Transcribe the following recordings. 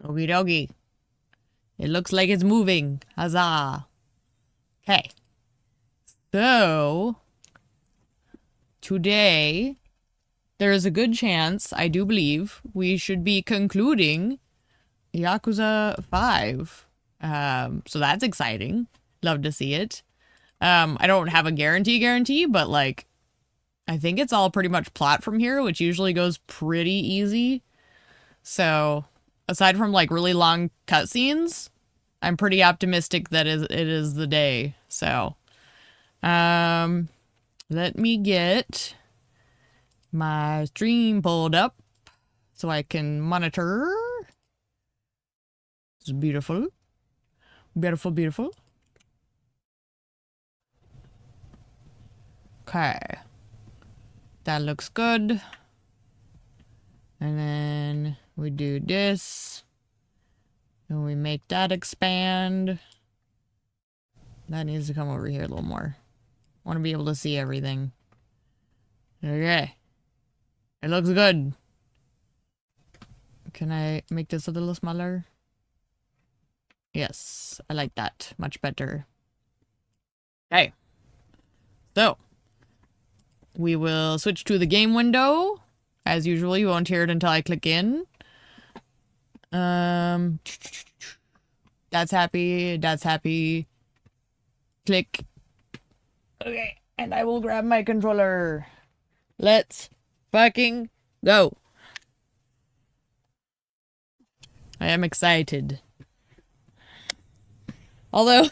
Okie dokie. It looks like it's moving. Huzzah. Okay. So, today, there is a good chance, I do believe, we should be concluding Yakuza 5. So that's exciting. Love to see it. I don't have a guarantee, but like, I think it's all pretty much plot from here, which usually goes pretty easy. So, aside from like really long cutscenes, I'm pretty optimistic that it is the day. So, let me get my stream pulled up so I can monitor. It's beautiful. Beautiful, beautiful. Okay. That looks good. And then we do this. And we make that expand. That needs to come over here a little more. I want to be able to see everything. Okay. It looks good. Can I make this a little smaller? Yes, I like that. Much better. Okay. So, we will switch to the game window. As usual, you won't hear it until I click in. That's happy. That's happy. Click. Okay, and I will grab my controller. Let's fucking go. I am excited. Although,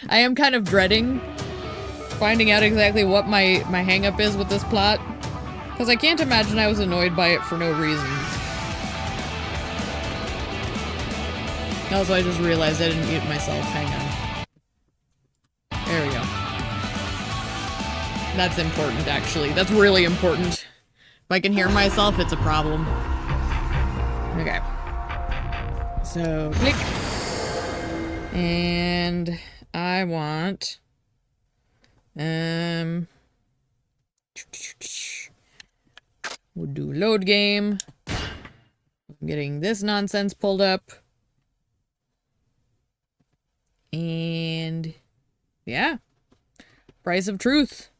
I am kind of dreading finding out exactly what my hang-up is with this plot. Because I can't imagine I was annoyed by it for no reason. Also, I just realized I didn't mute myself. Hang on. There we go. That's important, actually. That's really important. If I can hear myself, it's a problem. Okay. So, click. And I want... we'll do load game. I'm getting this nonsense pulled up. And... yeah. Price of truth.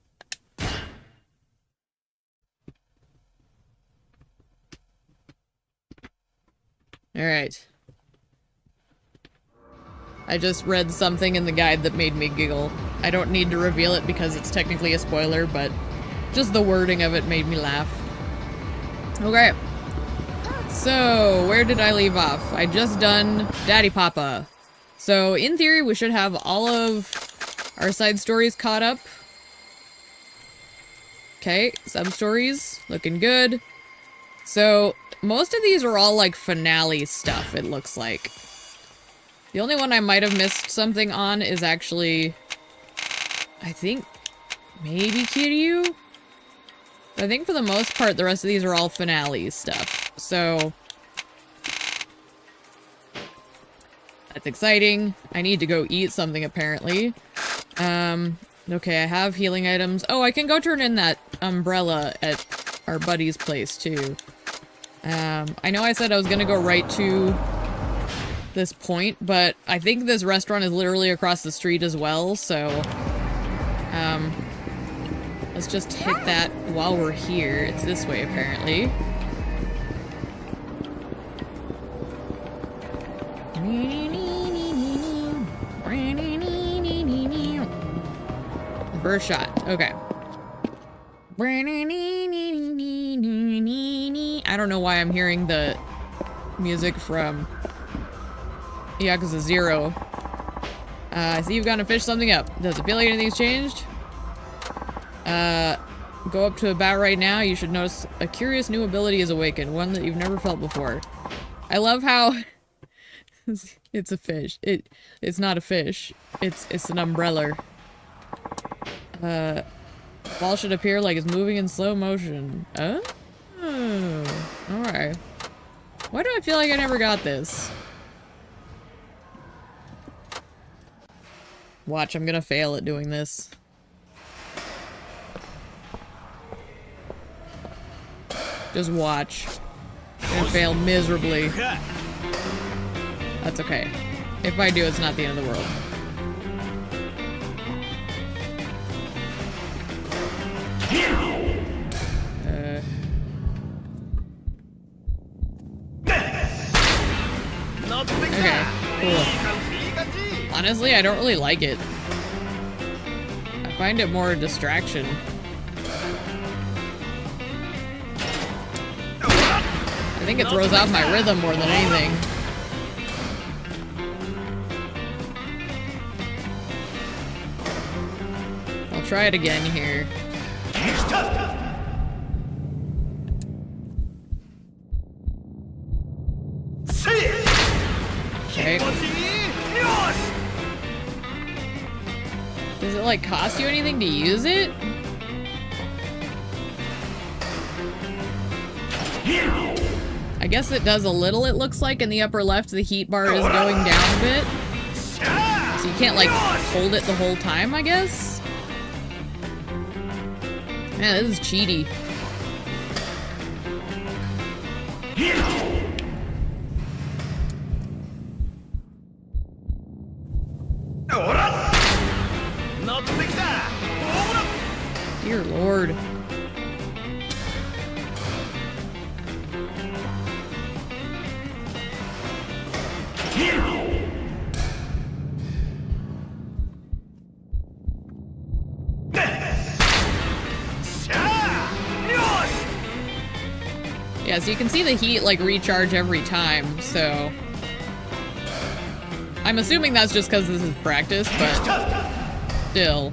Alright. I just read something in the guide that made me giggle. I don't need to reveal it because it's technically a spoiler, but just the wording of it made me laugh. Okay. So, where did I leave off? I just done Daddy Papa. So, in theory, we should have all of our side stories caught up. Okay, sub-stories. Looking good. So, most of these are all, like, finale stuff, it looks like. The only one I might have missed something on is actually... I think... maybe Kiryu? I think for the most part, the rest of these are all finale stuff. So... that's exciting. I need to go eat something, apparently. Okay, I have healing items. Oh, I can go turn in that umbrella at our buddy's place, too. I know I said I was gonna go right to this point, but I think this restaurant is literally across the street as well, so... let's just hit that while we're here. It's this way, apparently. First shot. Okay. I don't know why I'm hearing the music from Yakuza 0. I see you've gone to fish something up. Does it feel like anything's changed? Go up to a bat right now. You should notice a curious new ability is awakened. One that you've never felt before. I love how... it's a fish. It's not a fish. It's an umbrella. Ball should appear like it's moving in slow motion. Oh. Alright. Why do I feel like I never got this? Watch, I'm gonna fail at doing this. Just watch. I'm gonna fail miserably. That's okay. If I do, it's not the end of the world. Okay, cool. Honestly, I don't really like it. I find it more a distraction. I think it throws off my rhythm more than anything. I'll try it again here. Okay. Does it like cost you anything to use it? I guess it does a little, it looks like. In the upper left, the heat bar is going down a bit. So you can't like hold it the whole time, I guess? Man, this is cheaty. Dear Lord. Yeah, so you can see the heat like recharge every time, so I'm assuming that's just because this is practice, but still.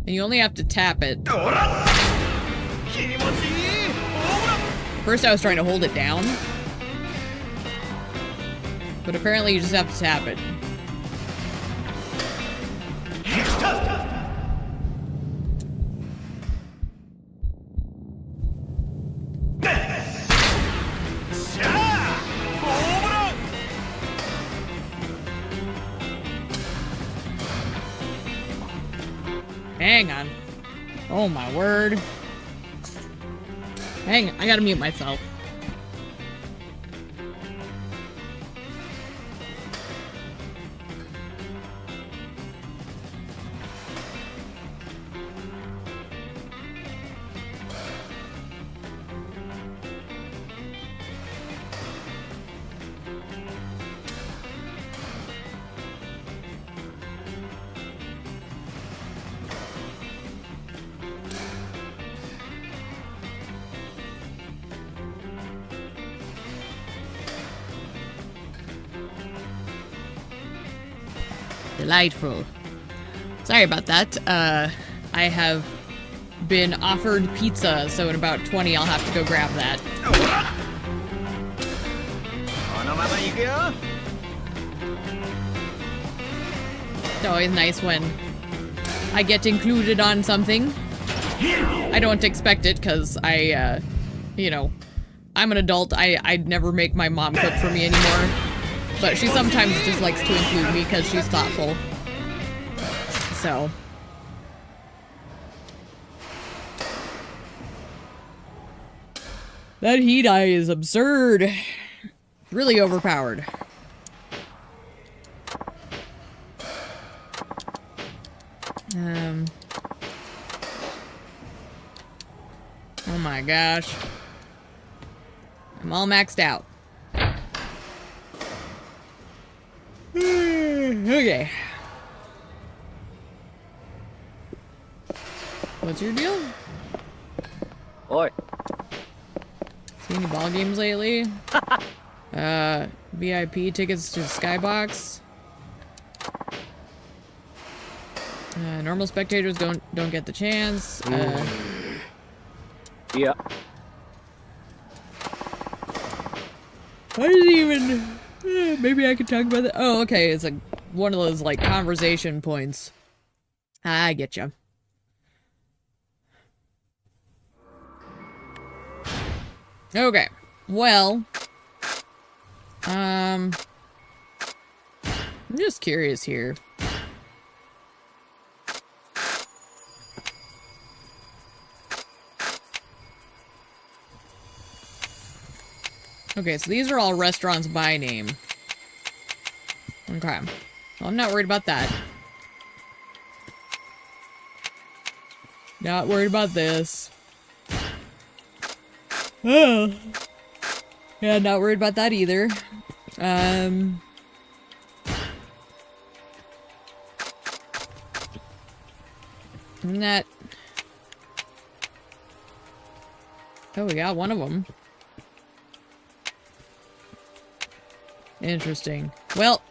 And you only have to tap it. First I was trying to hold it down, but apparently you just have to tap it. Hang on. Oh my word. Hang on, I gotta mute myself. Delightful. Sorry about that. I have been offered pizza, so in about 20 I'll have to go grab that. It's always nice when I get included on something. I don't expect it because you know, I'm an adult. I'd never make my mom cook for me anymore. But she sometimes just likes to include me because she's thoughtful. So. That heat eye is absurd. Really overpowered. Oh my gosh. I'm all maxed out. Okay. What's your deal? Oi. See any ball games lately? VIP tickets to Skybox. Normal spectators don't get the chance. Yeah. I didn't even... maybe I could talk about that. Oh, okay. It's like one of those like conversation points. I get you. Okay. Well, I'm just curious here. Okay, so these are all restaurants by name. Okay. Well, I'm not worried about that. Not worried about this. Oh. Yeah, not worried about that either. Isn't that... Oh, we got one of them. Interesting. Well,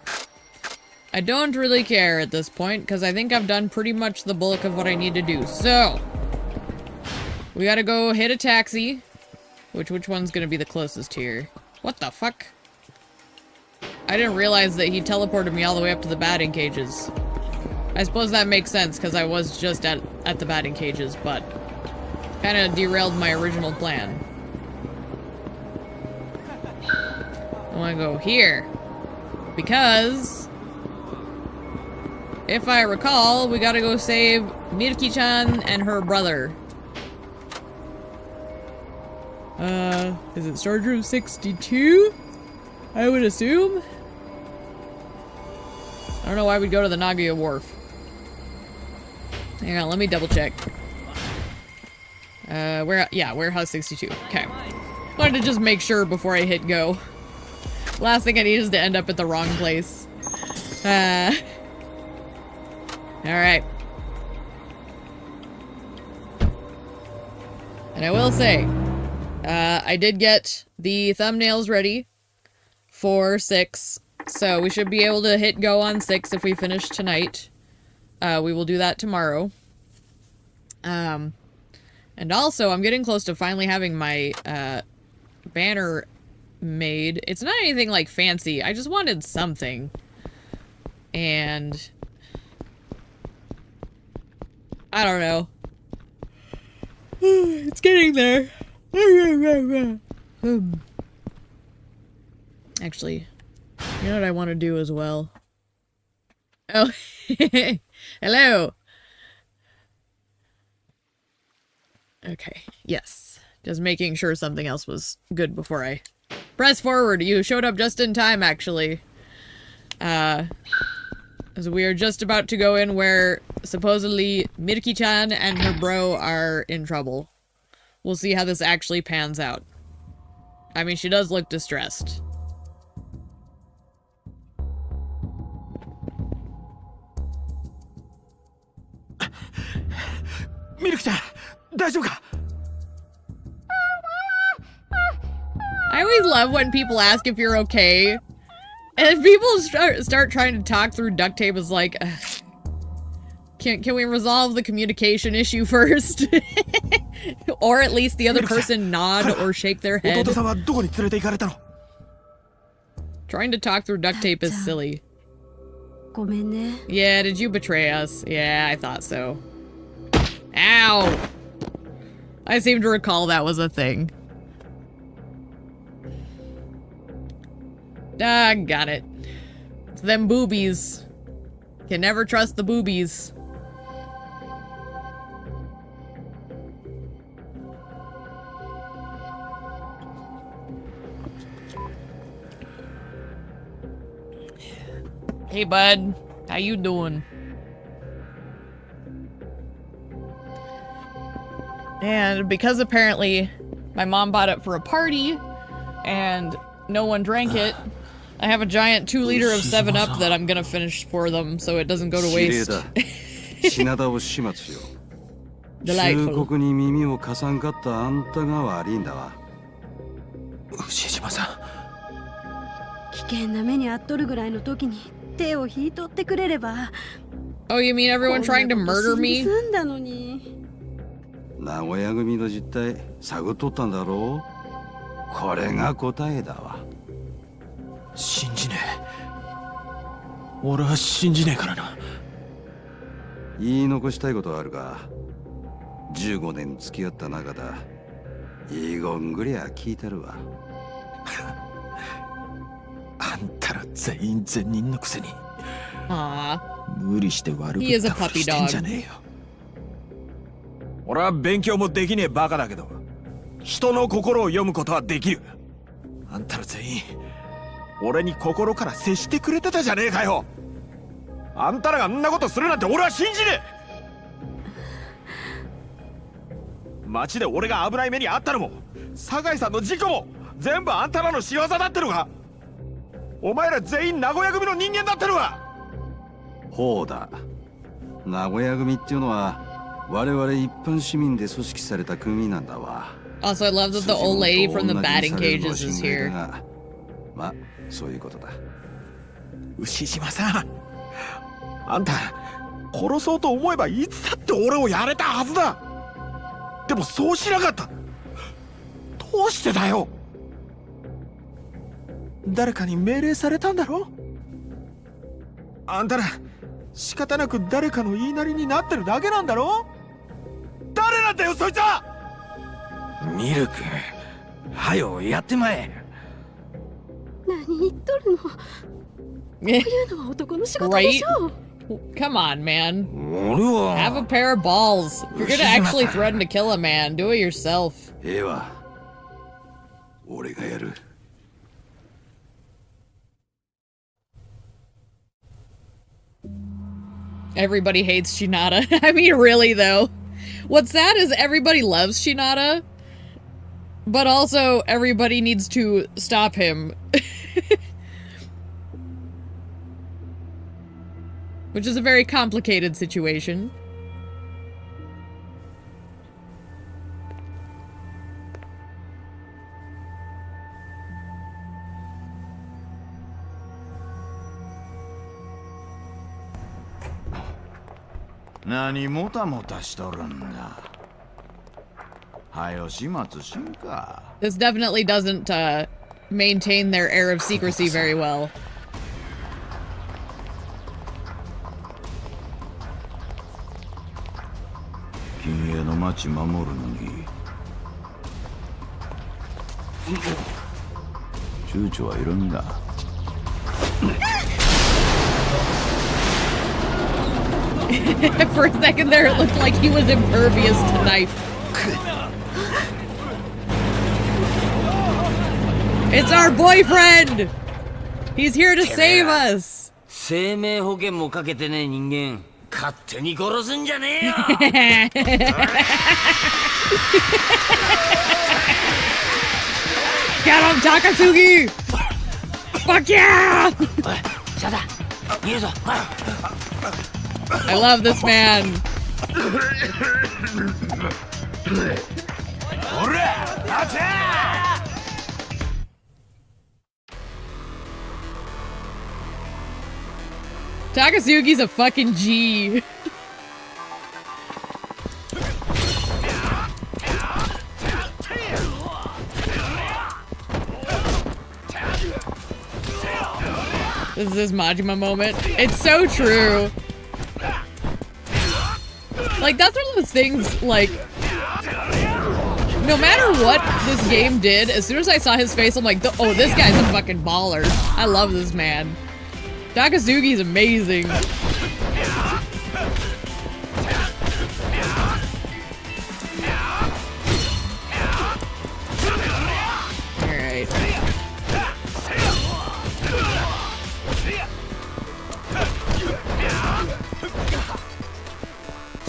I don't really care at this point, because I think I've done pretty much the bulk of what I need to do. So, we gotta go hit a taxi. Which one's gonna be the closest here? What the fuck? I didn't realize that he teleported me all the way up to the batting cages. I suppose that makes sense, because I was just at the batting cages, but kind of derailed my original plan. I want to go here. Because, if I recall, we gotta go save Mirki-chan and her brother. Is it storage room 62? I would assume? I don't know why we'd go to the Nagoya Wharf. Hang on, let me double check. Warehouse 62. Okay. Wanted to just make sure before I hit go. Last thing I need is to end up at the wrong place. Alright. And I will say, I did get the thumbnails ready for 6, so we should be able to hit go on 6 if we finish tonight. We will do that tomorrow. And also, I'm getting close to finally having my banner made. It's not anything like fancy, I just wanted something. And I don't know. It's getting there. Actually, you know what I want to do as well? Oh, hello. Okay, yes. Just making sure something else was good before I press forward. You showed up just in time, actually. As we are just about to go in where supposedly Mirki-chan and her bro are in trouble. We'll see how this actually pans out. I mean, she does look distressed. Mirki-chan, daijoubu ka? I always love when people ask if you're okay. And if people start trying to talk through duct tape, is like, can we resolve the communication issue first? Or at least the other person nod or shake their head. Trying to talk through duct tape is silly. Yeah, did you betray us? Yeah, I thought so. Ow! I seem to recall that was a thing. Ah, got it. It's them boobies. Can never trust the boobies. Hey, bud. How you doing? And because apparently my mom bought it for a party and no one drank it, I have a giant 2-liter of 7-Up that I'm gonna finish for them so it doesn't go to waste. Delightful. 危険な目に遭っとるぐらいの時に手を引いとってくれれば。 Oh, you mean everyone trying to murder me? 済んだのに。名古屋組の実態探っとったんだろう。これが答えだわ。信じねえ。俺は信じねえからな。言い残したいことはあるが、15年付き合った中だ。いいごんぐりゃ聞いてるわ。あんたら全員善人のくせに。無理して悪くったふりしてんじゃねえよ。俺は勉強もできねえバカだけど、人の心を読むことはできる。あんたら全員俺に心から接してくれてたじゃねえかよ。あんたらがあんなことするなんて俺は信じねえ。街で俺が危ない目にあったのも酒井さんの事故も全部あんたらの仕業だってのか。お前ら全員名古屋組の人間だってのか。ほうだ、名古屋組っていうのは我々一般市民で組織された組なんだわ。 Also, I love that the old lady from the batting cages is here. まあそういうことだ。牛島さん、あんた殺そうと思えばいつだって俺をやれたはずだ。でもそうしなかった。どうしてだよ。誰かに命令されたんだろ。あんたら仕方なく誰かの言いなりになってるだけなんだろ。誰なんだよそいつは。ミルク、はよやってまえ。何言っとるの。こういうのは男の仕事でしょう。Come on, man. Have a pair of balls. If you're gonna actually threaten to kill a man, do it yourself. ええわ。俺がやる。Everybody hates Shinada. I mean, really, though. What's sad is everybody loves Shinada, but also everybody needs to stop him. Which is a very complicated situation. Nani mota motaしとるんだ。はよ始末しんか。 This definitely doesn't maintain their air of secrecy very well. 君への町守るのに躊躇はいるんだ。For a second there, it looked like he was impervious to knife. It's our boyfriend! He's here to save us! 生命保険もかけてねえ人間勝手に殺すんじゃねえよ。 Get him, Takatsuki! Fuck yeah! おい、シャダ、逃げるぞ。 I love this man. Takasugi's a fucking G. This is his Majima moment. It's so true. Like, that's one of those things, like, no matter what this game did, as soon as I saw his face, I'm like, oh, this guy's a fucking baller. I love this man. Takasugi's amazing. Alright.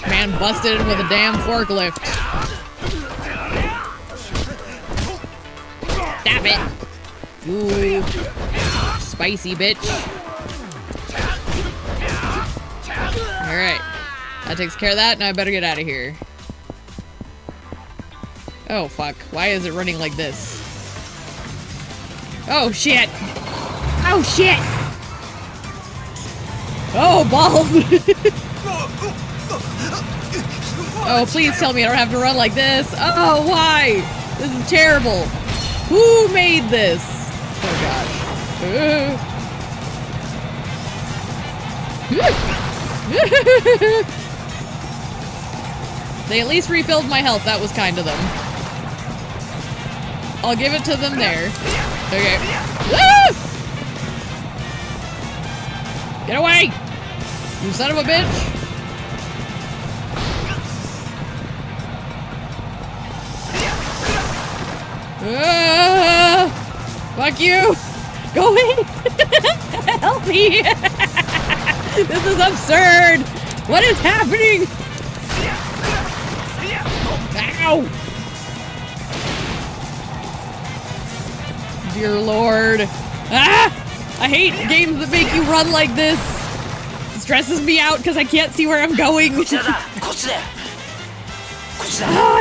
Man busted in with a damn forklift. Stop it. Ooh. Spicy bitch. Alright. That takes care of that. Now I better get out of here. Oh, fuck. Why is it running like this? Oh, shit. Oh, shit. Oh, balls. Oh, please tell me I don't have to run like this. Oh, why? This is terrible. Who made this? Oh, gosh. They at least refilled my health. That was kind of them. I'll give it to them there. Okay. Woo! Get away! You son of a bitch! Fuck you! Go away! Help me! This is absurd! What is happening? Ow! Dear Lord. Ah! I hate games that make you run like this. It stresses me out because I can't see where I'm going. Oh,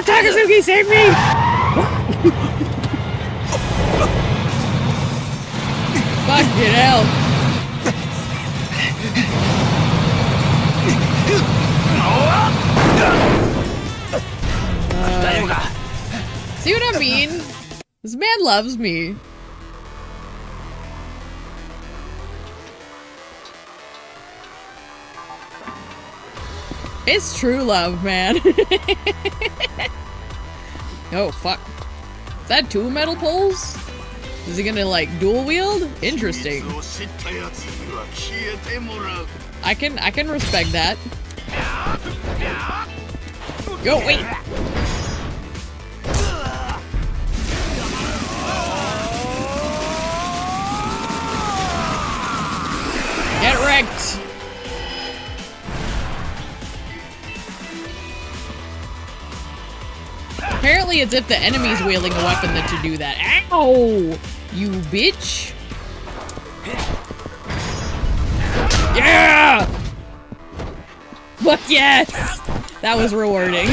Takasugi, save me! Fucking hell. See what I mean? This man loves me. It's true love, man. Oh, fuck. Is that 2 metal poles? Is he gonna, like, dual wield? Interesting. I can respect that. Go, wait! Get wrecked! Apparently it's if the enemy's wielding a weapon that to do that. Ow! You bitch! Yeah! But yes! That was rewarding.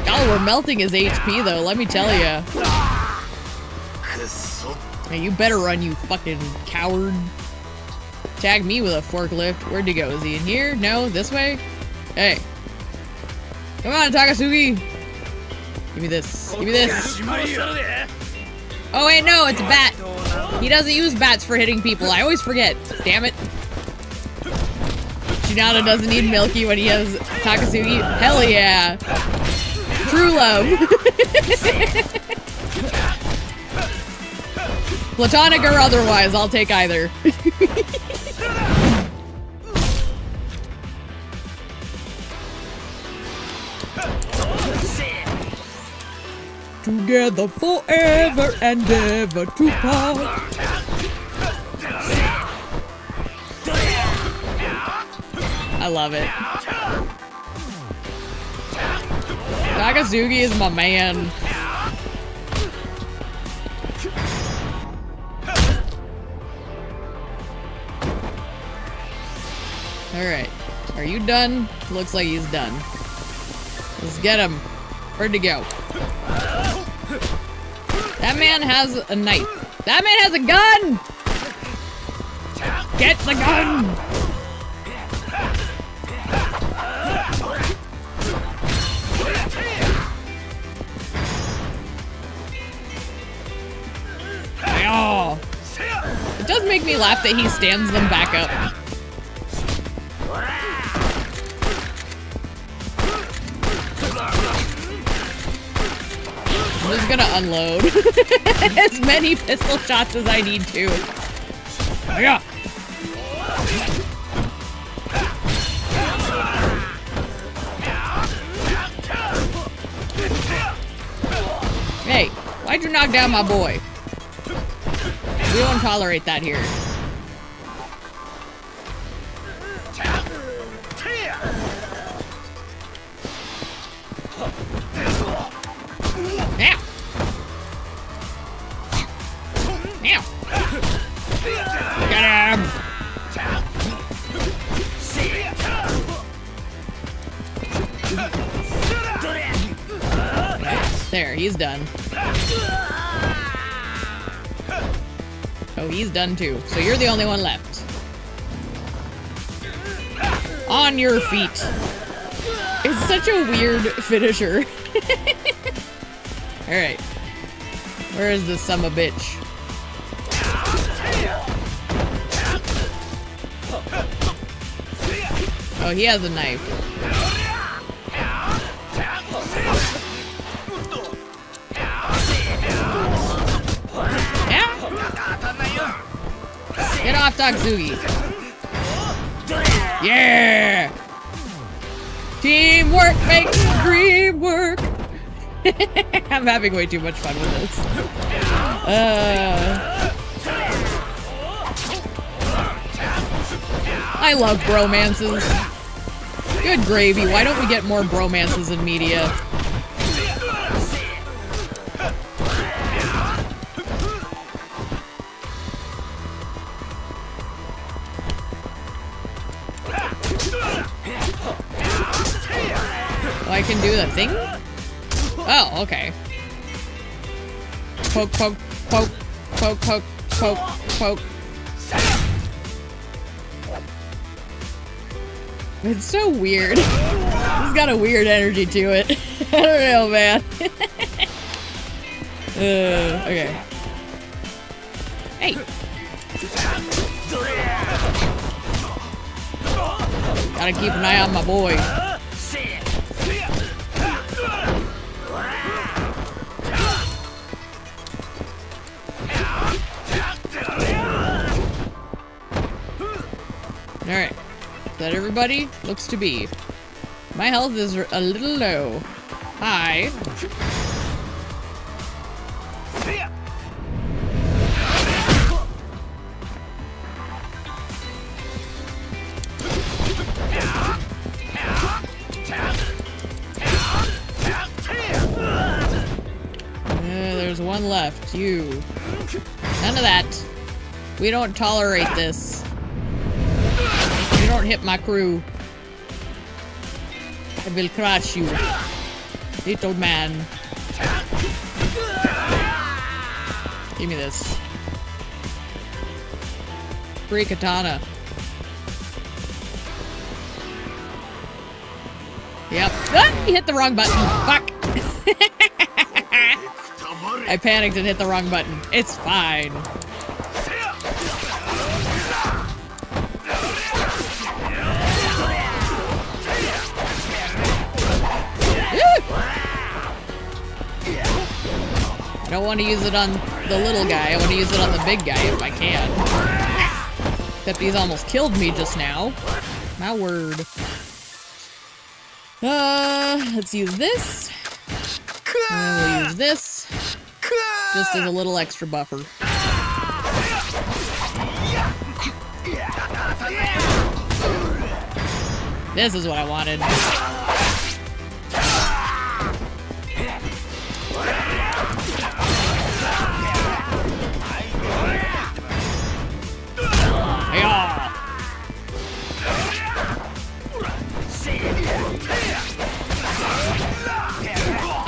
God, we're melting his HP though, let me tell ya. Hey, you better run, you fucking coward. Tag me with a forklift. Where'd he go? Is he in here? No? This way? Hey. Come on, Takasugi! Give me this. Give me this. Oh wait, no, it's a bat. He doesn't use bats for hitting people. I always forget. Damn it. Tsunade doesn't need Milky when he has Takasugi. Hell yeah. True love. Platonic or otherwise, I'll take either. Together forever and ever to part. I love it. Takasugi is my man. Alright. Are you done? Looks like he's done. Let's get him. Where'd he go? That man has a knife. That man has a gun! Get the gun! Oh. It does make me laugh that he stands them back up. I'm just gonna unload as many pistol shots as I need to. Yeah. Hey, why'd you knock down my boy? We don't tolerate that here. Now. Now. Get him. There, he's done. Oh, he's done too. So you're the only one left. On your feet. It's such a weird finisher. Alright. Where is this son of a bitch? Oh, he has a knife. Yeah. Get off, Takasugi. Yeah! Teamwork makes the dream work. I'm having way too much fun with this. I love bromances. Good gravy. Why don't we get more bromances in media? Oh, I can do the thing? Oh, okay. Poke, poke, poke, poke, poke, poke, poke. It's so weird. It's got a weird energy to it. I don't know, man. Okay. Hey. Gotta keep an eye on my boy. Alright. Is that everybody? Looks to be. My health is a little low. Hi. There's one left. You. None of that. We don't tolerate this. You don't hit my crew. I will crush you, little man. Give me this. Free katana. Yep. Ah, you hit the wrong button. Fuck. I panicked and hit the wrong button. It's fine. I don't want to use it on the little guy. I want to use it on the big guy if I can. Except he's almost killed me just now. My word. Let's use this. And then we'll use this. Just as a little extra buffer. This is what I wanted.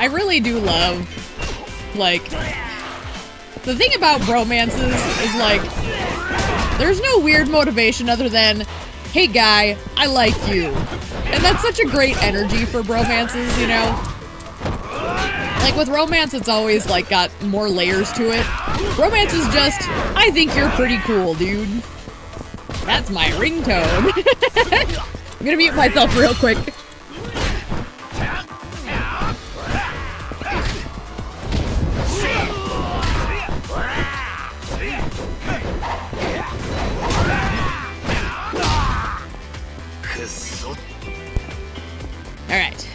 I really do love, like, the thing about bromances is, like, there's no weird motivation other than, hey guy, I like you. And that's such a great energy for bromances, you know? Like, with romance, it's always, like, got more layers to it. Romance is just, I think you're pretty cool, dude. That's my ringtone. I'm gonna mute myself real quick. Alright.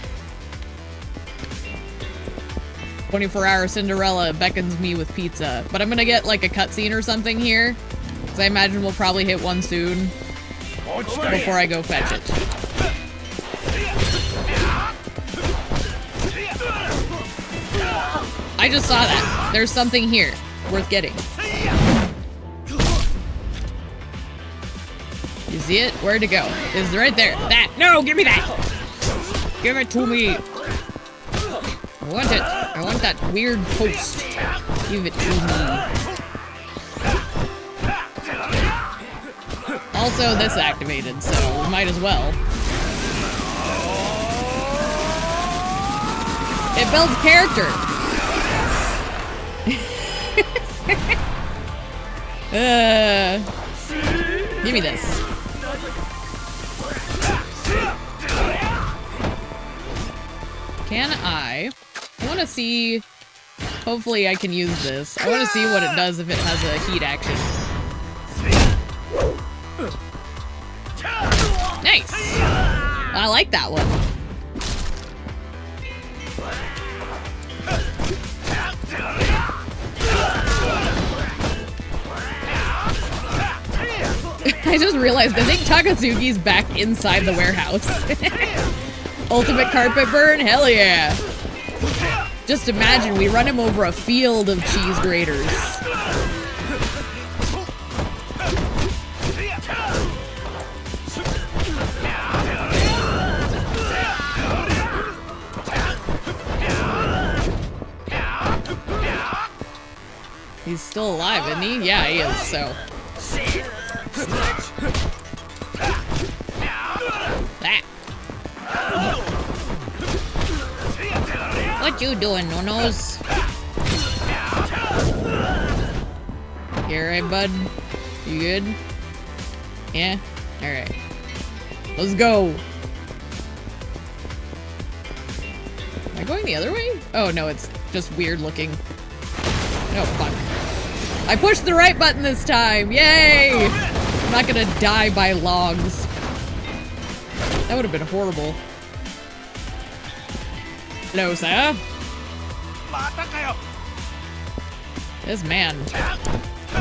24-hour Cinderella beckons me with pizza. But I'm gonna get like a cutscene or something here. Because I imagine we'll probably hit one soon. Before I go fetch it. I just saw that. There's something here. Worth getting. You see it? Where'd it go? It's right there. That! No! Give me that! Give it to me! I want it. I want that weird post. Give it to me. Also, this activated, so we might as well. It builds character. Give me this. Can I want to see, hopefully I can use this. I want to see what it does if it has a heat action. Nice! I like that one. I just realized, I think Takatsuki's back inside the warehouse. Ultimate carpet burn? Hell yeah. Just imagine, we run him over a field of cheese graters. He's still alive, isn't he? Yeah, he is, so. Ah. What you doing, no-nos? You alright, bud? You good? Yeah? Alright. Let's go! Am I going the other way? Oh, no, it's just weird looking. Oh, fuck. I pushed the right button this time! Yay! I'm not gonna die by logs. That would have been horrible. Hello, sir. This man.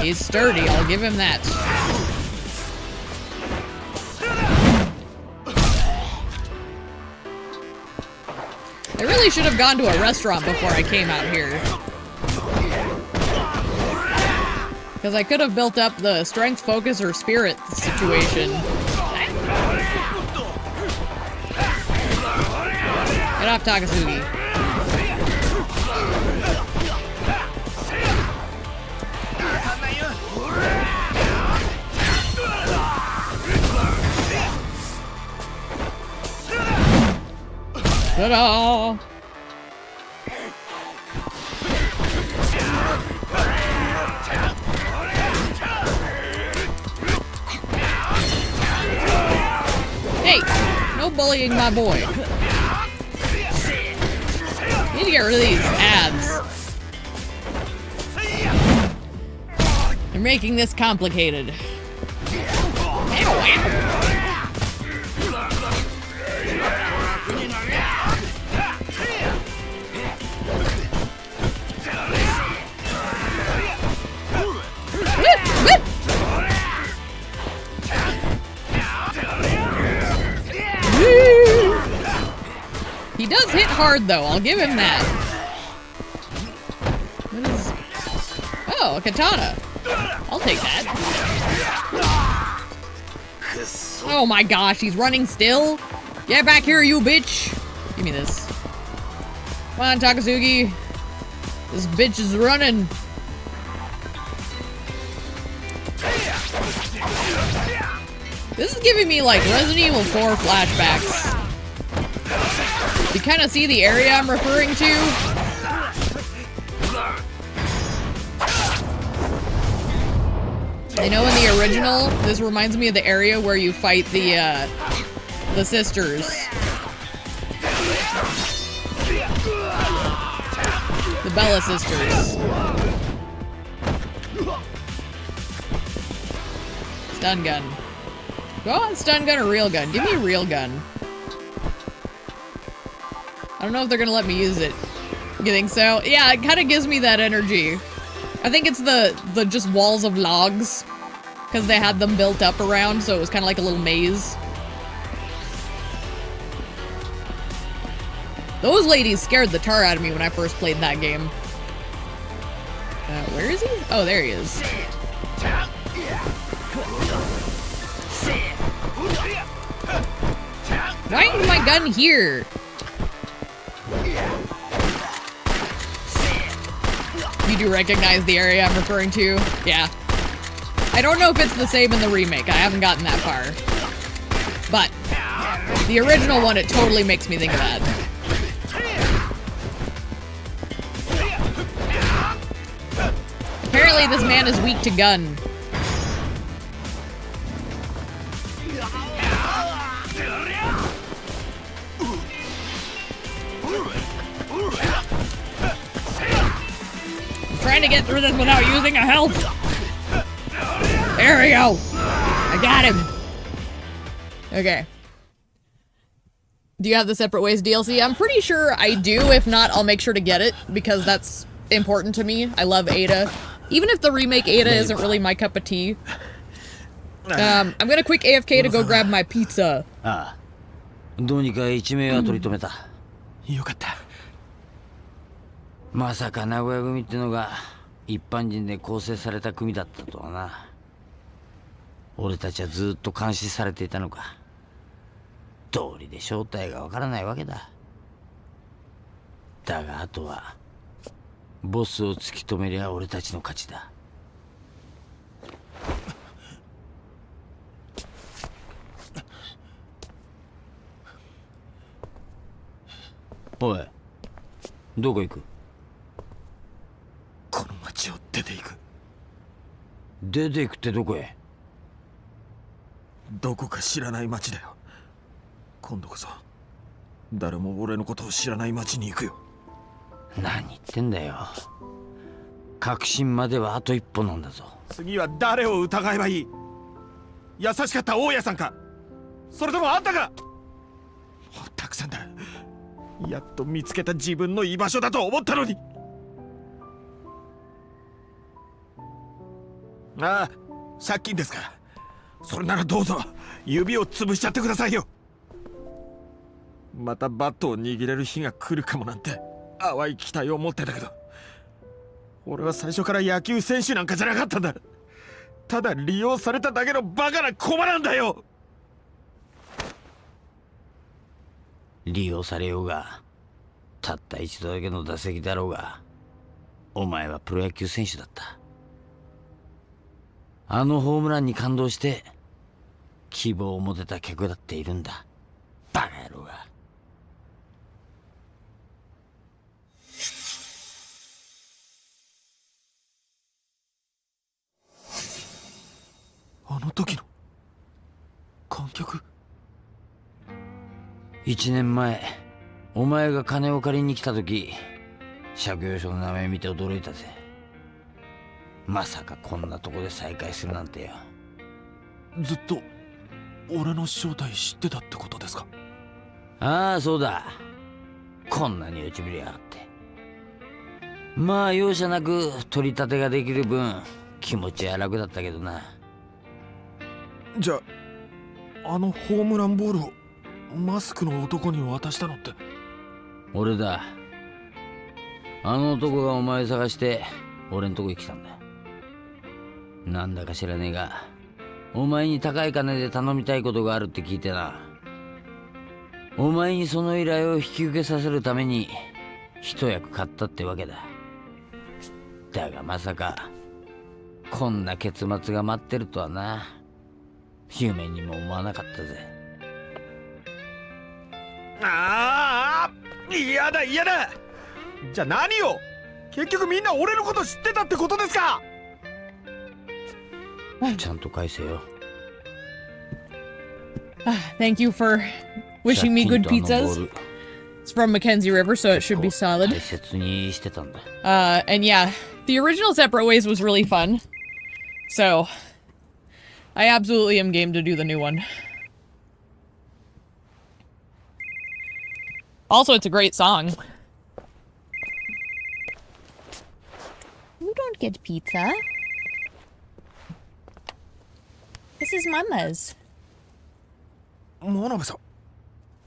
He's sturdy, I'll give him that. I really should have gone to a restaurant before I came out here. Because I could have built up the strength, focus, or spirit situation. Get off Takatsuki. Ta-da! Hey! No bullying my boy. Need to get rid of these ads. They're making this complicated. Ow, ow. He does hit hard, though. I'll give him that. What is... Oh, a katana. I'll take that. Oh my gosh, he's running still? Get back here, you bitch! Give me this. Come on, Takatsuki. This bitch is running. This is giving me, like, Resident Evil 4 flashbacks. You kind of see the area I'm referring to? I know in the original, this reminds me of the area where you fight the sisters. The Bella sisters. Stun gun. Go on, stun gun or real gun? Give me a real gun. I don't know if they're gonna let me use it. You think so? Yeah, it kind of gives me that energy. I think it's the just walls of logs. Because they had them built up around, so it was kind of like a little maze. Those ladies scared the tar out of me when I first played that game. Where is he? Oh, there he is. Why is my gun here? You do recognize the area I'm referring to? Yeah. I don't know if it's the same in the remake. I haven't gotten that far. But the original one, it totally makes me think of that. Apparently this man is weak to gun. I'm trying to get through this without using a health. There we go. I got him. Okay. Do you have the Separate Ways DLC? I'm pretty sure I do. If not, I'll make sure to get it because that's important to me. I love Ada. Even if the remake Ada isn't really my cup of tea. I'm gonna quick AFK to go grab my pizza. ああ、どうにか一命は取り留めた。よかった。まさか名古屋組ってのが一般人で構成された組だったとはな。俺たちはずっと監視されていたのか。道理で正体がわからないわけだ。だがあとはボスを突き止めりゃ俺たちの勝ちだ。おい、どこ行く？この町を出ていく。出て行くってどこへ？どこか知らない町だよ。今度こそ誰も俺のことを知らない町に行くよ。何言ってんだよ。確信まではあと一歩なんだぞ。次は誰を疑えばいい？優しかった大家さんか、それともあんたか？もうたくさんだ。やっと見つけた自分の居場所だと思ったのに。ああ、借金ですか。それならどうぞ指を潰しちゃってくださいよ。またバットを握れる日が来るかもなんて淡い期待を持ってたけど、俺は最初から野球選手なんかじゃなかったんだ。ただ利用されただけのバカな駒なんだよ。利用されようが、たった一度だけの打席だろうが、お前はプロ野球選手だった。あのホームランに感動して希望を持てた客だっているんだ。バカ野郎が。あの時の観客。1年前お前が金を借りに来た時、借用書の名前見て驚いたぜ。まさかこんなとこで再会するなんてよ。ずっと俺の正体知ってたってことですか？ああ、そうだ。こんなに落ちぶりやがって。まあ容赦なく取り立てができる分気持ちは楽だったけどな。じゃあ、あのホームランボールをマスクの男に渡したのって俺だ。あの男がお前探して俺んとこに来たんだ。なんだか知らねえが、お前に高い金で頼みたいことがあるって聞いてな。お前にその依頼を引き受けさせるために一役買ったってわけだ。だがまさかこんな結末が待ってるとはな。夢にも思わなかったぜ。ああ、嫌だ嫌だ。じゃあ何よ、結局みんな俺のこと知ってたってことですか？ちゃんと返せよ。Thank you for wishing me good pizzas. It's from Mackenzie River, so it should be solid. 大切にしてたんだ。And yeah, the original Separate Ways was really fun. So, I absolutely am game to do the new one. Also, it's a great song. You don't get pizza. This is Mama's. 真鍋さん。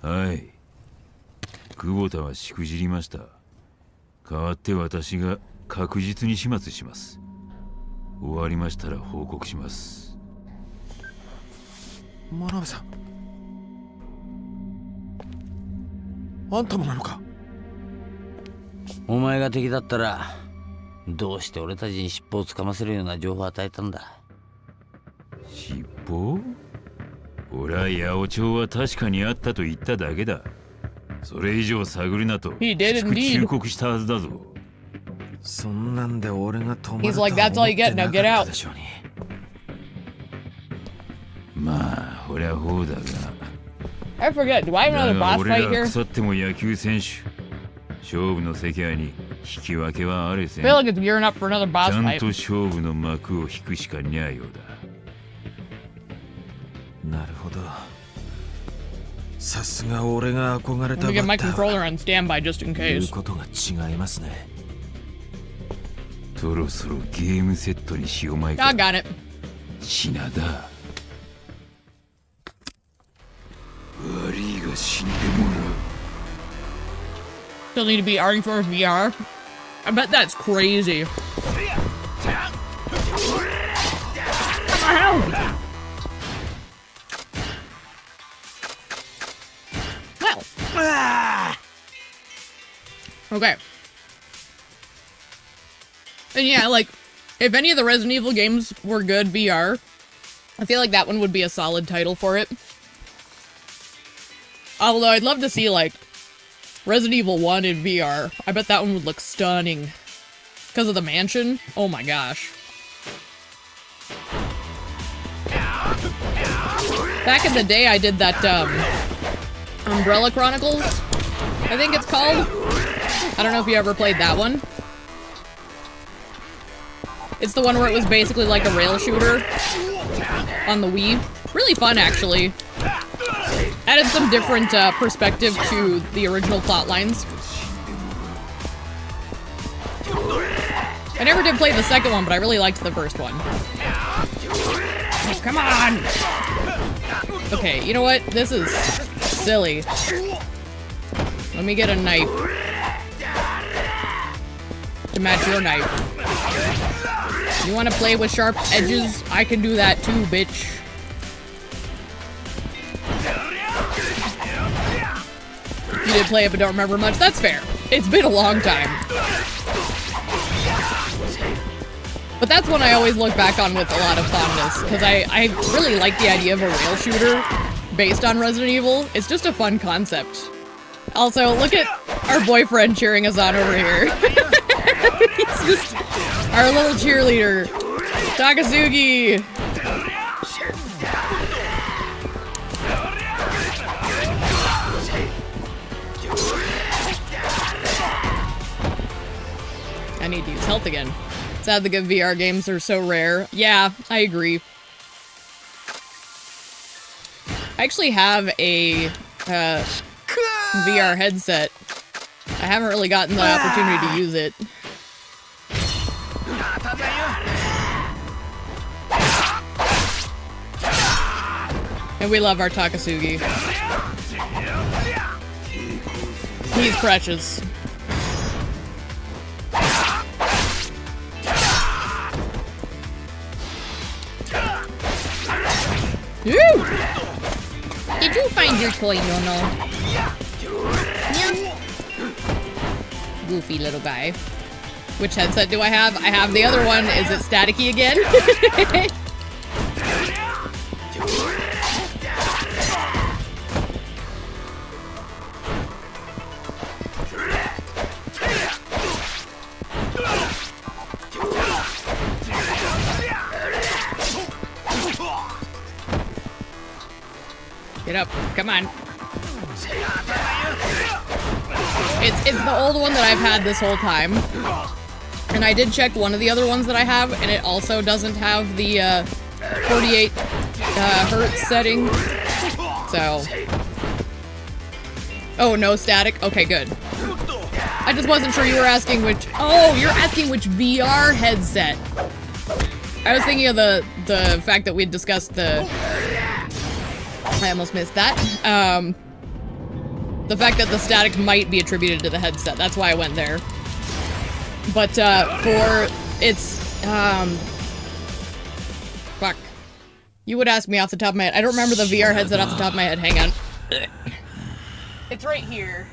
はい。久保田はしくじりました。代わって私が確実に始末します。終わりましたら報告します。真鍋さん、あんたもなのか？お前が敵だったらどうして俺たちに尻尾をつかませるような情報を与えたんだ？尻尾？俺は八百長は確かにあったと言っただけだ。それ以上探るなと忠告したはずだぞ。そんなんで俺が止まると He's like, that's all you get, now get out. まあ、俺はほうだが。I forget, do I have another boss 俺 fight ら here? 腐っても野球選手。勝負の世界に引き分けはあれせん。I feel like it's gearing up for another boss ちゃん fight. と勝負の幕を引くしかにゃいようだ。なるほど。さすが俺が憧れた Let バ me get my ッター controller は on standby just in 言う case. ことが違いますね。そろそろゲームセットにしよまいか。 I got it. 品だ。死んでもらう。 Still need to be arguing for VR. I bet that's crazy. Well. Okay. And yeah, like, if any of the Resident Evil games were good VR, I feel like that one would be a solid title for it. Although I'd love to see, like, Resident Evil 1 in VR. I bet that one would look stunning. Because of the mansion? Oh my gosh. Back in the day, I did that, Umbrella Chronicles, I think it's called. I don't know if you ever played that one. It's the one where it was basically like a rail shooter on the Wii. Really fun, actually. Added some different perspective to the original plot lines. I never did play the second one, but I really liked the first one. Oh, come on! Okay, you know what? This is silly. Let me get a knife to match your knife. You want to play with sharp edges? I can do that too, bitch. You did play it but don't remember much? That's fair. It's been a long time. But that's one I always look back on with a lot of fondness, because I really like the idea of a rail shooter based on Resident Evil. It's just a fun concept. Also, look at our boyfriend cheering us on over here. He's just our little cheerleader. Takasugi! I need to use health again. Sad the good VR games are so rare. Yeah, I agree. I actually have a VR headset. I haven't really gotten the opportunity to use it. And we love our Takasugi. He's precious. Ooh! Did you find your toy, Nono? Yeah. Goofy little guy. Which headset do I have? I have the other one. Is it staticky again? Get up. Come on. It's the old one that I've had this whole time. And I did check one of the other ones that I have, and it also doesn't have the 48 hertz setting. So. Oh, no static? Okay, good. I just wasn't sure you were asking which... Oh, you're asking which VR headset. I was thinking of the fact that we'd discussed the... I almost missed that. The fact that the static might be attributed to the headset. That's why I went there. But, for its, fuck. You would ask me off the top of my head. I don't remember the VR headset off the top of my head. Hang on. It's right here.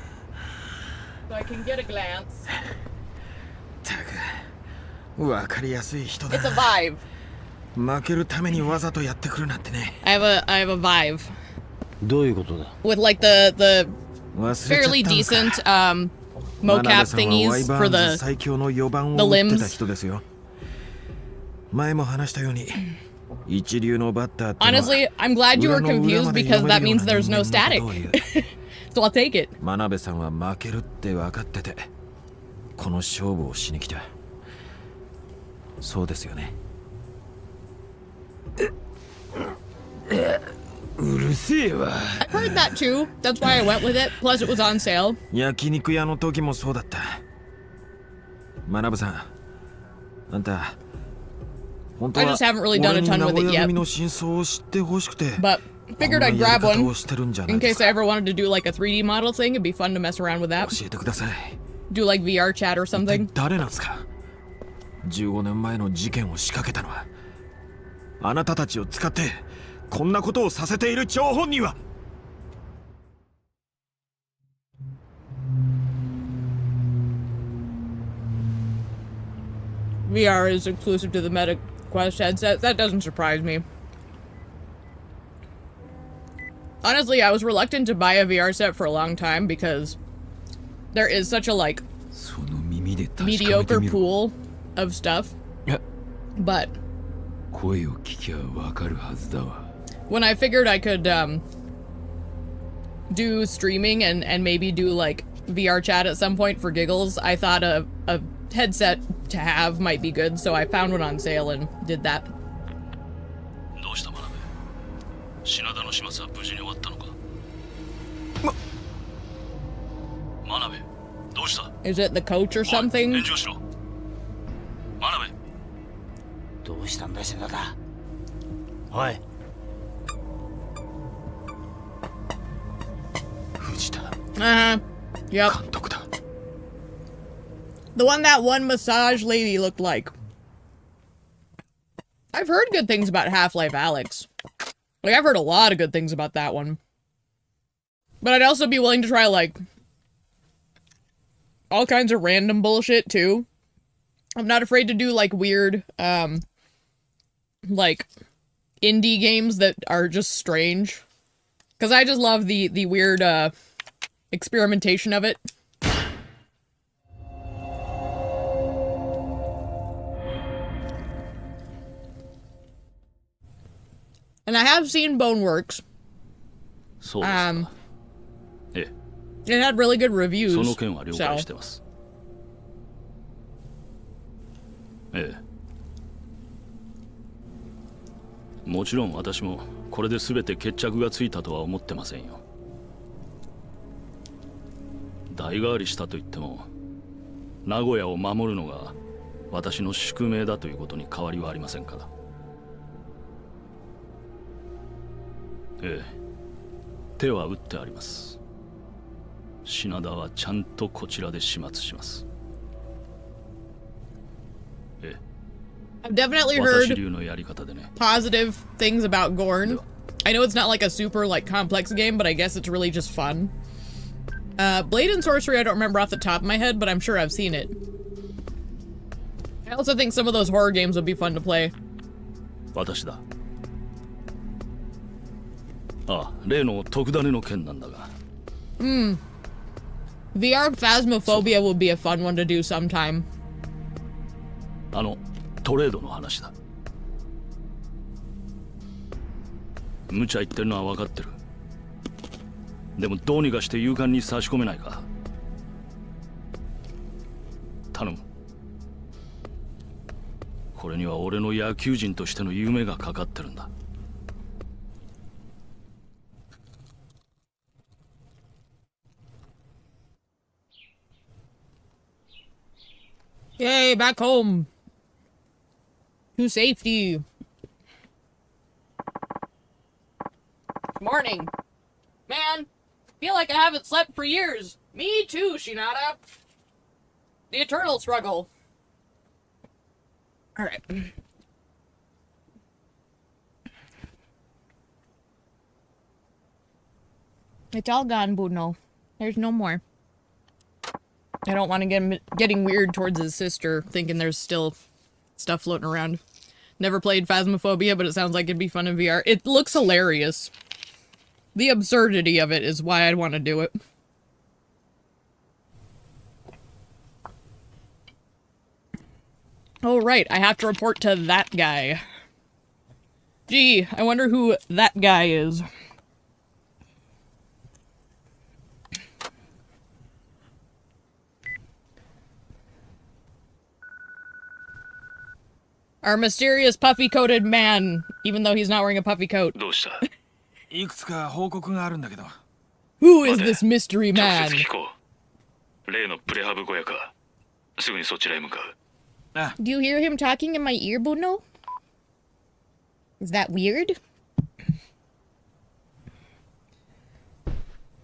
So I can get a glance. It's a Vive. I have a Vive. With like the fairly decent mocap thingies for the limbs. Honestly, I'm glad you were confused because that means there's no static. So I'll take it. I heard that too. That's why I went with it. Plus it was on sale. I just haven't really done a ton with it yet. But Figured I'd grab one in case I ever wanted to do like a 3D model thing. It'd be fun to mess around with that. Do like VR chat or something. 誰なんすか？15年前の事件を仕掛けたのはあなたたちを使ってこんなことをさせている張本人は。VR is exclusive to the Meta Quest headset. That doesn't surprise me. Honestly, I was reluctant to buy a VR set for a long time because there is such a, like, mediocre pool of stuff. But when I figured I could do streaming and maybe do, like, VR chat at some point for giggles, I thought a headset to have might be good, so I found one on sale and did that. Is it the coach or something? どうしたんだシナダ。おい。藤田。Yep. 監督だ。The one that one massage lady looked like. I've heard good things about Half-Life Alyx. Like, I've heard a lot of good things about that one. But I'd also be willing to try, like, all kinds of random bullshit, too. I'm not afraid to do, like, weird, like, indie games that are just strange. Because I just love the weird, experimentation of it. And I have seen Boneworks. It had really good reviews. So. もちろん私もこれで全て決着がついたとは思ってませんよ。代替わりしたと言っても名古屋を守るのが私の宿命だということに変わりはありませんから。手は打ってあります。品田はちゃんとこちらで始末します。I've definitely heard positive things about Gorn. I know it's not like a super like complex game, but I guess it's really just fun. Blade and Sorcery I don't remember off the top of my head, but I'm sure I've seen it. I also think some of those horror games would be fun to play. 私だ。あ、例の特ダネの件なんだが。VR Phasmophobia would be a fun one to do sometime. トレードの話だ。無茶言ってるのは分かってる。でもどうにかして勇敢に差し込めないか。頼む。これには俺の野球人としての夢がかかってるんだ。Yay, back home. To safety. Morning. Man, feel like I haven't slept for years. Me too, Shinada. The eternal struggle. Alright. It's all gone, Bruno. There's no more. I don't want to get him getting weird towards his sister, thinking there's still stuff floating around. Never played Phasmophobia, but it sounds like it'd be fun in VR. It looks hilarious. The absurdity of it is why I'd want to do it. Oh, right. I have to report to that guy. Gee, I wonder who that guy is. Our mysterious puffy-coated man, even though he's not wearing a puffy coat. どうした？いくつか報告があるんだけど。Who is this mystery man? 例のプレハブ小屋か。すぐにそちらへ向かう。Do you hear him talking in my ear, Bruno? Is that weird?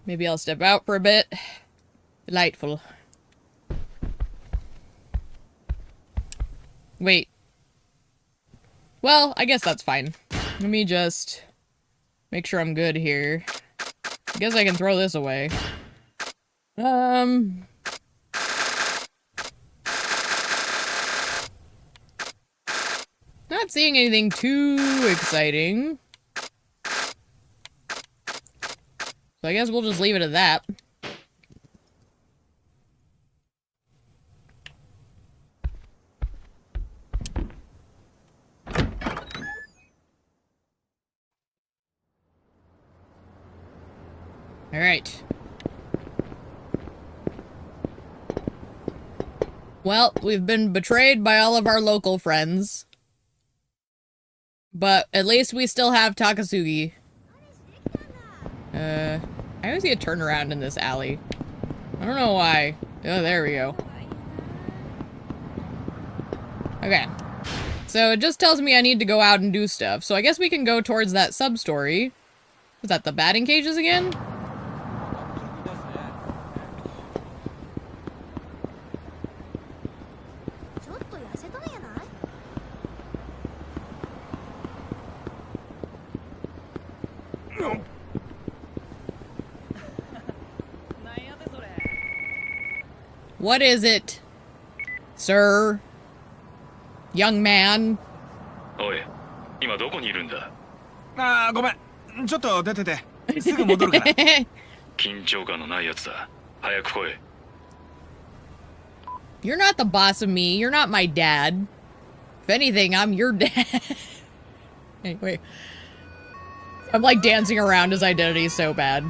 Maybe I'll step out for a bit. Delightful. Wait. Well, I guess that's fine. Let me just make sure I'm good here. I guess I can throw this away. Not seeing anything too exciting. So I guess we'll just leave it at that. All right. Well, we've been betrayed by all of our local friends. But at least we still have Takasugi. I always get turned around in this alley. I don't know why. Oh, there we go. Okay. So it just tells me I need to go out and do stuff. So I guess we can go towards that sub-story. Was that the batting cages again? What is it, sir? Young man? おい、今どこにいるんだ？ああ、ごめん。ちょっと出てて。すぐ戻るから。緊張感のないやつだ。早く来い。You're not the boss of me. You're not my dad. If anything, I'm your dad. Anyway. I'm like dancing around his identity so bad.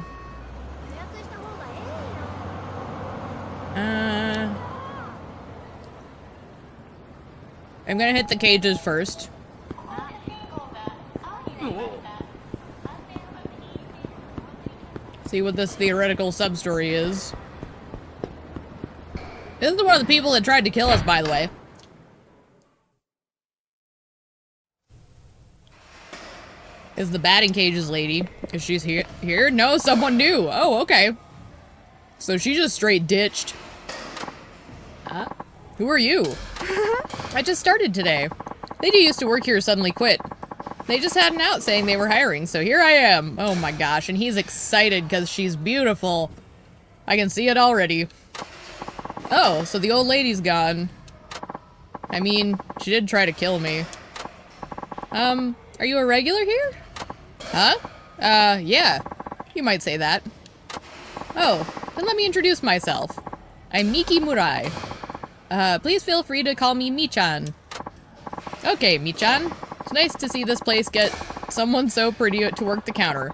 I'm gonna hit the cages first. See what this theoretical sub-story is. This is one of the people that tried to kill us, by the way. Is the batting cages lady. Is she here? No, someone new. Oh, okay. So she just straight ditched. Who are you? I just started today. Lady used to work here suddenly quit. They just had an out saying they were hiring, so here I am. Oh my gosh, and he's excited because she's beautiful. I can see it already. Oh, so the old lady's gone. I mean, she did try to kill me. Are you a regular here? Huh? Yeah. You might say that. Oh, then let me introduce myself. I'm Miki Murai. Please feel free to call me Michan. Okay, Michan. It's nice to see this place get someone so pretty to work the counter.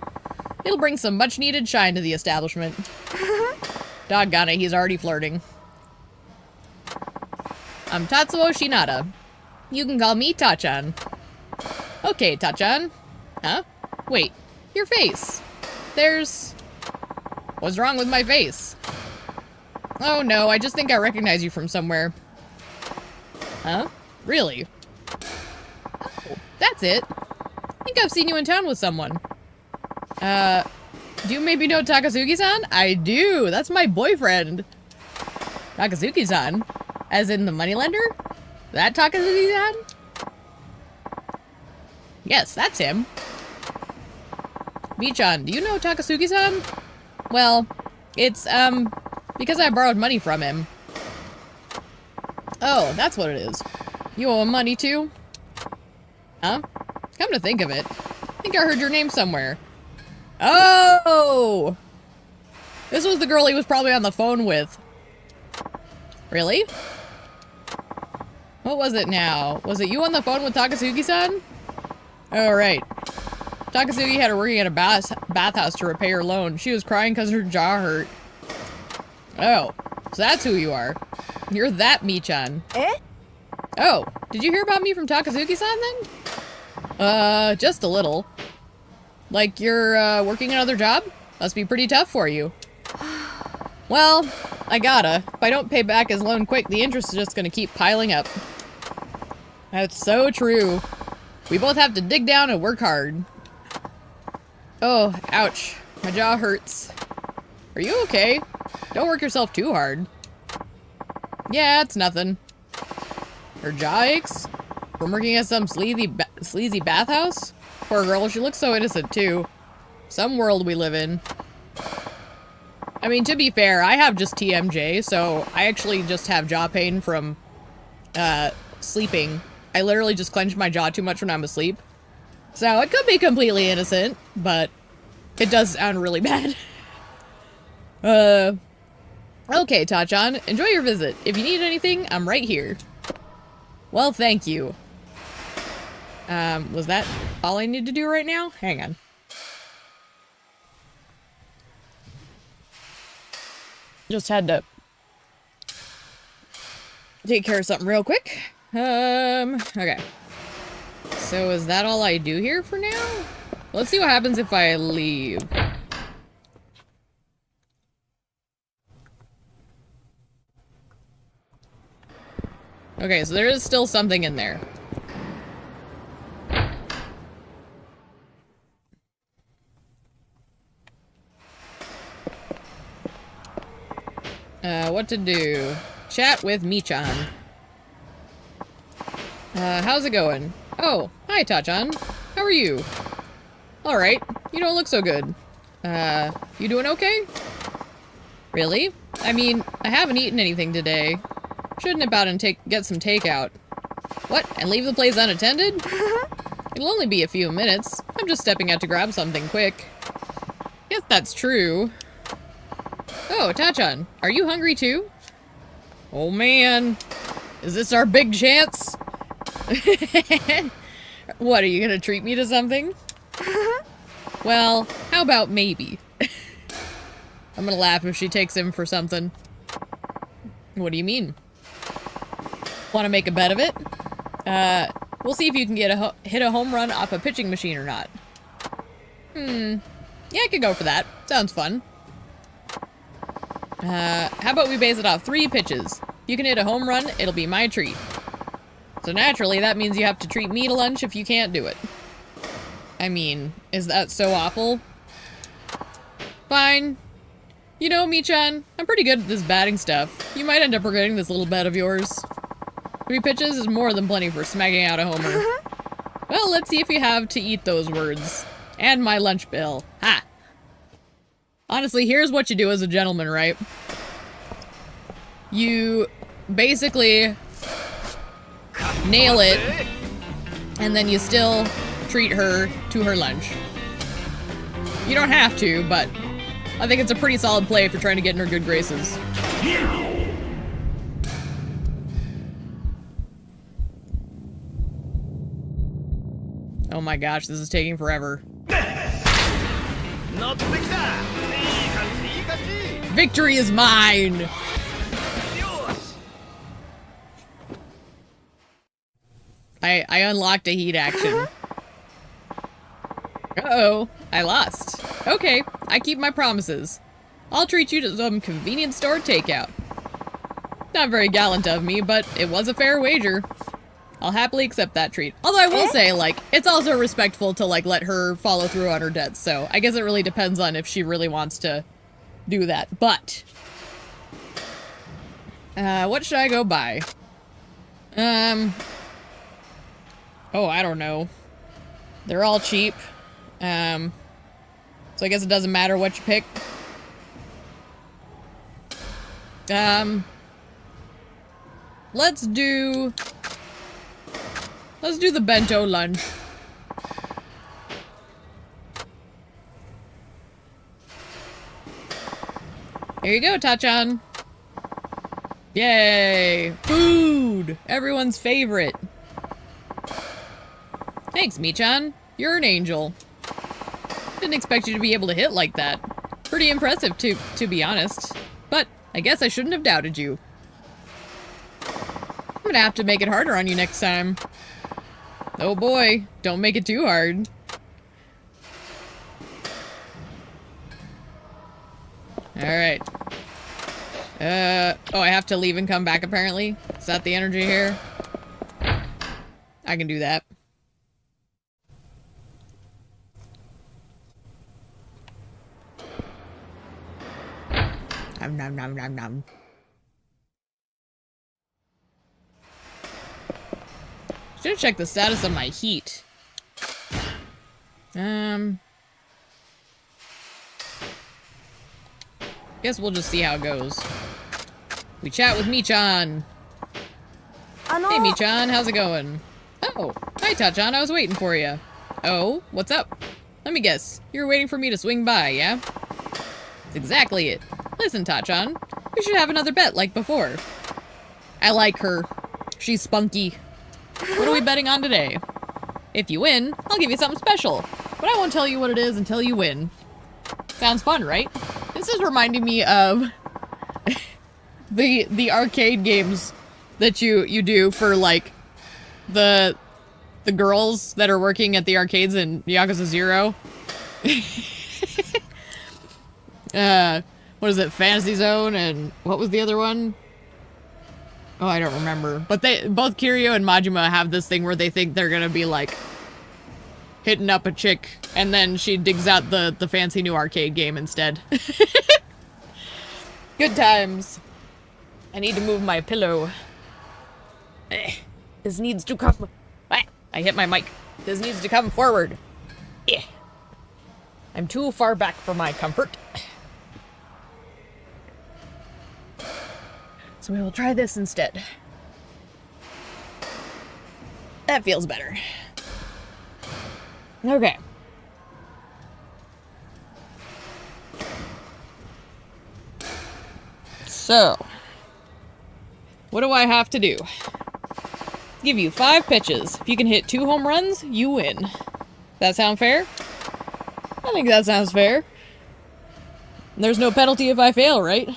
It'll bring some much-needed shine to the establishment. Doggone it, he's already flirting. I'm Tatsuo Shinada. You can call me Tachan. Okay, Tachan. Huh? Wait, your face. What's wrong with my face? Oh no, I just think I recognize you from somewhere. Huh? Really? Oh, that's it. I think I've seen you in town with someone. Do you maybe know Takasugi-san? I do. That's my boyfriend. Takasugi-san? As in the moneylender? That Takasugi-san? Yes, that's him. Michan, do you know Takasugi-san? Well, it's, because I borrowed money from him. Oh, that's what it is. You owe him money too? Huh? Come to think of it, I think I heard your name somewhere. Oh! This was the girl he was probably on the phone with. Really? What was it now? Was it you on the phone with Takasugi-san? Oh, right. Takasugi had her working at a bathhouse to repay her loan. She was crying because her jaw hurt. Oh, so that's who you are. You're that Michan. Eh? Oh, did you hear about me from Takasugi-san then? Just a little. Like you're, working another job? Must be pretty tough for you. Well, I gotta. If I don't pay back his loan quick, the interest is just gonna keep piling up. That's so true. We both have to dig down and work hard. Oh, ouch. My jaw hurts. Are you okay? Don't work yourself too hard. Yeah, it's nothing. Her jaw aches? From working at some sleazy bathhouse? Poor girl, she looks so innocent too. Some world we live in. I mean, to be fair, I have just TMJ, so I actually just have jaw pain from, sleeping. I literally just clench my jaw too much when I'm asleep. So it could be completely innocent, but it does sound really bad. Okay, Tachan, enjoy your visit. If you need anything, I'm right here. Well, thank you. Was that all I need to do right now? Hang on. Just had to take care of something real quick. Okay. So is that all I do here for now? Let's see what happens if I leave. Okay, so there is still something in there. What to do? Chat with Michan. How's it going? Oh, hi Tachan. How are you? Alright, you don't look so good. You doing okay? Really? I mean, I haven't eaten anything today. Shouldn't nip out and get some takeout. What? And leave the place unattended? It'll only be a few minutes. I'm just stepping out to grab something quick. Guess that's true. Oh, Tachan, are you hungry too? Oh man, is this our big chance? What, are you gonna treat me to something? Well, how about maybe? I'm gonna laugh if she takes him for something. What do you mean? Want to make a bet of it? We'll see if you can get hit a home run off a pitching machine or not. Yeah, I could go for that. Sounds fun. How about we base it off 3 pitches? You can hit a home run, it'll be my treat. So naturally, that means you have to treat me to lunch if you can't do it. I mean, is that so awful? Fine. You know, Michan, I'm pretty good at this batting stuff. You might end up regretting this little bet of yours. 3 pitches is more than plenty for smacking out a homer. Well, let's see if you have to eat those words. And my lunch bill. Ha! Honestly, here's what you do as a gentleman, right? You basically nail it, and then you still treat her to her lunch. You don't have to, but I think it's a pretty solid play if you're trying to get in her good graces. Oh my gosh, this is taking forever. Victory is mine! I unlocked a heat action. Uh-oh, I lost. Okay, I keep my promises. I'll treat you to some convenience store takeout. Not very gallant of me, but it was a fair wager. I'll happily accept that treat. Although I will say, like, it's also respectful to, like, let her follow through on her debts, so I guess it really depends on if she really wants to do that. But, what should I go buy? Oh, I don't know. They're all cheap. So I guess it doesn't matter what you pick. Let's do the bento lunch. Here you go, Tachan. Yay! Food! Everyone's favorite. Thanks, Michan. You're an angel. Didn't expect you to be able to hit like that. Pretty impressive, to be honest. But I guess I shouldn't have doubted you. I'm gonna have to make it harder on you next time. Oh boy, don't make it too hard. Alright. Oh, I have to leave and come back apparently? Is that the energy here? I can do that. nom nom nom nom nom. Should check the status of my heat. Guess we'll just see how it goes. We chat with Michan. Hey Michan, how's it going? Oh, hi Tachan, I was waiting for you. Oh, what's up? Let me guess, you were waiting for me to swing by, yeah? That's exactly it. Listen, Tachan, we should have another bet like before. I like her. She's spunky. What are we betting on today? If you win, I'll give you something special. But I won't tell you what it is until you win. Sounds fun, right? This is reminding me of the arcade games that you do for like the girls that are working at the arcades in Yakuza 0. What is it? Fantasy Zone, and what was the other one? Oh, I don't remember. But both Kiryu and Majima have this thing where they think they're gonna be like hitting up a chick, and then she digs out the fancy new arcade game instead. Good times. I need to move my pillow. This needs to come. I hit my mic. This needs to come forward. I'm too far back for my comfort. So we will try this instead. That feels better. Okay. So, what do I have to do? Give you 5 pitches. If you can hit 2 home runs, you win. That sound fair? I think that sounds fair. There's no penalty if I fail, right?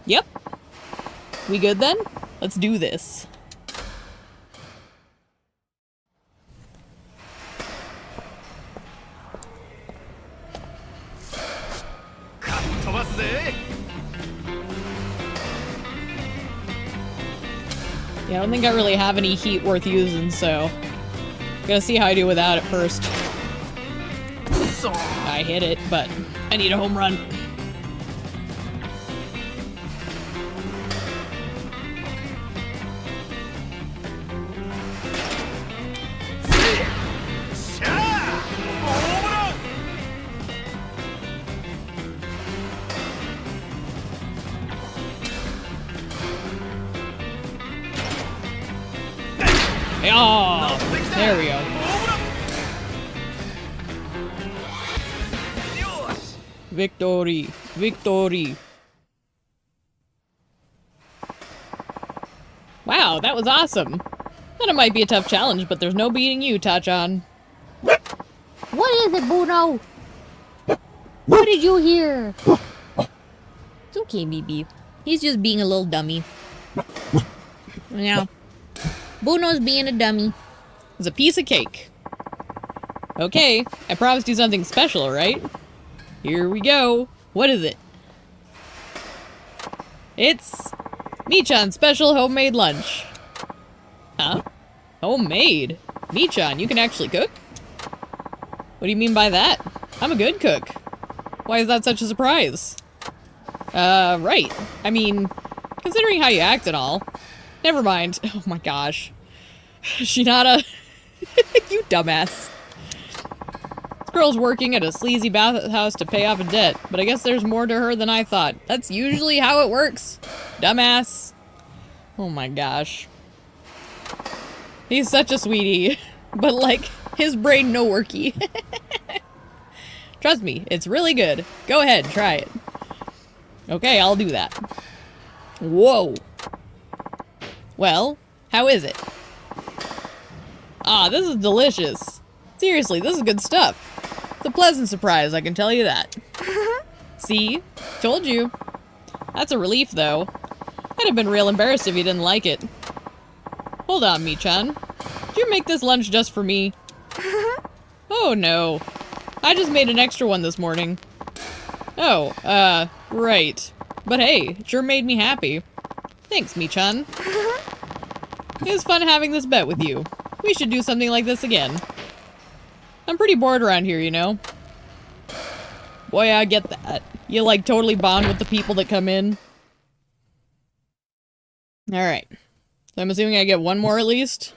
Yep. We good then? Let's do this. Yeah, I don't think I really have any heat worth using, so gonna see how I do without it first. I hit it, but I need a home run. Oh, there we go. Victory, victory. Wow, that was awesome. Thought it might be a tough challenge, but there's no beating you, Tachan. What is it, Bruno? What did you hear? It's okay, BB. He's just being a little dummy. Yeah. Bruno's being a dummy. It's a piece of cake. Okay, I promised you something special, right? Here we go. What is it? It's Michan's special homemade lunch. Huh? Homemade? Michan, you can actually cook? What do you mean by that? I'm a good cook. Why is that such a surprise? Right. I mean, considering how you act and all. Never mind. Oh my gosh. Shinada. You dumbass. This girl's working at a sleazy bathhouse to pay off a debt, but I guess there's more to her than I thought. That's usually how it works. Dumbass. Oh my gosh. He's such a sweetie. But like, his brain no worky. Trust me, it's really good. Go ahead, try it. Okay, I'll do that. Whoa. Well, how is it? Ah, this is delicious. Seriously, this is good stuff. It's a pleasant surprise, I can tell you that. See? Told you. That's a relief, though. I'd have been real embarrassed if you didn't like it. Hold on, Michan. Did you make this lunch just for me? Oh, no. I just made an extra one this morning. Oh, right. But hey, it sure made me happy. Thanks, Michan. It was fun having this bet with you. We should do something like this again. I'm pretty bored around here, you know. Boy, I get that. You, like, totally bond with the people that come in. Alright. So I'm assuming I get one more at least.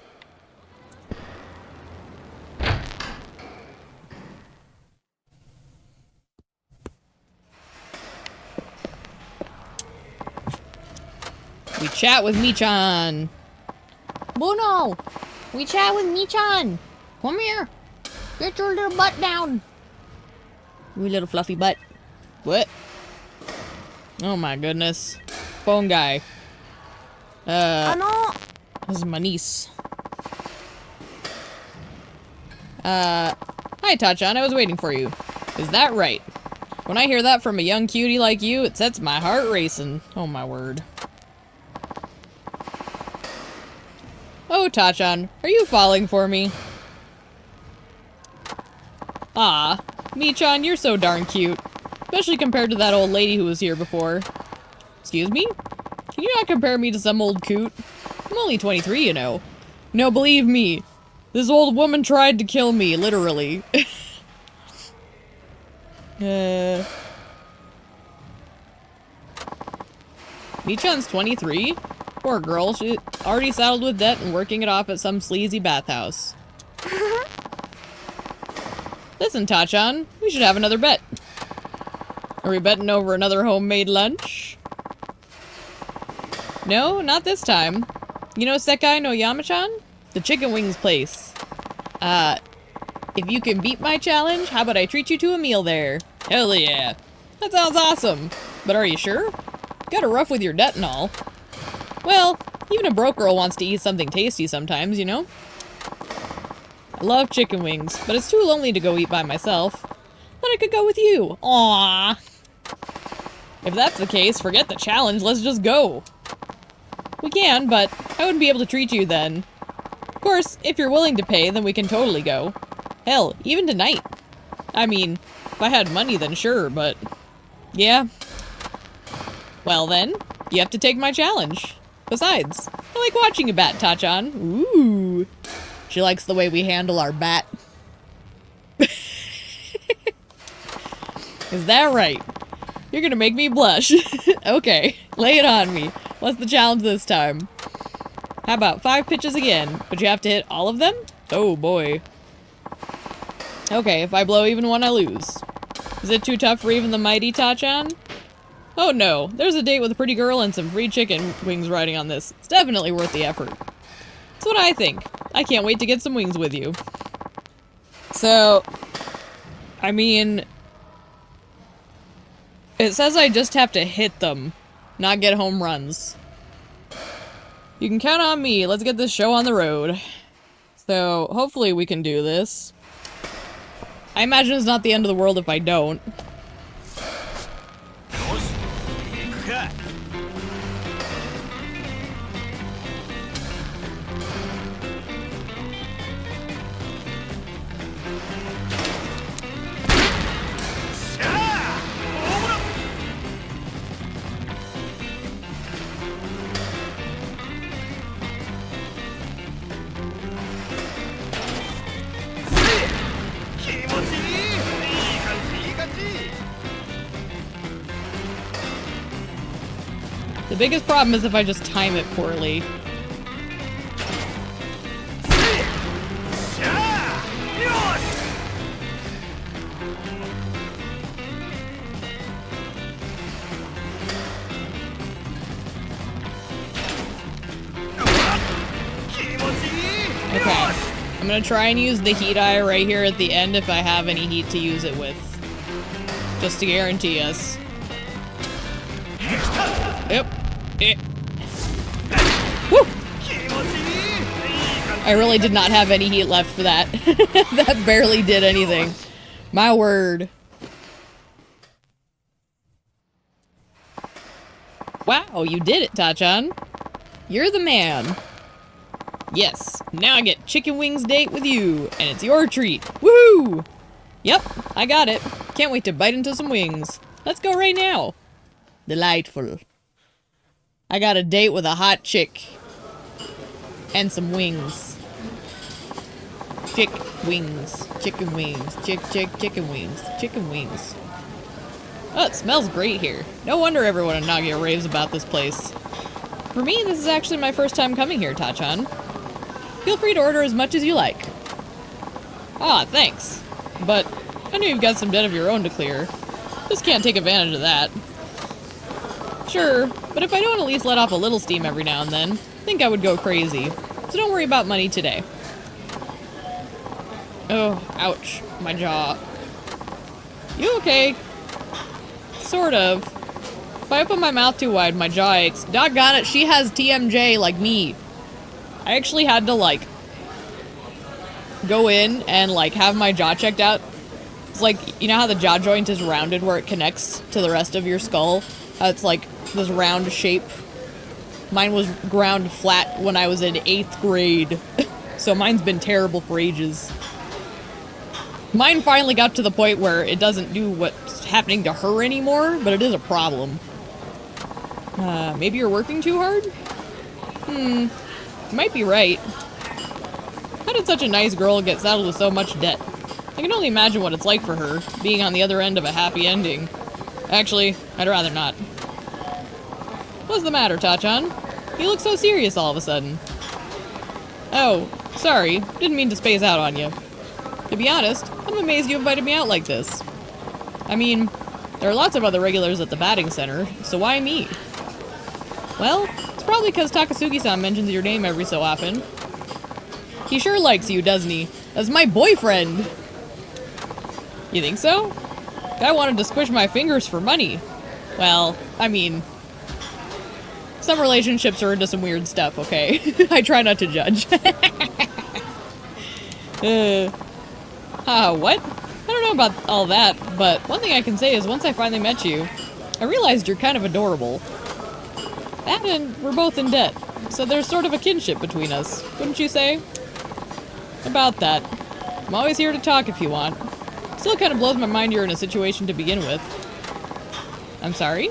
We chat with Michan. Bruno, we chat with Michan. Come here. Get your little butt down. You little fluffy butt. What? Oh my goodness. Phone guy. This is my niece. Hi Tachan, I was waiting for you. Is that right? When I hear that from a young cutie like you, it sets my heart racing. Oh my word. Oh, Tachan, are you falling for me? Ah, Michan, you're so darn cute. Especially compared to that old lady who was here before. Excuse me? Can you not compare me to some old coot? I'm only 23, you know. No, believe me. This old woman tried to kill me, literally. Michan's 23? Poor girl, she's already saddled with debt and working it off at some sleazy bathhouse. Listen, Tachan, we should have another bet. Are we betting over another homemade lunch? No, not this time. You know Sekai no Yamachan? The chicken wings place. If you can beat my challenge, how about I treat you to a meal there? Hell yeah. That sounds awesome. But are you sure? Gotta rough with your debt and all. Well, even a broke girl wants to eat something tasty sometimes, you know? I love chicken wings, but it's too lonely to go eat by myself. Then I could go with you. Aww. If that's the case, forget the challenge, let's just go. We can, but I wouldn't be able to treat you then. Of course, if you're willing to pay, then we can totally go. Hell, even tonight. I mean, if I had money, then sure, but... yeah. Well then, you have to take my challenge. Besides, I like watching a bat, Tachan. Ooh. She likes the way we handle our bat. Is that right? You're gonna make me blush. Okay, lay it on me. What's the challenge this time? How about 5 pitches again, but you have to hit all of them? Oh boy. Okay, if I blow even one, I lose. Is it too tough for even the mighty Tachan? Oh no, there's a date with a pretty girl and some free chicken wings riding on this. It's definitely worth the effort. That's what I think. I can't wait to get some wings with you. So, I mean, it says I just have to hit them, not get home runs. You can count on me. Let's get this show on the road. So, hopefully we can do this. I imagine it's not the end of the world if I don't. The biggest problem is if I just time it poorly. Okay, I'm gonna try and use the heat eye right here at the end if I have any heat to use it with. Just to guarantee us. Yep. Woo! I really did not have any heat left for that. That barely did anything. My word. Wow, you did it, Tachan. You're the man. Yes, now I get chicken wings date with you, and it's your treat. Woohoo! Yep, I got it. Can't wait to bite into some wings. Let's go right now. Delightful. I got a date with a hot chick. And some wings. Chick wings. Chicken wings. Chicken wings. Chicken wings. Oh, it smells great here. No wonder everyone in Nagia raves about this place. For me, this is actually my first time coming here, Tachan. Feel free to order as much as you like. Ah, thanks. But I know you've got some debt of your own to clear. Just can't take advantage of that. Sure, but if I don't at least let off a little steam every now and then, I think I would go crazy. So don't worry about money today. Oh, ouch. My jaw. You okay? Sort of. If I open my mouth too wide, my jaw aches. Doggone it, she has TMJ like me. I actually had to, like, go in and, like, have my jaw checked out. It's like, you know how the jaw joint is rounded where it connects to the rest of your skull? How it's, like, this round shape. Mine was ground flat when I was in 8th grade. So mine's been terrible for ages. Mine finally got to the point where it doesn't do what's happening to her anymore, but it is a problem. Maybe you're working too hard? You might be right. How did such a nice girl get saddled with so much debt? I can only imagine what it's like for her, being on the other end of a happy ending. Actually, I'd rather not. What's the matter, Tachan? You look so serious all of a sudden. Oh, sorry. Didn't mean to space out on you. To be honest, I'm amazed you invited me out like this. I mean, there are lots of other regulars at the batting center, so why me? Well, it's probably because Takasugi-san mentions your name every so often. He sure likes you, doesn't he? As my boyfriend! You think so? Guy wanted to squish my fingers for money. Well, I mean, some relationships are into some weird stuff, okay? I try not to judge. What? I don't know about all that, but one thing I can say is once I finally met you, I realized you're kind of adorable. That and we're both in debt, so there's sort of a kinship between us, wouldn't you say? About that. I'm always here to talk if you want. Still kind of blows my mind you're in a situation to begin with. I'm sorry?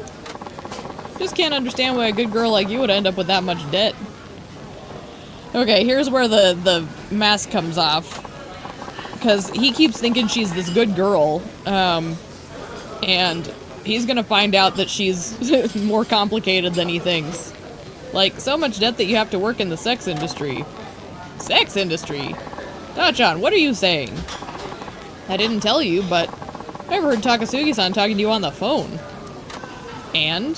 Just can't understand why a good girl like you would end up with that much debt. Okay, here's where the mask comes off. Because he keeps thinking she's this good girl, and he's gonna find out that she's more complicated than he thinks. Like, so much debt that you have to work in the sex industry. Sex industry? Tachan, what are you saying? I didn't tell you, but I've heard Takasugi-san talking to you on the phone. And?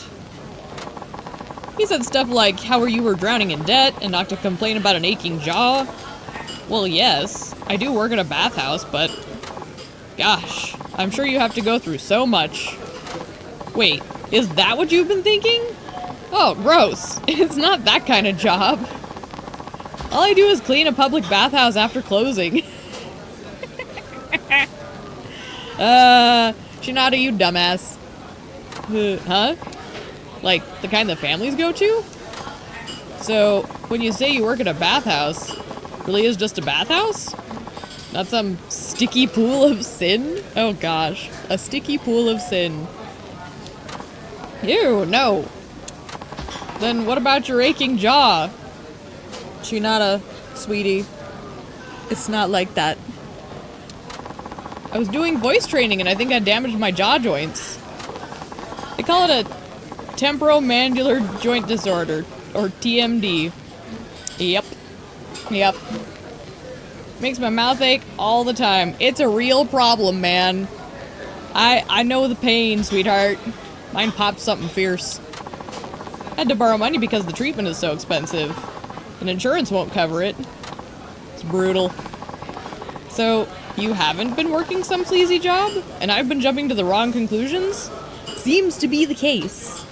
He said stuff like how you were drowning in debt and not to complain about an aching jaw. Well, yes, I do work at a bathhouse, but gosh, I'm sure you have to go through so much. Wait, is that what you've been thinking? Oh, gross. It's not that kind of job. All I do is clean a public bathhouse after closing. Shinada, you dumbass. Huh? Like, the kind that families go to? So, when you say you work at a bathhouse, really is just a bathhouse? Not some sticky pool of sin? Oh gosh, a sticky pool of sin. Ew, no. Then what about your aching jaw? Shinada, sweetie. It's not like that. I was doing voice training and I think I damaged my jaw joints. They call it a temporomandibular joint disorder, or TMD. Yep. Yep. Makes my mouth ache all the time. It's a real problem, man. I know the pain, sweetheart. Mine popped something fierce. Had to borrow money because the treatment is so expensive. And insurance won't cover it. It's brutal. So, you haven't been working some sleazy job? And I've been jumping to the wrong conclusions? Seems to be the case.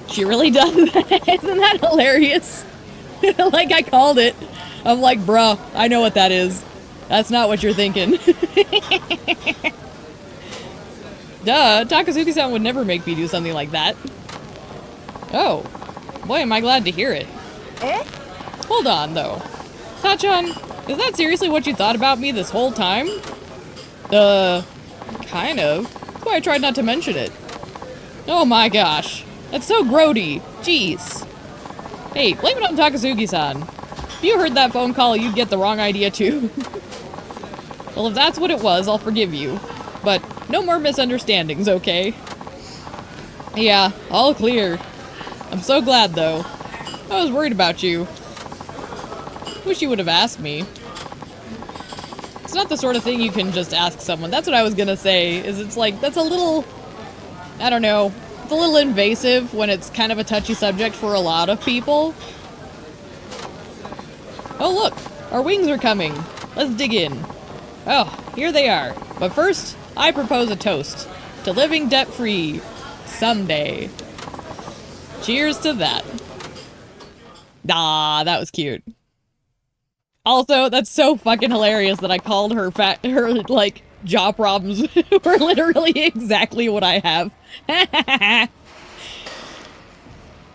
She really does that. Isn't that hilarious? Like I called it. I'm like, bruh, I know what that is. That's not what you're thinking. Duh, Takasugi-san would never make me do something like that. Oh, boy, am I glad to hear it. Hold on, though. Tachan, is that seriously what you thought about me this whole time? Kind of. Boy, I tried not to mention it. Oh my gosh. That's so grody. Jeez. Hey, blame it on Takasugi-san. If you heard that phone call, you'd get the wrong idea too. Well, if that's what it was, I'll forgive you. But No more misunderstandings, okay? Yeah, all clear. I'm so glad, though. I was worried about you. Wish you would have asked me. It's not the sort of thing you can just ask someone. That's what I was gonna say, is it's like, that's a little... I don't know. It's a little invasive when it's kind of a touchy subject for a lot of people. Oh look! Our wings are coming! Let's dig in. Oh, here they are. But first, I propose a toast. To living debt-free. Someday. Cheers to that. Ah, that was cute. Also, that's so fucking hilarious that I called her like, jaw problems were literally exactly what I have.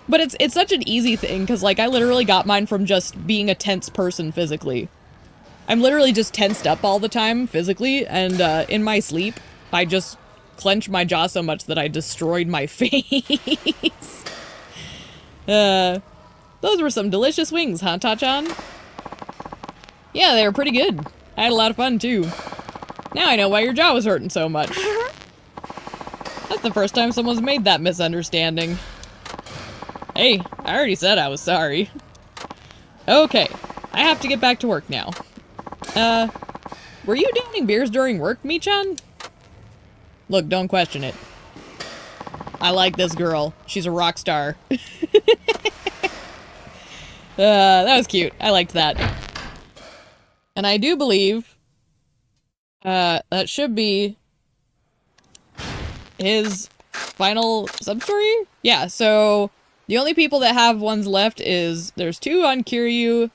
But it's such an easy thing, because, like, I literally got mine from just being a tense person physically. I'm literally just tensed up all the time, physically, and, in my sleep, I just clench my jaw so much that I destroyed my face. Those were some delicious wings, huh, Ta-chan? Yeah, they were pretty good. I had a lot of fun, too. Now I know why your jaw was hurting so much. That's the first time someone's made that misunderstanding. Hey, I already said I was sorry. Okay, I have to get back to work now. Were you downing beers during work, Michan? Look, don't question it. I like this girl. She's a rock star. That was cute. I liked that. And I do believe, that should be his final sub-story? Yeah, so the only people that have ones left is, there's 2 on Kiryu,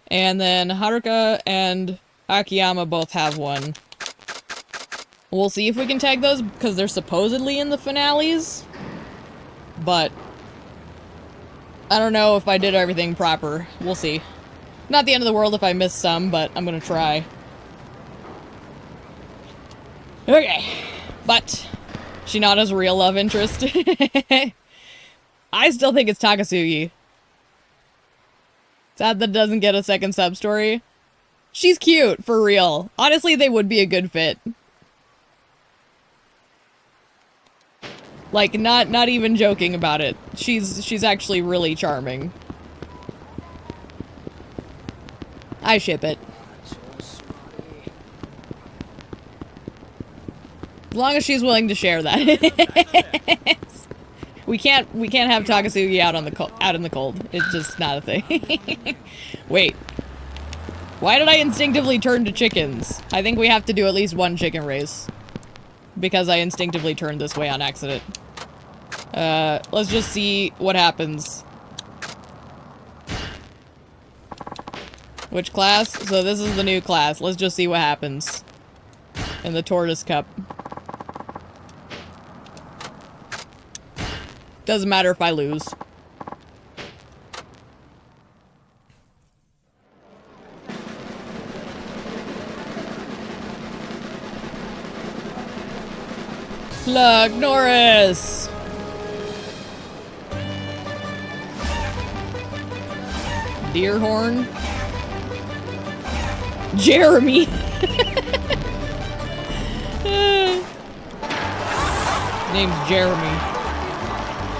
and then Haruka and Akiyama both have one. We'll see if we can tag those, because they're supposedly in the finales. But I don't know if I did everything proper. We'll see. Not the end of the world if I miss some, but I'm gonna try. Okay. But Shinada's real love interest. I still think it's Takasugi. Sad that doesn't get a second sub-story. She's cute, for real. Honestly, they would be a good fit. Like, not even joking about it. She's actually really charming. I ship it. As long as she's willing to share that. We can't have Takasugi out in the cold. It's just not a thing. Wait. Why did I instinctively turn to chickens? I think we have to do at least one chicken race. Because I instinctively turned this way on accident. Let's just see what happens. Which class? So this is the new class. Let's just see what happens. In the Tortoise Cup. Doesn't matter if I lose. Look, Norris! Deerhorn. Jeremy! Name's Jeremy.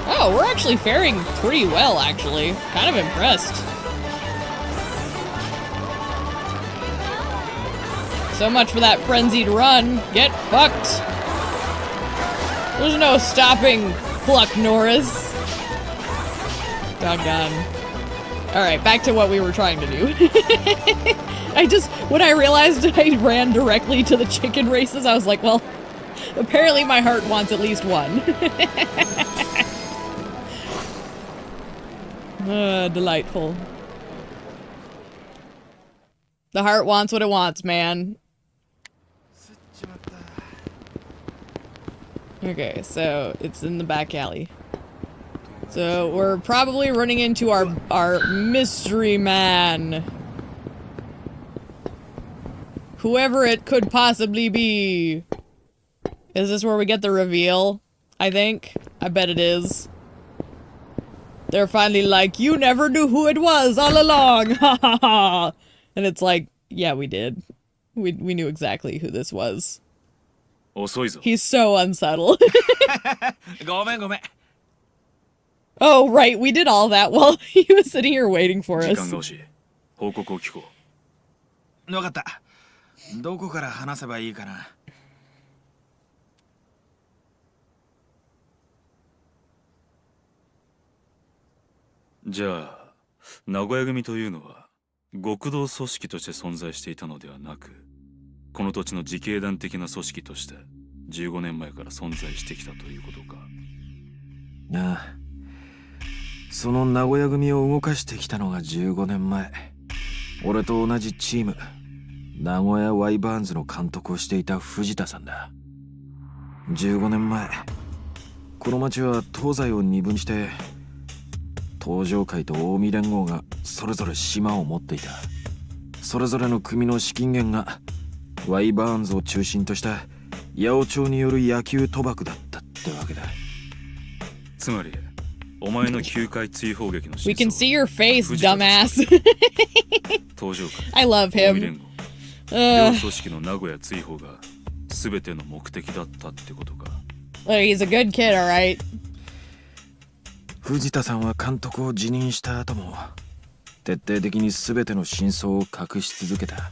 Oh, we're actually faring pretty well, actually. Kind of impressed. So much for that frenzied run. Get fucked! There's no stopping Pluck Norris. Doggone. Alright, back to what we were trying to do. When I realized I ran directly to the chicken races, I was like, well, apparently my heart wants at least one. Delightful. The heart wants what it wants, man. Okay, so it's in the back alley. So we're probably running into our mystery man. Whoever it could possibly be. Is this where we get the reveal? I think. I bet it is. They're finally like, you never knew who it was all along! Ha ha ha! And it's like, yeah, we did. We knew exactly who this was. 遅いぞ。 He's so unsettled. ごめんごめん。 Oh, right. We did all that while he was sitting here waiting for 時 us. 間が惜しい。報告を聞こう。分かった。どこから話せばいいかな。じゃあ名古屋組というのは極道組織として存在していたのではなく、この土地の自警団的な組織として15年前から存在してきたということか。ああ、その名古屋組を動かしてきたのが15年前。俺と同じチーム、名古屋ワイバーンズの監督をしていた藤田さんだ。15年前、この町は東西を二分して、東上会と近江連合がそれぞれ島を持っていた。それぞれの組の資金源がワイバーンズを中心とした八百長による野球賭博だったってわけだ。つまりお前の9回追放劇の We can see your face, dumbass. 東上会、 I love 近江 him. 連合、両 Ugh. 組織の名古屋追放が全ての目的だったってことか。Look, he's a good kid, alright? 藤田さんは監督を辞任した後も徹底的に全ての真相を隠し続けた。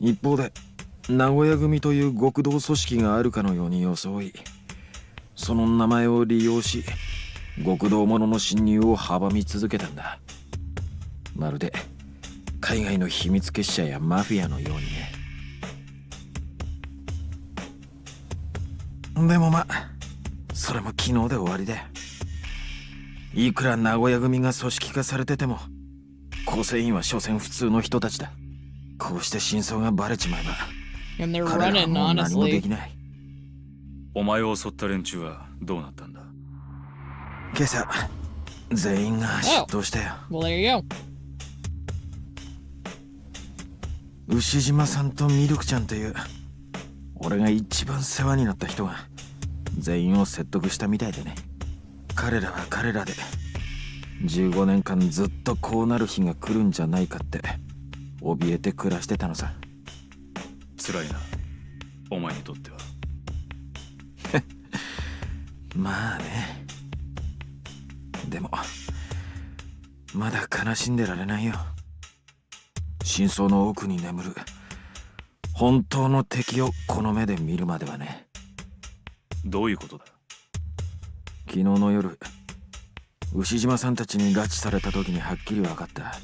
一方で名古屋組という極道組織があるかのように装い、その名前を利用し極道者の侵入を阻み続けたんだ。まるで海外の秘密結社やマフィアのようにね。でもまあそれも昨日で終わりだ。いくら名古屋組が組織化されてても構成員は所詮普通の人たちだ。こうして真相がバレちまえば And they're 彼らは running, もう何もで honestly. きない。お前を襲った連中はどうなったんだ。今朝全員が出頭したよ。 Well, there you go. 牛島さんとミルクちゃんという俺が一番世話になった人が全員を説得したみたいでね。彼らは彼らで15年間ずっとこうなる日が来るんじゃないかって怯えて暮らしてたのさ。辛いな、お前にとっては。まあね。でもまだ悲しんでられないよ。真相の奥に眠る本当の敵をこの目で見るまではね。どういうことだ。昨日の夜牛島さんたちに拉致された時にはっきり分かった。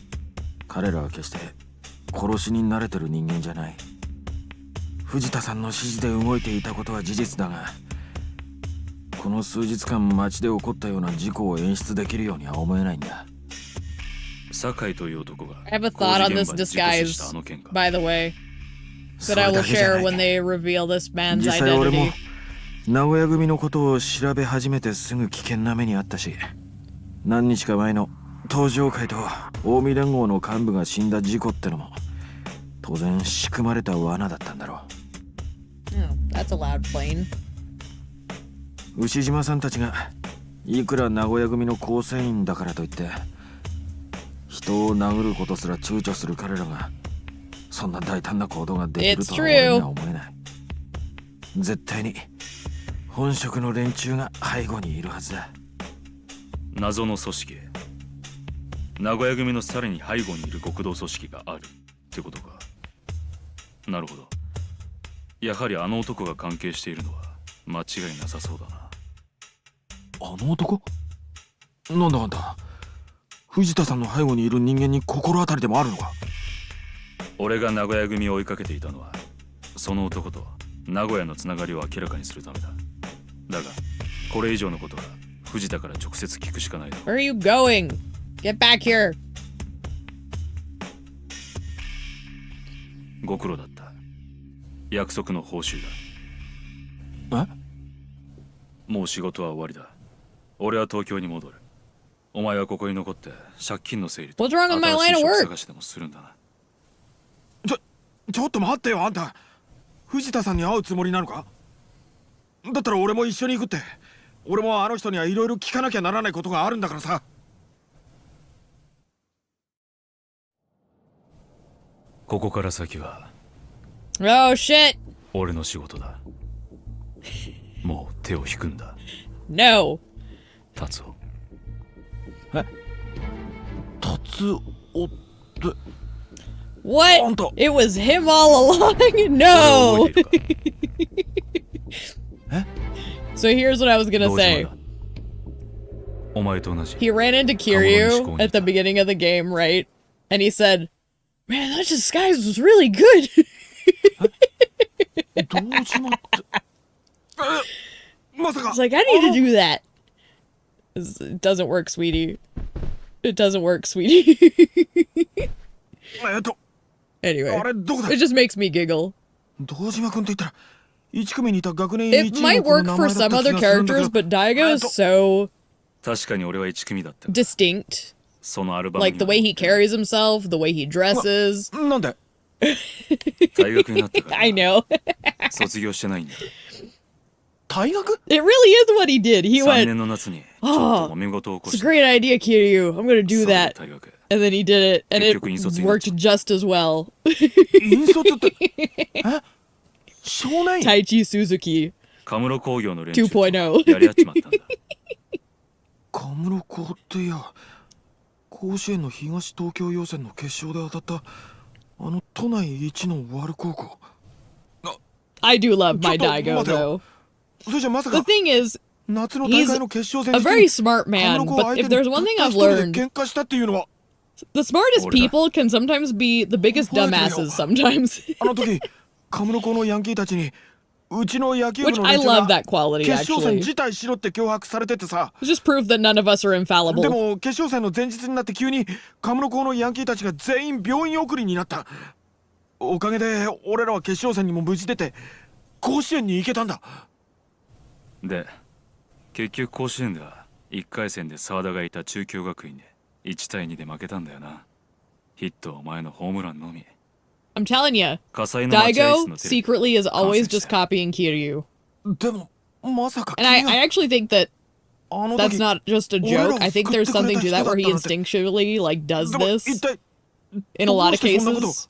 彼らは決して殺しに慣れてる人間じゃない。藤田さんの指示で動いていたことは事実だが、この数日間街で起こったような事故を演出できるようには思えないんだ。酒井という男が I have a thought on this 工事現場で事故死した disguise, あの件か。 by the way, そ that れ I だ will けじゃな share い。 when they reveal this man's 実際俺も identity. 名古屋組のことを調べ始めてすぐ危険な目にあったし、何日か前の東上会と近江連合の幹部が死んだ事故ってのも当然仕組まれた罠だったんだろ Oh, that's a loud plane. う。牛島さんたちがいくら名古屋組の構成員だからといって人を殴ることすら躊躇する彼らがそんな大胆な行動ができるとは俺には思えない。絶対に本職の連中が背後にいるはずだ。謎の組織、名古屋組のさらに背後にいる極道組織があるってことか。なるほど。やはりあの男が関係しているのは間違いなさそうだな。あの男？なんだあんた、藤田さんの背後にいる人間に心当たりでもあるのか？俺が名古屋組を追いかけていたのはその男と名古屋のつながりを明らかにするためだ。だがこれ以上のことは藤田から直接聞くしかないだろう。 Where are you going? Get back here. ご苦労だった。約束の報酬だ。もう仕事は終わりだ。俺は東京に戻る。お前はここに残って借金の整理と What's wrong with my 新し line い of 職 work? 探しでもするんだな。ちょっと待ってよ、あんた藤田さんに会うつもりなのか？だったら俺も一緒に行くって。俺もあの人にはいろいろ聞かなきゃならないことがあるんだからさ。ここから先は Oh shit. 俺の仕事だ。もう手を引くんだ No. 達夫タツオって What? Anto. It was him all along? No. 俺を覚えているか So here's what I was gonna 堂島 say. だお前と同じ He ran into Kiryu at the beginning of the game, right? And he said, "Man, that disguise was really good." 堂島ってまさか I was like, I need to do that. It doesn't work, sweetie. It doesn't work, sweetie. あ Anyway, れどこだ it just makes me giggle. 堂島君と言ったら1組にいた学年 It 1 might 位の子の work 名 for 前だっ some た other 気がするんだけ characters, ど but Daigo is so 確かに俺は1組だったが distinct. そのアルバム Like the way he carries himself, the way he dresses. なんで大学になってから I know. 卒業してないんだ大学 It really is what he did. He 3 went, 年の夏にちょっと揉め事を起こ "It's a して great idea, Kiryu. I'm gonna do それで that." 大学へ And then he did it, and it 結局引率になっちゃう。 worked just as well. 引率って少年院 Taichi Suzuki. カムロ工業の連中と2.0やり合っちまったんだカムロ校っていや甲子園の東東京予選の決勝で当たったあの都内一のワル高校 I do love my ちょっと Daigo, 待て though. よそれじゃまさ The か thing is, 夏の大会の決勝戦 a 時 very に smart カムロ man, 校 but 相手 if に there's た one っ thing た I've 一人で learned, 喧嘩したっていうのは the smartest Order. people can sometimes be the biggest What? dumbasses sometimes. あの時カムロ校のヤンキーたちにうちの野球部 Which の I 連中 love が that quality, 決勝戦 actually. 辞退しろって脅迫されててさ It's just proof that none of us are で infallible. も決勝戦の前日になって急にカムロ校のヤンキーたちが全員病院送りになったおかげで俺らは決勝戦にも無事出て甲子園に行けたんだで結局甲子園では1回戦で澤田がいた中京学院で1対2で負けたんだよなヒットはお前のホームランのみ I'm telling you, 火災の待合室 Daigo のテレビ secretly is always just 感 copying Kiryu. でもまさか And I 君が actually think that あの that's 時 not just a joke. I think there's something to that where he instinctually like does でも this 一体 in a lot of どうしてそんなこと cases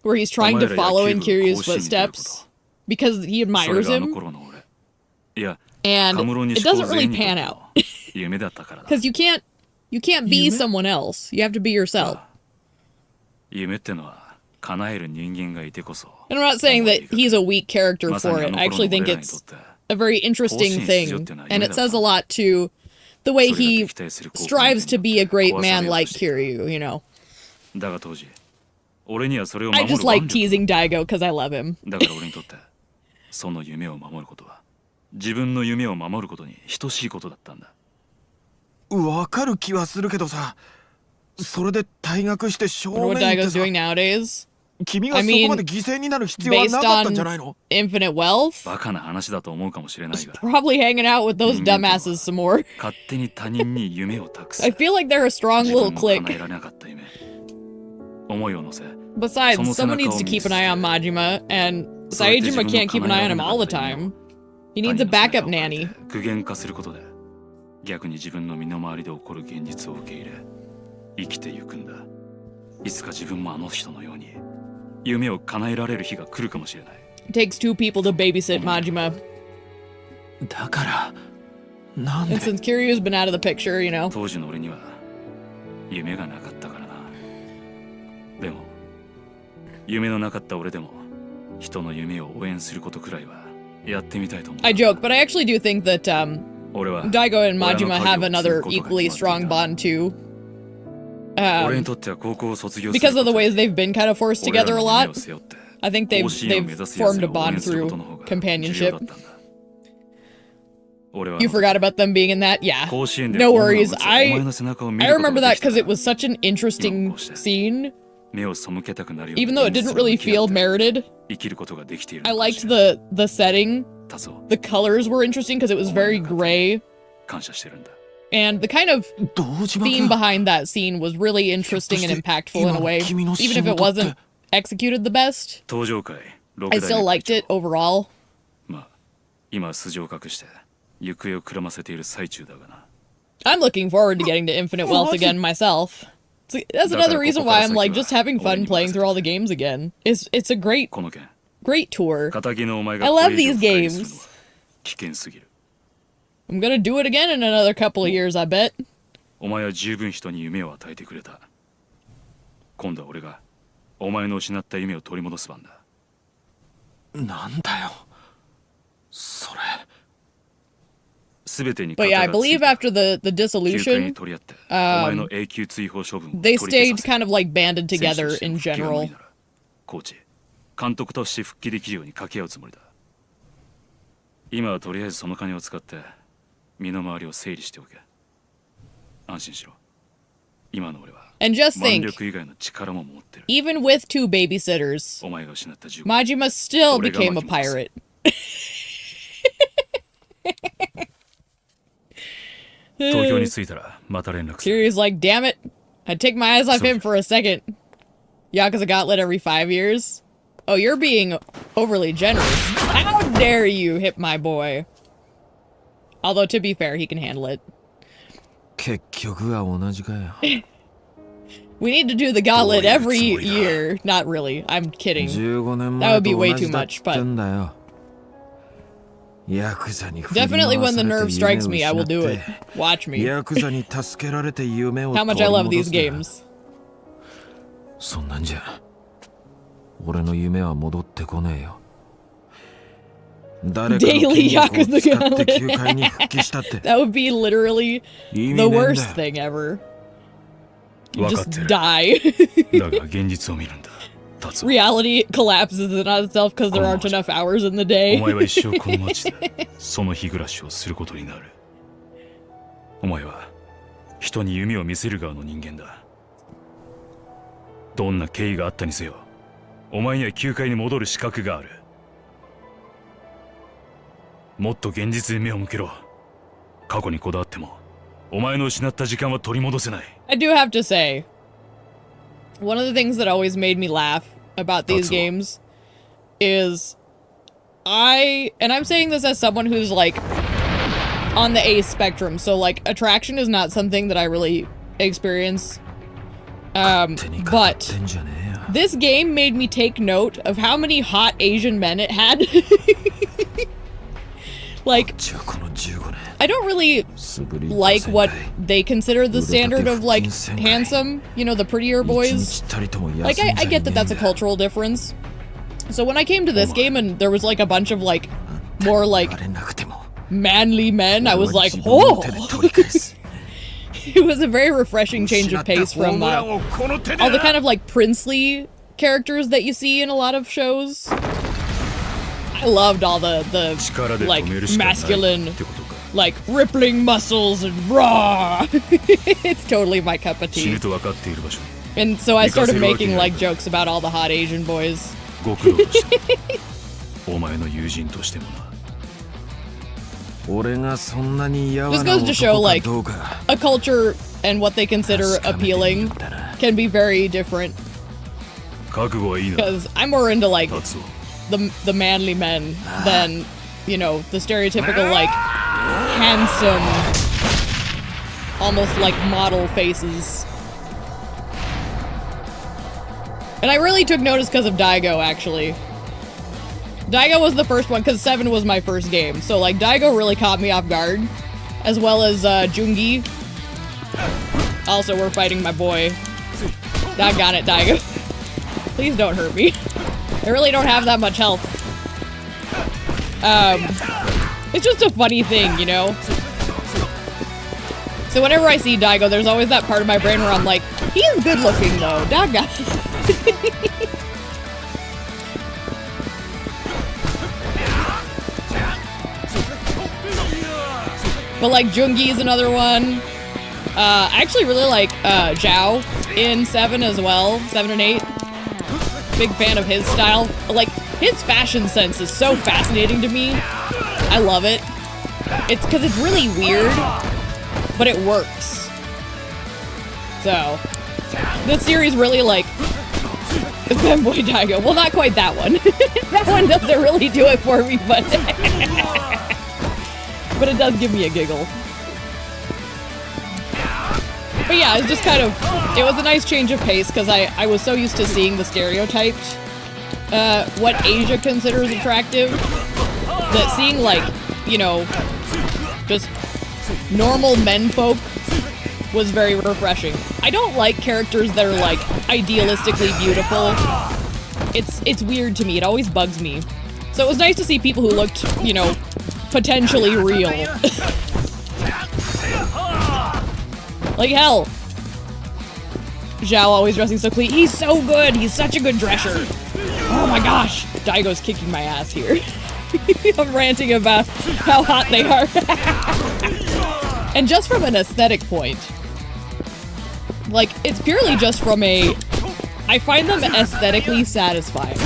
where he's trying to follow in Kiryu's footsteps because he それ admires があの him 頃の俺いや and カムロ it 西高 doesn't really 全員にと pan って out の夢だったからだ because you can't be someone else. You have to be yourself. 夢ってのは叶える人間がいてこそ And I'm not saying that he's a weak character まさ for にあ it. の I 頃 actually の think 俺らにと it's って a very interesting thing, and it says a lot to the way それが he 敵対する高校 strives to be a great 壊され man ようと like していた Kiryu, you know. だが当時俺にはそれを I 守る just like 腕力 teasing Daigo because I love him. だから俺にとってその夢を守ることは自分の夢を守ることに等しいことだったんだわかる気はするけどさそれで退学して少 Wonder what 年院って Daigo's さ doing nowadays. 君がそこまで犠牲になる必要は Based なかったんじゃないの on infinite wealth, バカな話だと思うかもしれないが probably hanging out with those dumbasses some more. 勝手に他人に夢を託す I feel like they're a strong 自 little 分も叶え clique. られなかった夢思いを乗せ Besides, その背 someone 中を needs to 見 keep an eye on Majima, and そうやって自 Saejima 分の can't keep an eye on him 叶えられな all か the った夢を time. He needs 他 a 人の背 backup 中を借 nanny. りて具現化することで逆に自分の身の回りで起こる現実を受け入れ生きてゆくんだいつか自分もあの人のように夢を叶えられる日が来るかもしれない It takes two people to babysit Majima. だからなんで And since Kiryu's been out of the picture, you know. 当時の俺には夢がなかったからなでも夢のなかった俺でも人の夢を応援することくらいはやってみたいと思う I joke, but I actually do think that 俺は Daigo and 俺の Majima 影 have を継ぐ another ことが equally 決まって strong いた bond too. 俺にとっては高校を卒業する Because of the ことで ways they've been kind of forced 俺ら together の a 夢 lot. を背負って I think 甲子園を目指 they've す奴 formed ら a を応 bond 援すること through の方が重要 companionship. だったんだ俺は You forgot about them being in that? Yeah. 甲子園で No ホームランを worries. 打つお前の背中を見 I ること remember が that できた because it was such an interesting scene. 目を背けたくなるような Even though it 現 didn't 実 really に向き合 feel って merited, 生きることができている I のかも liked しれない the setting. 達夫 The colors were interesting because it was very gray. 感謝してるんだ And the kind of 堂島 theme 君 behind that scene was really interesting and impactful in a way. Even if it wasn't executed the best, 登場回 I still liked it overall. まあ今は素性を隠して行方をくらませている最中だがな I'm looking forward to getting to Infinite Wealth again myself. That's another reason why I'm like just having fun playing through all the games again. It's a great この件 great tour. 仇のお前 I が love これ以上 these 深入りするのは games. 危険すぎる。 I'm gonna do it again in another couple of years, I bet. お前は十分人に夢を与えてくれた。今度は俺がお前の失った夢を取り戻す番だ。なんだよそれ。 全てに But yeah, I believe after the 休暇に dissolution, 取り合ってお前の永久追放処分を they 取り stayed 消させ kind of like banded 選手と together しての in 復帰が無 general. 理ならコーチ監督として復帰できるように掛け合うつもりだ。今はとりあえずその金を使って身の回りを整理しておけ。安心しろ。今の俺は And just 腕 think, 力以外の力も持ってる。 even with 2 babysitters, お前が失った15 Majima still Orega became a Makimasu. pirate. Uh, 東京に着いたらまた連絡する。 Kiryu's like, damn it. I'd take my eyes off him for a second. Yakuza Gauntlet every 5 years? Oh, you're being overly generous. How dare you hit my boy? Although, to be fair, he can handle it. 結局は同じかよ。 We need to do the gauntlet every どういうつもりだ？ year. Not really. I'm kidding. 15年 That would 前 be と way 同 too じだっ much, て but んだよ。ヤクザに振り回されて definitely when the 夢 nerve を strikes me, I 失 will っ do it. て Watch me. ヤクザに助けられて夢を How 取 much り I love 戻 these すんだ。 games. そんなんじゃ俺の夢は戻ってこねえよ。誰かの Daily 筋肉を Yakuza 使って Gauntlet. 球界に復帰したって That would be literally 意味 the ねえんだ worst よ。 thing ever. 分かっ Just てる。 die. だが現実を見るんだ。達夫。 Reality collapses in on itself because there aren't enough hours in the お day. 前は一生この街でその日暮らしをすることになる。お前は人に夢を見せる側の人間だ。どんな経緯があったにせよ、お前には球界に戻る資格がある。もっと現実に目を向けろ。過去にこだわってもお前の失った時間は取り戻せない。 I do have to say, one of the things that always made me laugh about these That's all. games is and I'm saying this as someone who's like on the A spectrum, so like attraction is not something that I really experience. 手にかかっ But てんじゃねえよ。 this game made me take note of how many hot Asian men it had. Like, じゃあこの15年 I don't really 素振り like what 全 they consider the standard of like Senpai. handsome, you know, the prettier 体 boys. 一日たりとも休んじゃ Like, I get that that's a いねえんだよ。 cultural difference. So when I came to this game and there was like a bunch of like more like 言われなくても manly men, I was 俺は like, 自分の oh! 手で取り返す。 It was a very refreshing change of pace from 失ったホームランをこの手で all the kind of like princely characters that you see in a lot of shows. I loved all the 力で like 止めるしかない masculine ってことか。 like rippling muscles and raw. It's tototally my cup of 死ぬ tea. と分かっている場所に And so I started Because making you're like working jokes about all the hot Asian boys. ご苦労としてお前の友人としてもな。俺がそんなに嫌 Just な goes to show 男か like どうか a culture and what they consider 確かめてみる appealing んだな。 can be very different. 覚悟はいいな。 Because I'm more into like 達夫。 the manly men than, you know, the stereotypical like handsome, almost like model faces. And I really took notice because of Daigo, actually. Daigo was the first one, because 7 was my first game. So, like, Daigo really caught me off guard. As well as Jungi. Also, we're fighting my boy. Doggone it, Daigo. Please don't hurt me. I really don't have that much health. It's just a funny thing, you know? So whenever I see Daigo, there's always that part of my brain where I'm like, he's good looking though, doggone. But like Jungi is another one. I actually really like Zhao in 7 as well, 7 and 8. Big fan of his style. Like, his fashion sense is so fascinating to me. I love it. It's because it's really weird, but it works. So, this series really like Fanboy Daigo. Well, not quite that one. That one doesn't really do it for me, but but it does give me a giggle. But yeah, it's just kind of, it was a nice change of pace because I was so used to seeing the stereotyped what Asia considers attractive, that seeing like you know, just normal menfolk was very refreshing. I don't like characters that are like idealistically beautiful. It's weird to me. It always bugs me. So it was nice to see people who looked, you know, potentially real. Like hell. Zhao always dressing so clean. He's so good. He's such a good dresser. Oh my gosh. Daigo's kicking my ass here. I'm ranting about how hot they are. And just from an aesthetic point, like, it's purely just from a... I find them aesthetically satisfying.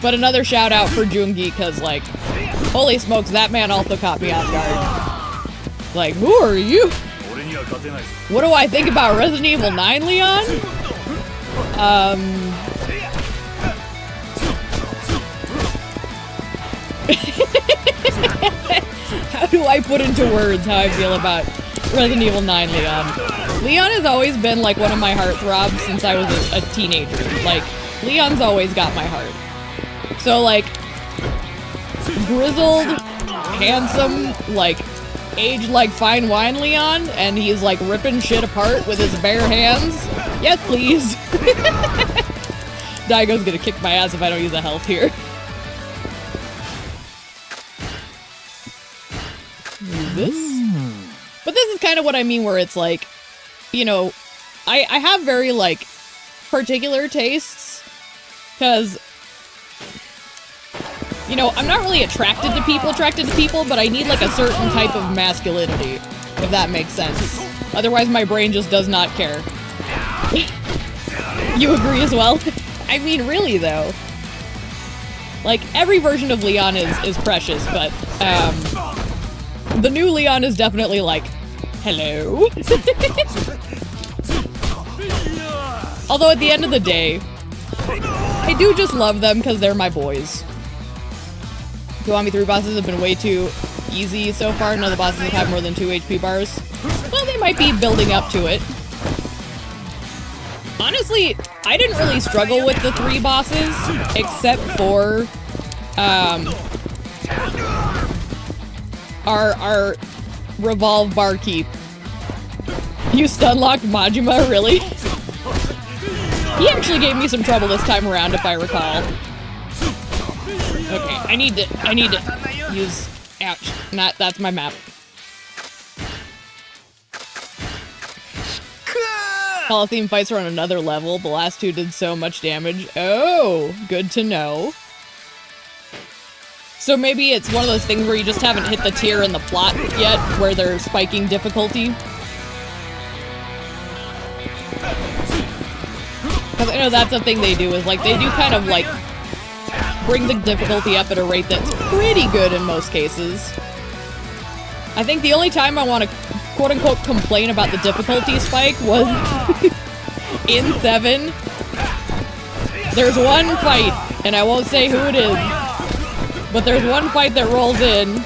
But another shout out for Joongi, because, like, holy smokes, that man also caught me off guard. Like, who are you? What do I think about Resident Evil 9, Leon? How do I put into words how I feel about Resident Evil 9, Leon? Leon has always been, like, one of my heartthrobs since I was a teenager. Like, Leon's always got my heart. So, like, grizzled, handsome, like, aged like fine wine Leon, and he's, like, ripping shit apart with his bare hands. Yes, please. Daigo's gonna kick my ass if I don't use a health here. Use this? But this is kind of what I mean, where it's like, you know, I have very, like, particular tastes, because... You know, I'm not really attracted to people, but I need, like, a certain type of masculinity, if that makes sense. Otherwise, my brain just does not care. You agree as well? I mean, really, though. Like, every version of Leon is precious, but, the new Leon is definitely like, hello? Although, at the end of the day, I do just love them because they're my boys. Kiwami 3 bosses have been way too easy so far. None of the bosses have had more than 2 HP bars. Well, they might be building up to it. Honestly, I didn't really struggle with the 3 bosses, except for, our Revolve Barkeep. You stun-locked Majima, really? He actually gave me some trouble this time around, if I recall. Okay, I need to use... Ouch. That's my map. Coliseum fights are on another level. The last 2 did so much damage. Oh, good to know. So maybe it's one of those things where you just haven't hit the tier in the plot yet, where they're spiking difficulty. Because I know that's a thing they do, is like, they do kind of like bring the difficulty up at a rate that's pretty good in most cases. I think the only time I want to quote-unquote complain about the difficulty spike was in 7. There's one fight, and I won't say who it is, but there's one fight that rolls in,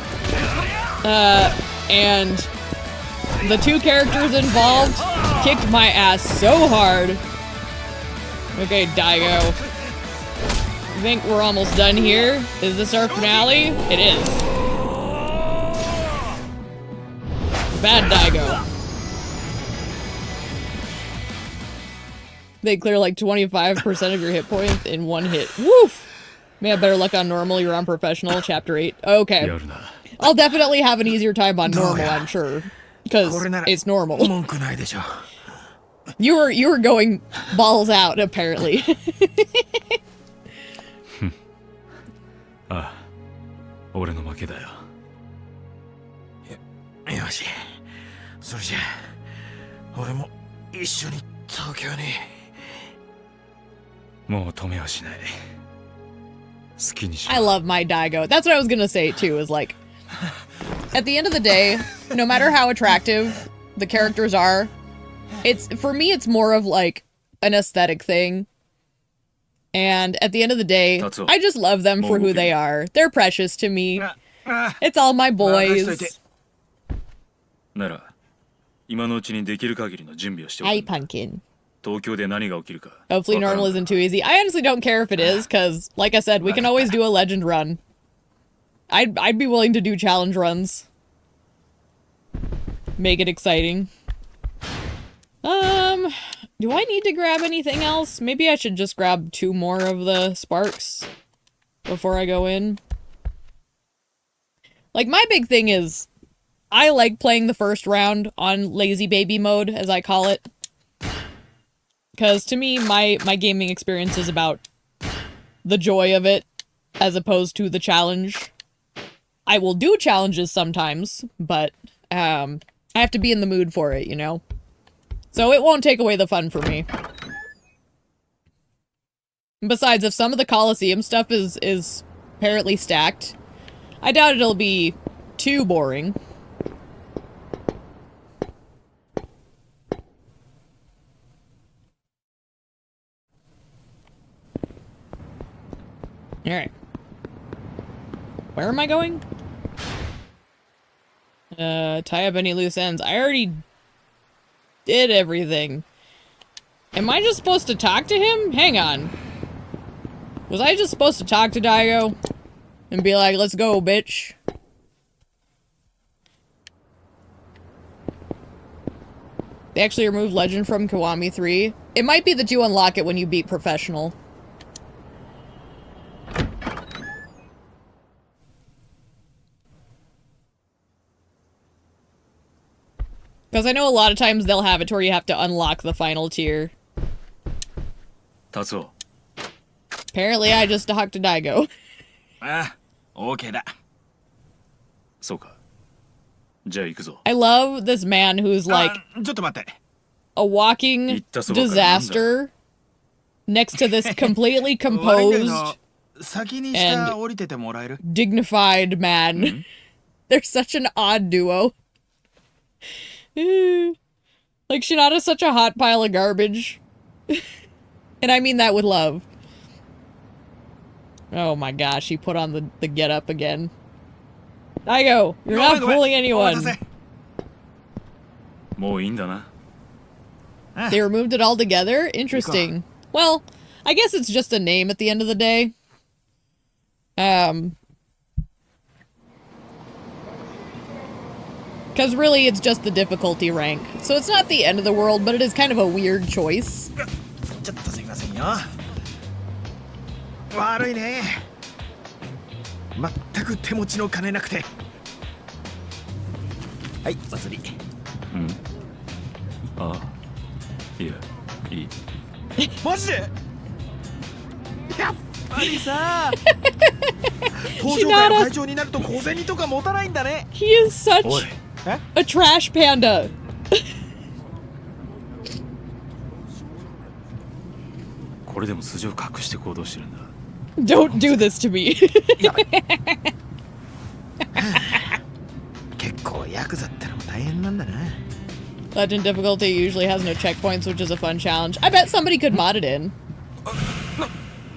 and the 2 characters involved kicked my ass so hard. Okay, Daigo. I think we're almost done here. Is this our finale? It is. Bad Daigo. They clear like 25% of your hit points in 1 hit. Woof! May have better luck on normal, you're on professional, chapter 8. Okay. I'll definitely have an easier time on normal, I'm sure. Because it's normal. You were going balls out, apparently. Ah, 俺の負けだよ。よし、それじゃあ俺も一緒に東京に。もう止めはしない。好きにしろ。 I love my Daigo. That's what I was gonna say too, is like, at the end of the day, no matter how attractive the characters are, for me it's more of like an aesthetic thing. And at the end of the day, I just love them for who they are. They're precious to me. It's all my boys. なら、今のうちにできる限りの準備をしておく。Hi, Pumpkin. 東京で何が起きるか。 Hopefully normal isn't too easy. I honestly don't care if it is, because, like I said, we can always do a legend run. I'd be willing to do challenge runs. Make it exciting. Do I need to grab anything else? Maybe I should just grab 2 more of the sparks before I go in. Like, my big thing is, I like playing the first round on lazy baby mode, as I call it. Because to me, my gaming experience is about the joy of it, as opposed to the challenge. I will do challenges sometimes, but I have to be in the mood for it, you know? So it won't take away the fun for me. Besides, if some of the Coliseum stuff is apparently stacked, I doubt it'll be too boring. Alright. Where am I going? Tie up any loose ends. I already did everything. Am I just supposed to talk to him? Hang on. Was I just supposed to talk to Daigo? And be like, let's go, bitch. They actually removed Legend from Kiwami 3. It might be that you unlock it when you beat Professional. Because I know a lot of times they'll have it to where you have to unlock the final tier. 達夫。 Apparently I just talked to Daigo. ああ、OK だ。そうか。じゃあ行くぞ。 I love this man who's like ちょっと待って。 a walking disaster next to this completely composed and dignified man. They're such an odd duo. Like, Shinada's such a hot pile of garbage. And I mean that with love. Oh my gosh, he put on the get-up again. Daigo, you're not fooling anyone. もういいんだな。 They removed it all together? Interesting. Well, I guess it's just a name at the end of the day. Because really, it's just the difficulty rank. So it's not the end of the world, but it is kind of a weird choice. ちょっとすいませんよ。悪いね。全く手持ちの金なくて。はい、お釣り。うん。ああ。いや、いい。マジで？やっぱりさ。登場会の会長になると小銭とか持たないんだね。He is such a trash panda. これでも素性を隠して行動してるんだ。Don't do this to me. 結構ヤクザってのも大変なんだな。 Legend difficulty usually has no checkpoints, which is a fun challenge. I bet somebody could mod it in.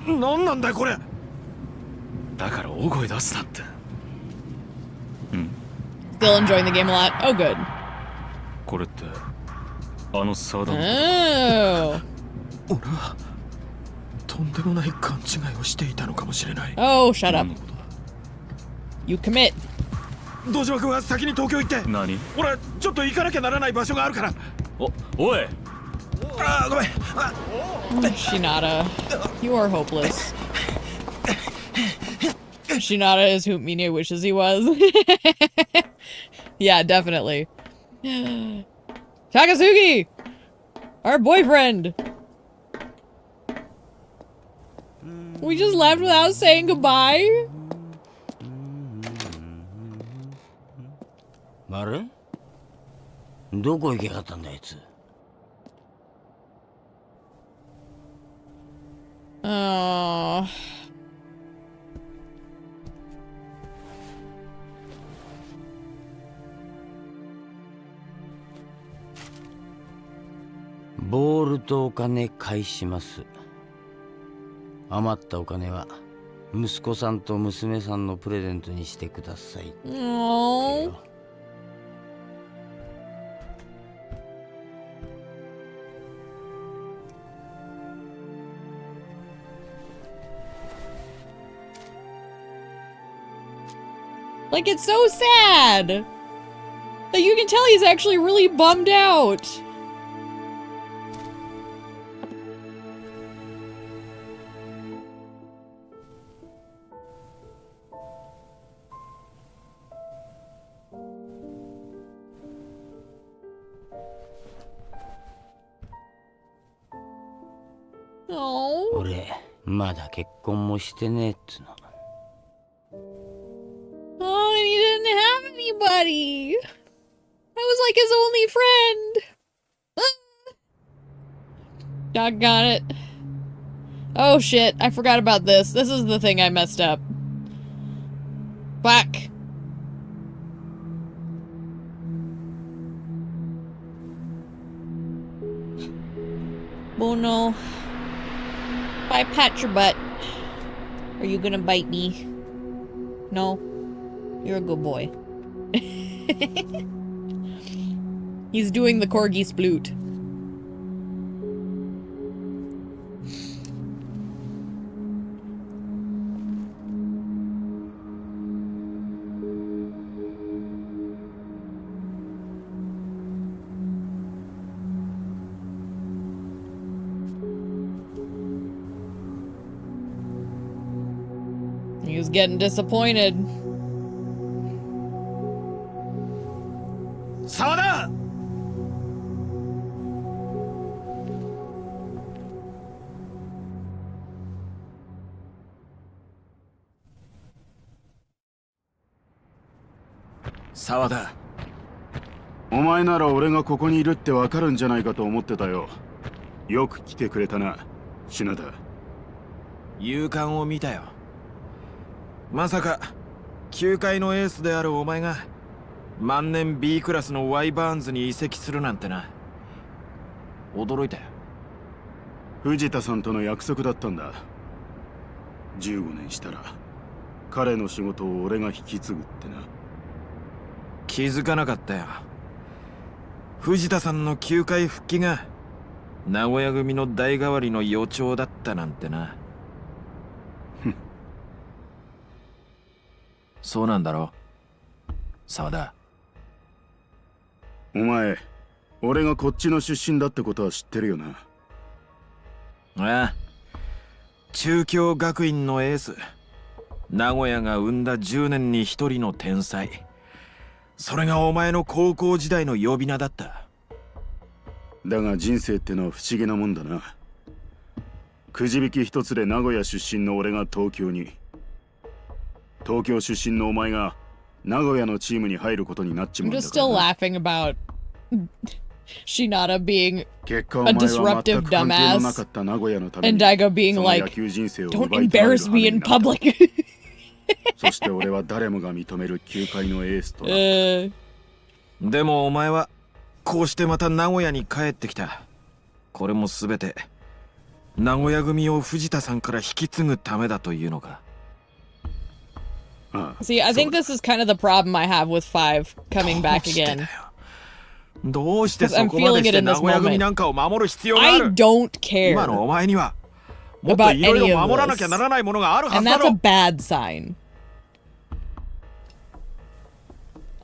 なんなんだよこれ。だから大声出すなって。うん。 Still enjoying the game a lot. Oh, good. これってあのサード。Oh. 俺はとんでもない勘違いをしていたのかもしれない。 Oh, shut up. You commit. 堂島君は先に東京行って。何？俺ちょっと行かなきゃならない場所があるから。おい。あ、ごめん。Shinada, you are hopeless. Shinada is who Mine wishes he was. Yeah, definitely. Takasugi! Our boyfriend! We just left without saying goodbye? あれ？どこ行きやがったんだあいつ。ボールとお金返します。余ったお金は息子さんと娘さんのプレゼントにしてください。Aww. Like, it's so sad. Like, you can tell he's actually really bummed out. Oh. 俺まだ結婚もしてねえっつの。 Oh, and he didn't have anybody. I was like his only friend. Doggone it. Oh shit, I forgot about this. This is the thing I messed up. Fuck. Oh no. If I pat your butt, are you gonna bite me? No? You're a good boy. He's doing the corgi sploot. He was getting disappointed. 沢田！沢田、お前なら俺がここにいるってわかるんじゃないかと思ってたよ。よく来てくれたな、品田。勇敢を見たよ。まさか球界のエースであるお前が万年 B クラスのワイバーンズに移籍するなんてな。驚いたよ。藤田さんとの約束だったんだ。15年したら彼の仕事を俺が引き継ぐってな。気づかなかったよ。藤田さんの球界復帰が名古屋組の代替わりの予兆だったなんてな。そうなんだろ、沢田。お前、俺がこっちの出身だってことは知ってるよな。ああ、中京学院のエース、名古屋が生んだ10年に1人の天才。それがお前の高校時代の呼び名だった。だが人生ってのは不思議なもんだな。くじ引き一つで名古屋出身の俺が東京に、東京出身のお前が名古屋のチームに入ることになっちまうん I'm だ just から still な。 laughing about Shinada being 結果お前は disruptive 全く関係のな dumbass かった名古屋のため and に Daigo being その野 like, 球人生を don't 奪い取られる embarrass me 羽 in になった。 public. そして俺は誰もが認める球界のエースとなった。でもお前はこうしてまた名古屋に帰ってきた。これも全て名古屋組を藤田さんから引き継ぐためだというのか。See, I think this is kind of the problem I have with 5 coming back again. どうしてそこまでして名古屋組なんかを守る必要があ I る。 don't 今の care. お前にはもっといろいろ守らなきゃならないものがあるは And ずだ that's a ろ。 bad sign.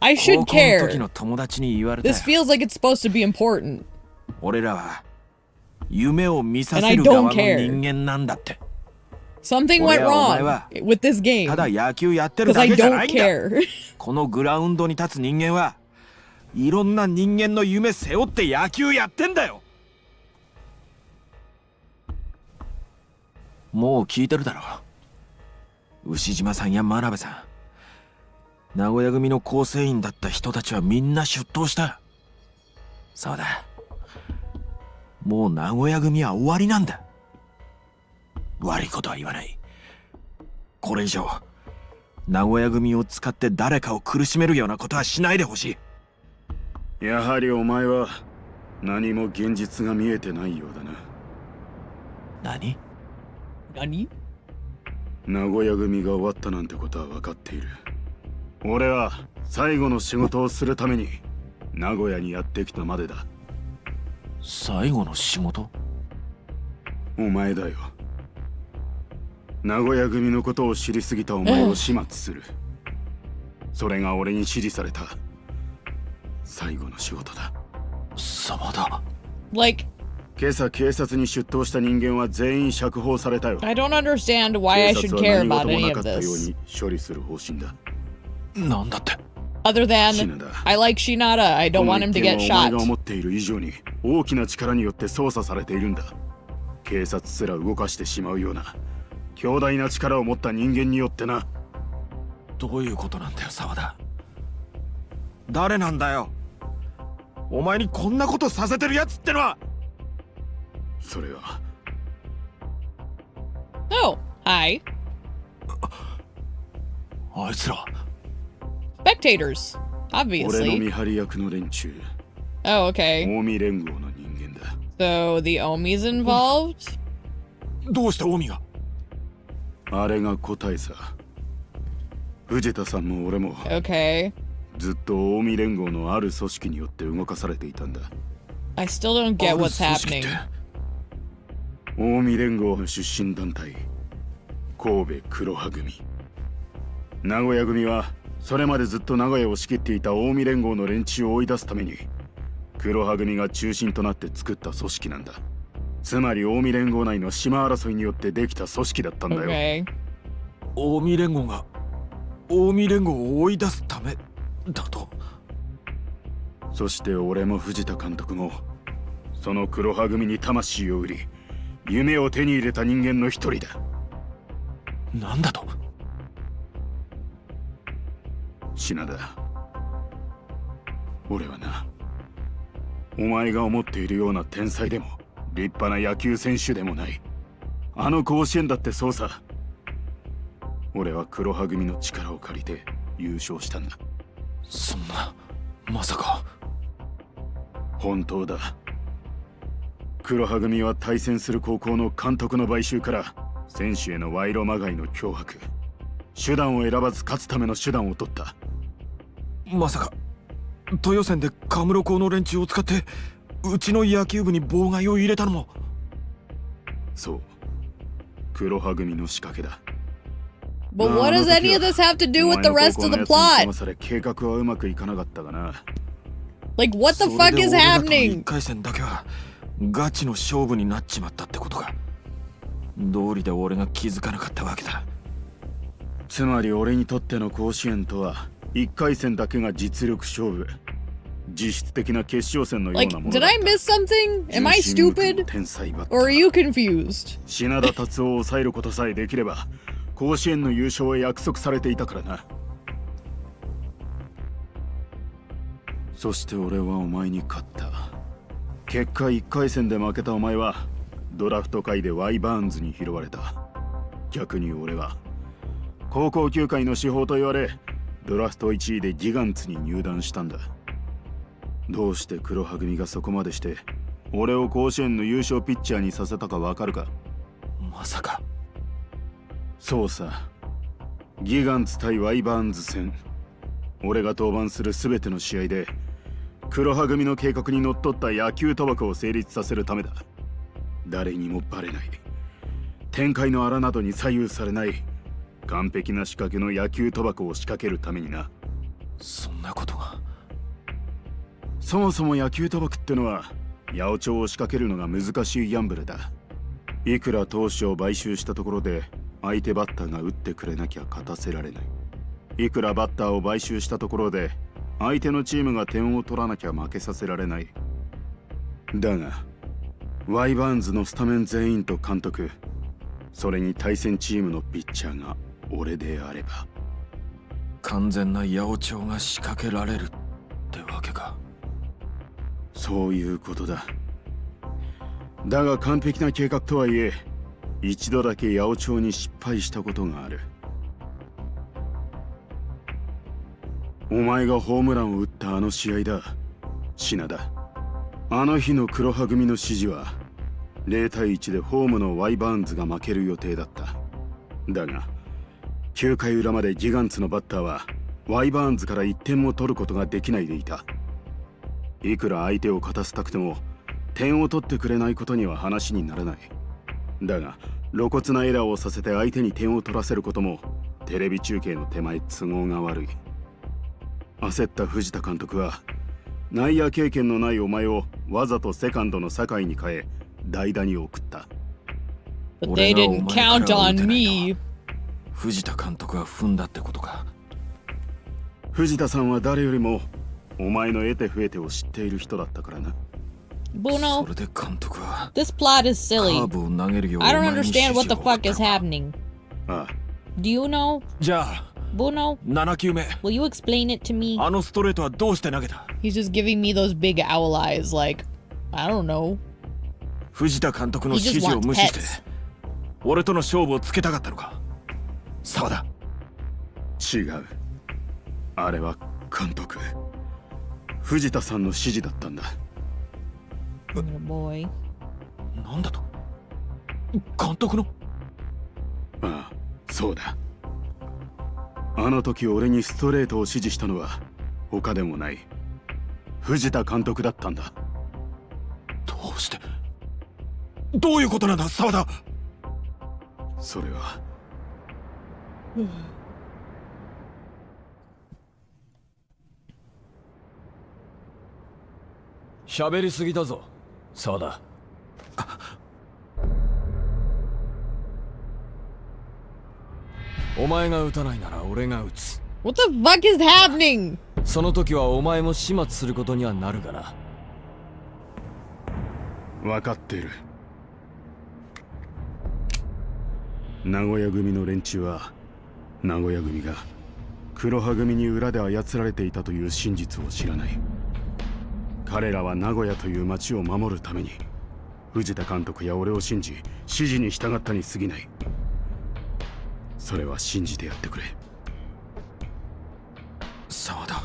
I 高 should 校の care. 時の友達に言われたよ。 This feels like it's supposed to be important. 俺らは夢を見さ And せ I る側 don't の care. 人間なんだって。 Something went 俺はお前 wrong は with this game ただ野球やってる because だ I けじゃな don't いんだ。 care. このグラウンドに立つ人間はいろんな人間の夢背負って野球やってんだよ。もう聞いてるだろ。牛島さんや真鍋さん、名古屋組の構成員だった人たちはみんな出頭した。そうだ、もう名古屋組は終わりなんだ。悪いことは言わない。これ以上名古屋組を使って誰かを苦しめるようなことはしないでほしい。やはりお前は何も現実が見えてないようだな。何？何？名古屋組が終わったなんてことは分かっている。俺は最後の仕事をするために名古屋にやってきたまでだ。最後の仕事？お前だよ。名古屋組のことを知りすぎたお前を始末する。それが俺に指示された最後の仕事だ。様だ。 Like, 今朝警察に出頭した人間は全員釈放されたよ。 I don't understand why I 警 should 察 care は何 about 事も any な of かったよう this. に処理する方針だ。なんだって。 Other than, Shinada. I like Shinada. I don't この want him to 一 get 件はお前が shot. 思っている以上に大きな力によって操作されているんだ。警察すら動かしてしまうような強大な力を持った人間によってな。どういうことなんだよ、沢田。誰なんだよ。お前にこんなことさせてるやつってのは。それは Oh, hi. あいつら。 Spectators. 俺の Obviously. 見張り役の連中、 Oh, okay. 近江連合の人間だ。 So the Omi's involved? どうして近江が。あれが答えさ。藤田さんも俺も Okay. ずっと近江連合のある組織によって動かされていたんだ。 I still don't get what's ある組織 happening. って近江連合の出身団体、神戸黒羽組。名古屋組はそれまでずっと名古屋を仕切っていた近江連合の連中を追い出すために黒羽組が中心となって作った組織なんだ。つまり近江連合内の島争いによってできた組織だったんだよ。 Okay. 近江連合が近江連合を追い出すためだと。そして俺も藤田監督もその黒羽組に魂を売り夢を手に入れた人間の一人だ。なんだと。品田、俺はな、お前が思っているような天才でも立派な野球選手でもない。あの甲子園だってそうさ。俺は黒羽組の力を借りて優勝したんだ。そんな、まさか。本当だ。黒羽組は対戦する高校の監督の買収から選手への賄賂まがいの脅迫、手段を選ばず勝つための手段を取った。まさか豊戦でカムロ校の連中を使ってうちの野球部に妨害を入れたのも。そう、黒羽組の仕掛けだ。 But what does any of this have to do with the rest of the plot? それ計画はうまくいかなかったがな。 Like, what the それ fuck で is 俺らとの happening? 一回戦だけはガチの勝負になっちまったってことか。道理で俺が気づかなかったわけだ。つまり俺にとっての甲子園とは1回戦だけが実力勝負、実質的な決勝戦のよう Like, なもの did だっ I た。 miss something? Am I 純真無垢の stupid? 天才バッタ Or are ー you confused? 品田達夫を抑えることさえできれば甲子園の優勝は約束されていたからな。そして俺はお前に勝った。結果1回戦で負けたお前はドラフト会でワイバーンズに拾われた。逆に俺は高校球界の至宝と言われドラフト1位でギガンツに入団したんだ。どうして黒羽組がそこまでして俺を甲子園の優勝ピッチャーにさせたかわかるか。まさか。そうさ、ギガンツ対ワイバーンズ戦、俺が登板する全ての試合で黒羽組の計画にのっとった野球賭博を成立させるためだ。誰にもバレない、展開の荒などに左右されない完璧な仕掛けの野球賭博を仕掛けるためにな。そんなことが。そもそも野球賭博ってのは八百長を仕掛けるのが難しいギャンブルだ。いくら投手を買収したところで相手バッターが打ってくれなきゃ勝たせられない。いくらバッターを買収したところで相手のチームが点を取らなきゃ負けさせられない。だがワイバーンズのスタメン全員と監督、それに対戦チームのピッチャーが俺であれば完全な八百長が仕掛けられるってわけか。そういうことだ。だが完璧な計画とはいえ一度だけ八百長に失敗したことがある。お前がホームランを打ったあの試合だ、品田。あの日の黒羽組の指示は0対1でホームのワイバーンズが負ける予定だった。だが9回裏までギガンツのバッターはワイバーンズから1点も取ることができないでいた。いくら相手を勝たせたくても点を取ってくれないことには話にならない。だが露骨なエラーをさせて相手に点を取らせることもテレビ中継の手前都合が悪い。焦った藤田監督は内野経験のないお前をわざとセカンドの酒井に変え代打に送った。 But they didn't count on me. 藤田監督は踏んだってことか。藤田さんは誰よりもお前の得て増えてを知っている人だったからな。 Bruno, それで監督は this plot is カ silly. ーブを投げるよう I don't お前に指 understand 示 what the を送っ fuck た is happening. ああ Do you know? じゃあ Bruno, 7球目 will you explain it to me? あのストレートはどうして投げた？ He's just giving me those big owl eyes, like, I don't know. 藤田監督の He 指 just 示を wants 無視して pets. 俺との勝負をつけたかったのか？そうだ。違う。あれは監督。藤田さんの指示だったんだ。 Little boy. なんだと？監督の？ああ、そうだ。あの時俺にストレートを指示したのは他でもない藤田監督だったんだ。どうして？どういうことなんだ、沢田？それは喋りすぎだぞ、沢田。お前が撃たないなら俺が撃つ。 What the fuck is happening? その時はお前も始末することにはなるがな。分かっている。名古屋組の連中は名古屋組が黒羽組に裏で操られていたという真実を知らない。彼らは名古屋という町を守るために藤田監督や俺を信じ指示に従ったに過ぎない。それは信じてやってくれ。沢田。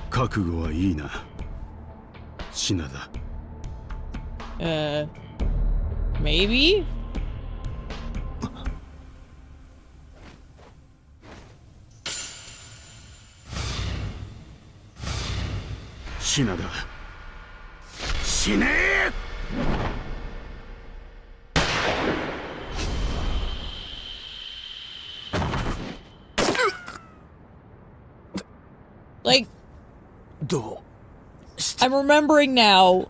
覚悟はいいな、品田。Maybe? 品田、死ねえ。 Like, どう？ I'm remembering now,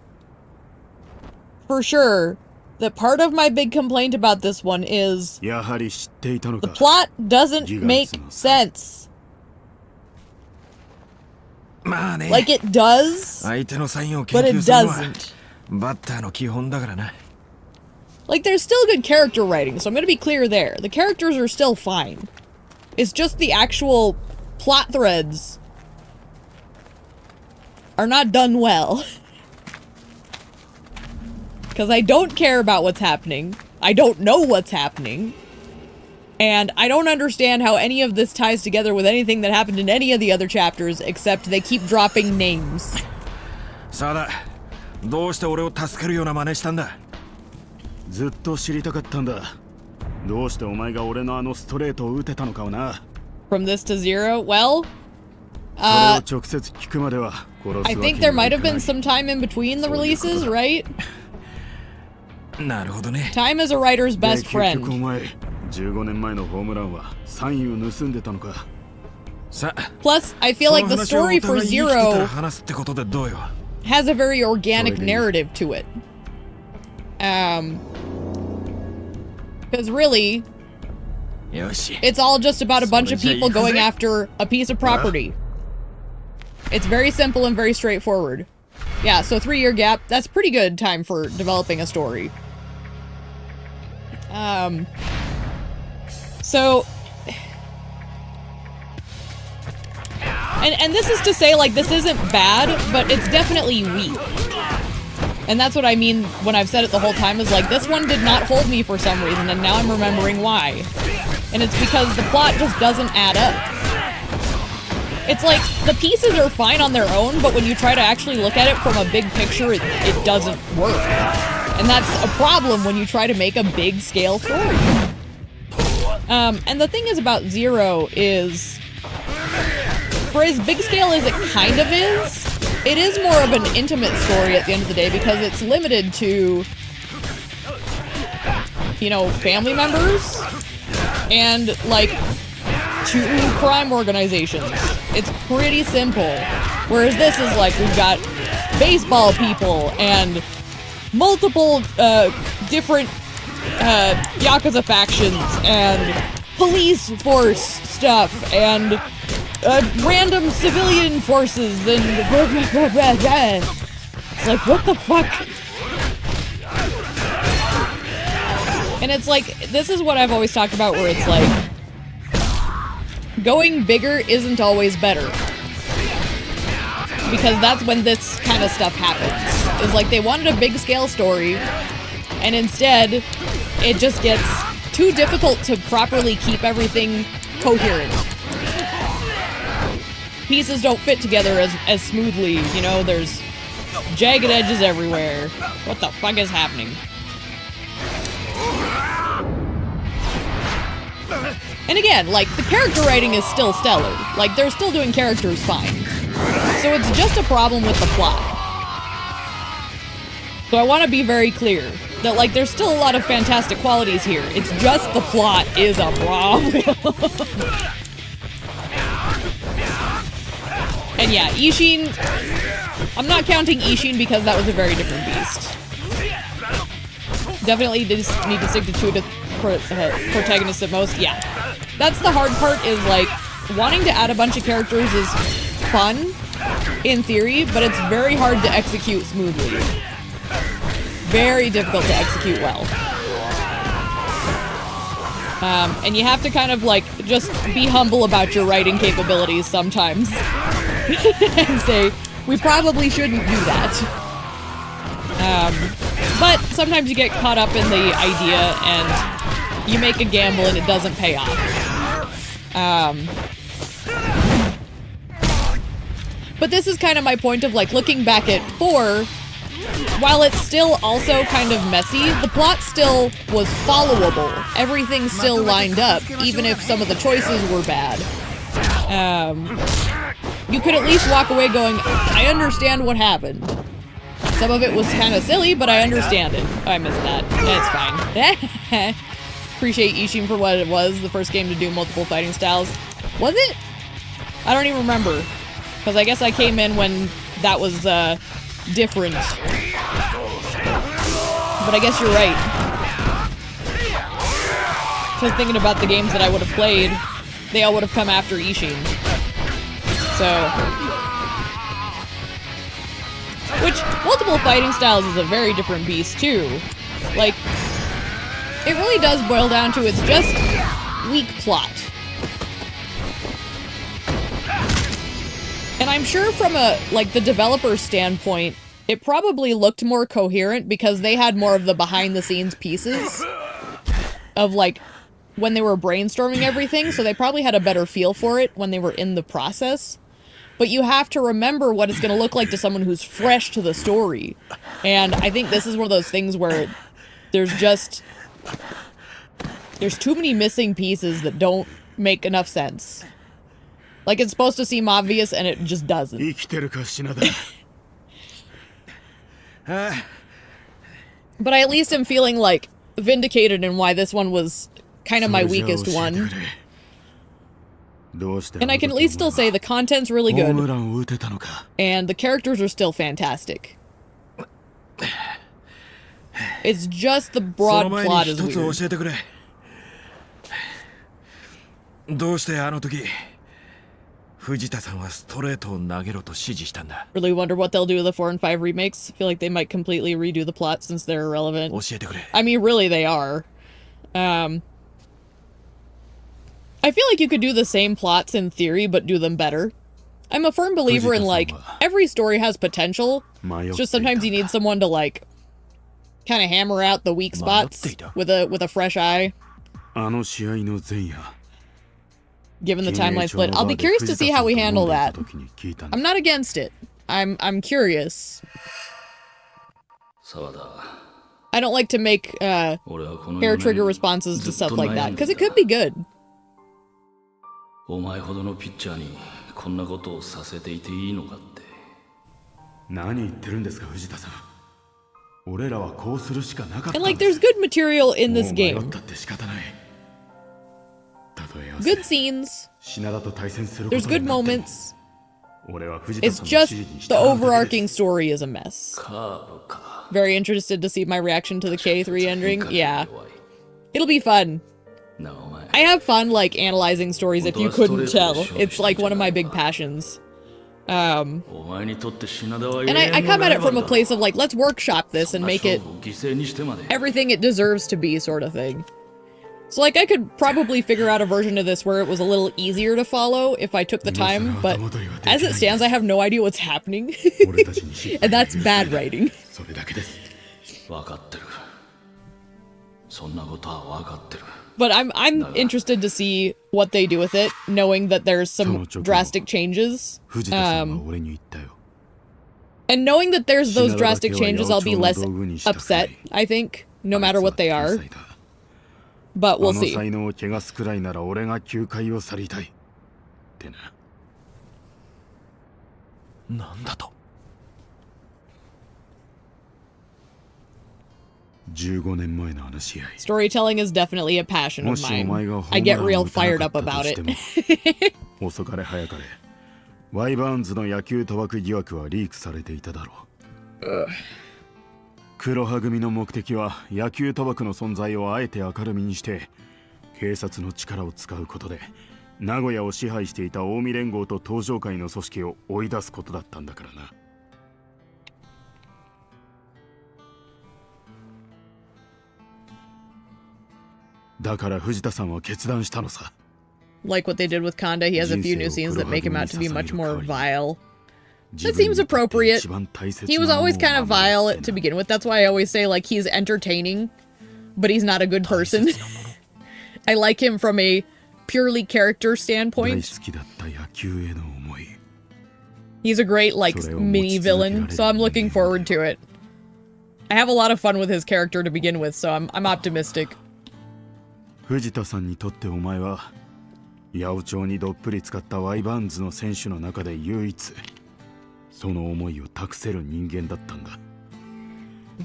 for sure, that part of my big complaint about this one is やはり知っていたの the か。 plot doesn't make sense. まあね。 Like it does, 相手のサインを研 but it 究するのは doesn't. バッターの基本だからな。 Like, there's still good character writing, so I'm gonna be clear there. The characters are still fine. It's just the actual plot threads are not done well. Because I don't care about what's happening. I don't know what's happening. And I don't understand how any of this ties together with anything that happened in any of the other chapters, except they keep dropping names. 沢田、どうして俺を助けるような真似したんだ？ずっと知りたかったんだ。どうしてお前が俺のあのストレートを打てたのかをな。 From this to zero? Well, それを直接聞くまでは殺すわけ I にはいか think ない。 there might have been some time in between the releases, right? なるほどね。 Time is a writer's で best 結局お friend. 前15年前のホームランはサインを盗んでたのか。さあ、 Plus, I feel like the その話を story お for 互い生きてたら Zero 話すってことでどうよ。 has a very organic Sorry, narrative to it. Because really, よし。 it's all just about a bunch of So they say people going Yakuza? after a piece of property. It's very simple and very straightforward. Yeah, so 3-year gap, that's pretty good time for developing a story. So... And this is to say, like, this isn't bad, but it's definitely weak. And that's what I mean when I've said it the whole time, is like, this one did not hold me for some reason, and now I'm remembering why. And it's because the plot just doesn't add up. It's like, the pieces are fine on their own, but when you try to actually look at it from a big picture, it doesn't work. And that's a problem when you try to make a big scale story. And the thing is about Zero is, for as big scale as it kind of is, it is more of an intimate story at the end of the day, because it's limited to, you know, family members. and like 2 crime organizations. It's pretty simple. Whereas this is like, we've got baseball people and multiple different Yakuza factions and police force stuff and random civilian forces and it's like, what the fuck? And it's like, this is what I've always talked about, where it's like, going bigger isn't always better. Because that's when this kind of stuff happens. It's like they wanted a big scale story, and instead, it just gets too difficult to properly keep everything coherent. Pieces don't fit together as smoothly, you know, there's jagged edges everywhere. What the fuck is happening? And again, like, the character writing is still stellar. Like, they're still doing characters fine. So it's just a problem with the plot. So I want to be very clear that, like, there's still a lot of fantastic qualities here. It's just the plot is a problem. And yeah, Ishin, I'm not counting Ishin because that was a very different beast. Definitely just need to stick to 2 protagonists at most. Yeah, that's the hard part, is like, wanting to add a bunch of characters is fun in theory, but it's very hard to execute smoothly. Very difficult to execute well. And you have to kind of like just be humble about your writing capabilities sometimes. And say, we probably shouldn't do that. But sometimes you get caught up in the idea and you make a gamble and it doesn't pay off. But this is kind of my point of, like, looking back at 4, while it's still also kind of messy, the plot still was followable. Everything still lined up, even if some of the choices were bad. You could at least walk away going, I understand what happened. Some of it was kind of silly, but I understand it. I missed that. That's fine. Appreciate Ishin for what it was, the first game to do multiple fighting styles. Was it? I don't even remember. Because I guess I came in when that was different. But I guess you're right. Because thinking about the games that I would have played, they all would have come after Ishin. So, which, multiple fighting styles is a very different beast too. Like, it really does boil down to, it's just weak plot. And I'm sure from a, like, the developer's standpoint, it probably looked more coherent because they had more of the behind-the-scenes pieces of, like, when they were brainstorming everything, so they probably had a better feel for it when they were in the process. But you have to remember what it's going to look like to someone who's fresh to the story. And I think this is one of those things where there's too many missing pieces that don't make enough sense. Like, it's supposed to seem obvious, and it just doesn't. But I at least am feeling, like, vindicated in why this one was kind of my weakest one. And I can at least still say the content's really good. And the characters are still fantastic. It's just the broad plot is weird. Really wonder what they'll do with the 4 and 5 remakes. I feel like they might completely redo the plot since they're irrelevant. I mean, really, they are. I feel like you could do the same plots in theory, but do them better. I'm a firm believer in, like, every story has potential. It's just sometimes you need someone to, like, kind of hammer out the weak spots with a fresh eye. Given the timeline split, I'll be curious to see how we handle that. I'm not against it. I'm curious. I don't like to make hair trigger responses to stuff like that, because it could be good. And like, there's good material in this game. good scenes. 品田と対戦するこ There's とに good なってる moments. 俺は藤田 It's さんの指 just 示に従 the うだけ overarching です story is a mess. カーブか Very interested to see my reaction to the K3 ending. 変化に Yeah. 弱い It'll be fun. なあお前 I have fun, like, analyzing stories if you couldn't tell. It's, like, one of my big passions. お前にとって品田は And I come at it from a place of, like, let's workshop this and make it 犠牲にしてまで everything it deserves to be sort of thing. So, like, I could probably figure out a version of this where it was a little easier to follow if I took the time, but as it stands, I have no idea what's happening. 俺たちに失敗 And が that's 許され bad ない writing. それだけです分かってるそんなことは分かってる But I'm interested to see what they do with it, knowing that there's some drastic changes. 藤田さんは俺に言ったよ And knowing that there's those drastic changes, I'll be less upset, I think, no matter what they are. But あ we'll の see. 才能を汚すくらいなら俺が球界を去りたいってななんだと15年前の話し合い Storytelling is definitely a passion も of しお前 mine. がホ I ーム get ラン real を打たな fired かっ up たと about し it. ても遅かれ早かれワイバーンズの野球賭博疑惑はリークされていただろう黒羽組の目的は野球賭博の存在をあえて明るみにして警察の力を使うことで名古屋を支配していた近江連合と東上会の組織を追い出すことだったんだからなだから藤田さんは決断したのさ Like what they did with Kanda, he has a few new scenes that make him out to be much more vile. That seems appropriate. He was always kind of vile to begin with. That's why I always say, like, he's entertaining, but he's not a good person. I like him from a purely character standpoint. He's a great, like, mini villain, so I'm looking forward to it. I have a lot of fun with his character to begin with, so I'm optimistic. 藤田さんにとってお前は八百長にどっぷり使ったワイバーンズの選手の中で唯一その思いを託せる人間だったんだ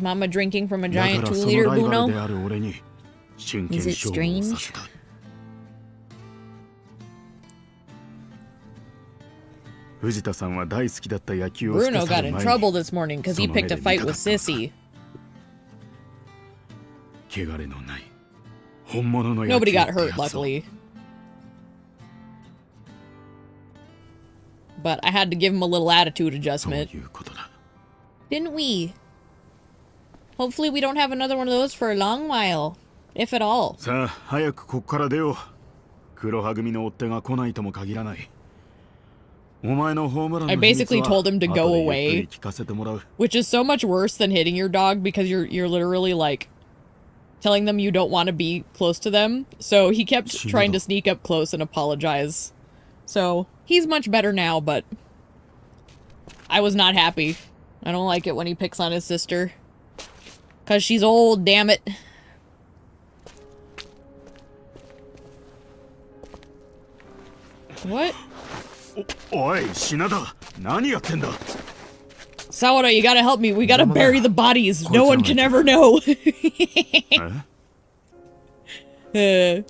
Mama drinking from a だ giant からそ 2-liter のライバルで Buno? ある俺に真剣 Is it 勝負をさ strange? せた藤田さんは大好きだった野球を捨て Bruno 去 got る in 前 trouble に this morning because he picked a fight with Sissy. 汚れのない本物の野球 Nobody got って hurt, やつを luckily. But I had to give him a little attitude そう adjustment. いうことだ Didn't we? Hopefully we don't have another one of those for a long while. If at all. さあ早くここから出よう黒羽組の追っ手が来ないとも限らないお前のホームラン I の秘密 basically は told him to 後 go でゆっく away, り聞かせてもらう which is so much worse than hitting your dog because you're literally like telling them you don't want to be close to them. So he kept trying to sneak up close and apologize. So he's much better now, but I was not happy. I don't like it when he picks on his sister. 'Cause she's old, damn it. What? おい品田何やってんだ Sawada, you gotta help me. We gotta bury the bodies. No one can ever know. え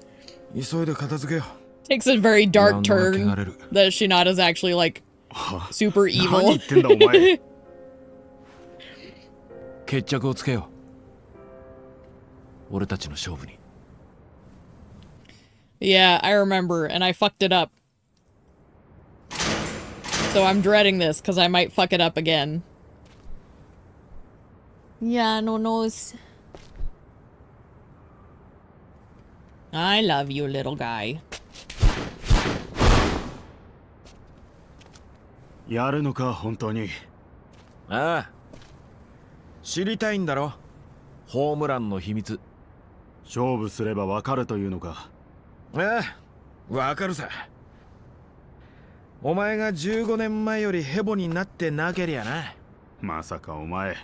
急いで片付けよ Takes a very dark グラウンド turn が汚れる that Shinada's actually like super 何 evil. 言ってんだお前決着をつけよう俺たちの勝負に Yeah, I remember, and I fucked it up. So I'm dreading this because I might fuck it up again. Yeah, no knows. I love you, little guy. やるのか本当にああ知りたいんだろホームランの秘密勝負すればわかるというのかああわかるさお前が15年前よりヘボになってなけりゃなまさかお前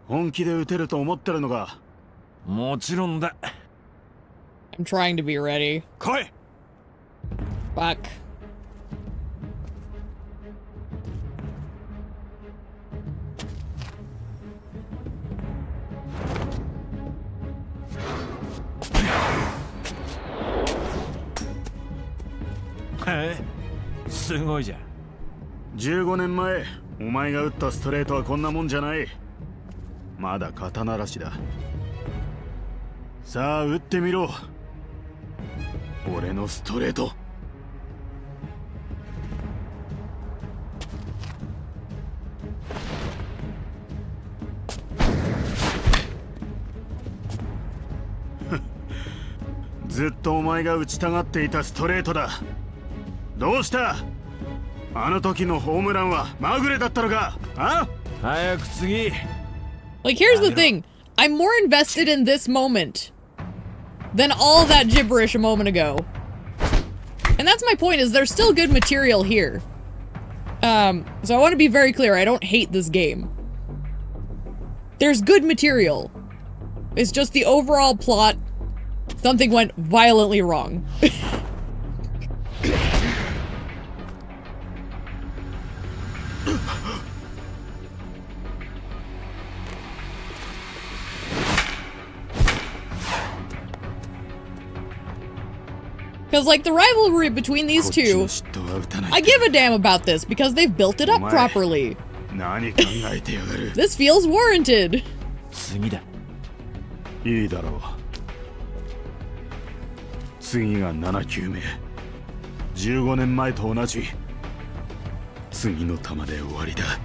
本気で打てると思ってるのかもちろんだ I'm trying to be ready. 来い Fuck. すごいじゃん。15年前お前が打ったストレートはこんなもんじゃない。まだ刀らしだ。さあ打ってみろ、俺のストレート。ずっとお前が打ちたがっていたストレートだ。どうした？あの時のホームランはまぐれだったのか？あ？早く次。 Like, here's the thing. I'm more invested in this moment than all that gibberish a moment ago. And that's my point, is there's still good material here. So I want to be very clear, I don't hate this game. There's good material. It's just the overall plot, something went violently wrong. Because, like, the rivalry between these two, I give a damn about this because they've built it up properly. This feels warranted. 次だ。いいだろう。次が7球目。15年前と同じ。次の球で終わりだ。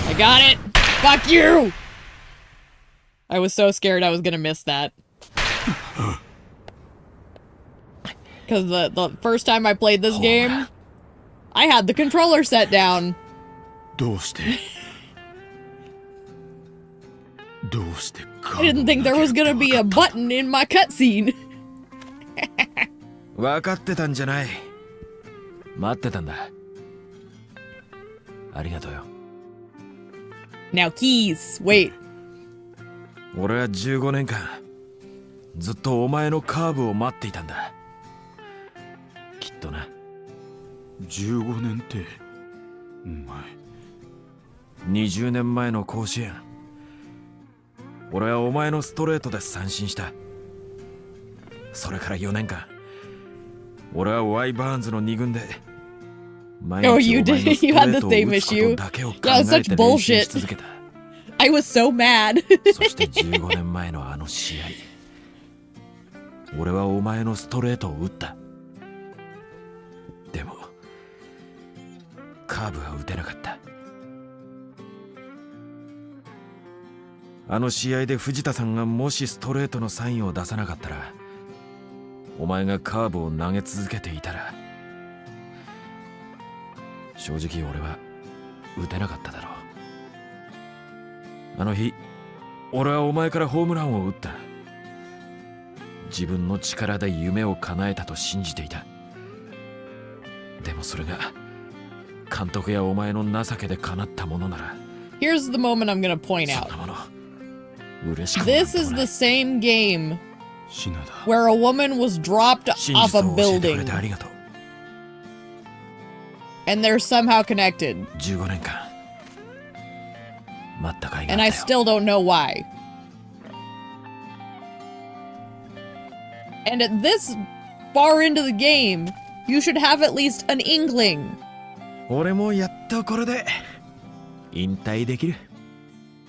I got it! Fuck you! I was so scared I was gonna miss that. Because the first time I played this game, I had the controller set down. どうして I didn't think there was gonna be a button in my cutscene. 分かってたんじゃない。待ってたんだ。ありがとうよ。Now keys. Wait. 俺は15年間ずっとお前のカーブを待っていたんだ。きっとな。15年ってお前。20年前の甲子園、俺はお前のストレートで三振した。それから4年間、俺はワイバーンズの2軍で毎日お前のストレートを打つことだけを考えて練習し続けた。I was so mad. そして15年前のあの試合、俺はお前のストレートを打った。でもカーブは打てなかった。あの試合で藤田さんがもしストレートのサインを出さなかったら、お前がカーブを投げ続けていたら、正直俺は打てなかっただろう。あの日、俺はお前からホームランを打った。自分の力で夢を叶えたと信じていた。でもそれが監督やお前の情けで叶ったものなら。 Here's the moment I'm gonna point out. そんなもの嬉しくもなんともない。 This is the same game where a woman was dropped off a building ありがとう。 and they're somehow connected. 15年間待った甲斐があったよ。 And I still don't know why. And at this far into the game, you should have at least an inkling. 俺もやっとこれで引退できる。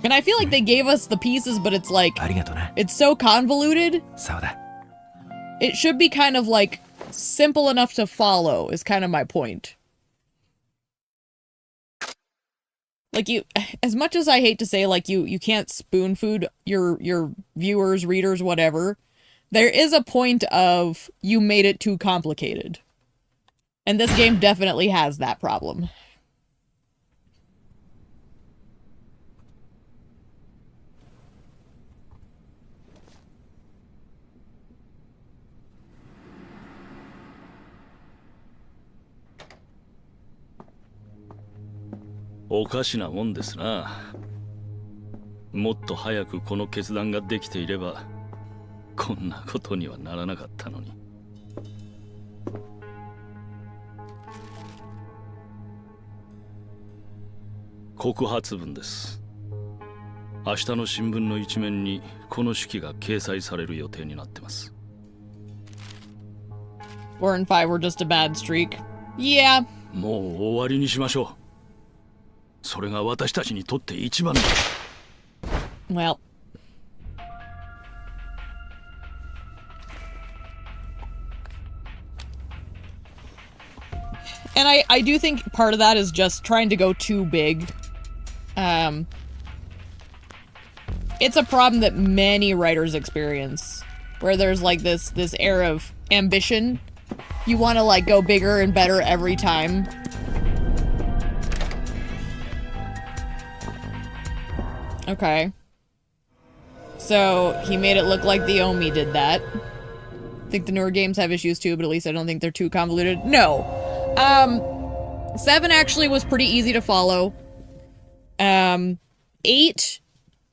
And I feel like they gave us the pieces, but it's like, ありがとうな。 it's so convoluted. そうだ。 It should be kind of like simple enough to follow is kind of my point. Like as much as I hate to say like you can't spoon food your viewers, readers, whatever, there is a point of you made it too complicated. And this game definitely has that problem.「おかしなもんですな。もっと早くこの決断ができていればこんなことにはならなかったのに。告発文です。明日の新聞の一面にこの手記が掲載される予定になってます。4 and 5 were just a bad streak. Yeah. もう終わりにしましょう。それが私たちにとって一番だ。Well. And I do think part of that is just trying to go too big. It's a problem that many writers experience, where there's like this air of ambition. You want to like go bigger and better every time. Okay. So he made it look like the Omi did that. I think the newer games have issues too, but at least I don't think they're too convoluted. No. 7 actually was pretty easy to follow. 8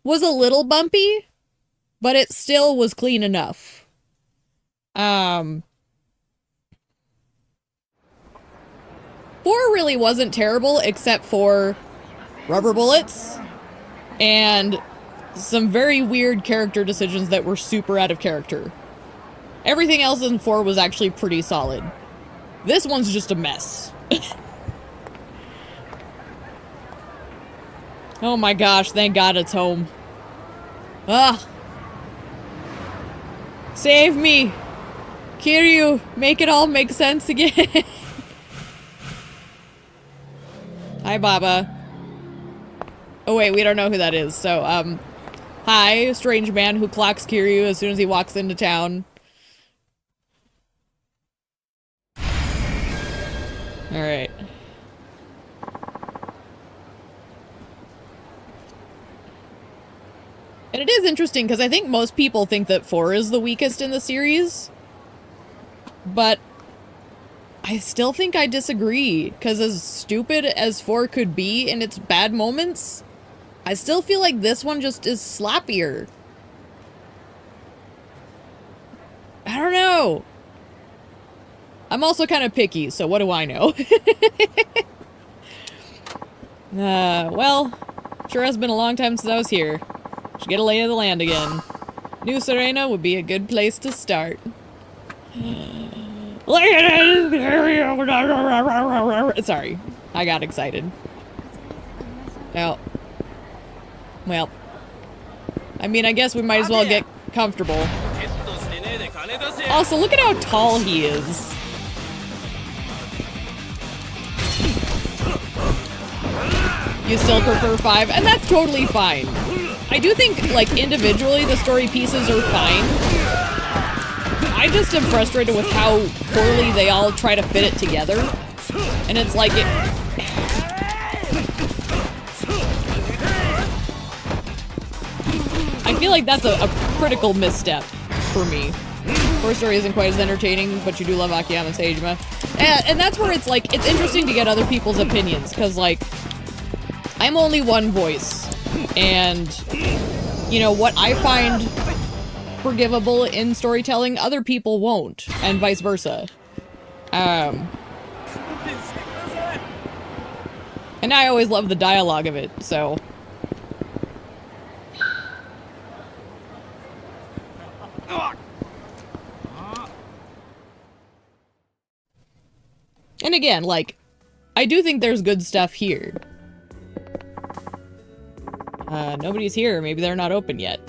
was a little bumpy, but it still was clean enough. 4 really wasn't terrible, except for rubber bullets and some very weird character decisions that were super out of character. Everything else in 4 was actually pretty solid. This one's just a mess. Oh my gosh, thank God it's home. Ah. Save me! Kiryu, make it all make sense again. Hi, Baba. Oh wait, we don't know who that is, so, hi, strange man who clocks Kiryu as soon as he walks into town. Alright. And it is interesting, because I think most people think that 4 is the weakest in the series. But I still think I disagree, because as stupid as 4 could be in its bad moments, I still feel like this one just is slappier. I don't know. I'm also kind of picky, so what do I know? Well, sure has been a long time since I was here. Should get a lay of the land again. New Serena would be a good place to start. Sorry, I got excited. Oh. Well. I mean, I guess we might as well get comfortable. Also, look at how tall he is. You still prefer 5, and that's totally fine. I do think, like, individually, the story pieces are fine. I just am frustrated with how poorly they all try to fit it together. And it's like it... I feel like that's a critical misstep for me. Horror Story isn't quite as entertaining, but you do love Akiyama and Seijima. And that's where it's like, it's interesting to get other people's opinions, because like, I'm only one voice. And, you know, what I find forgivable in storytelling, other people won't, and vice versa. And I always love the dialogue of it, so... And again, like, I do think there's good stuff here. Nobody's here. Maybe they're not open yet.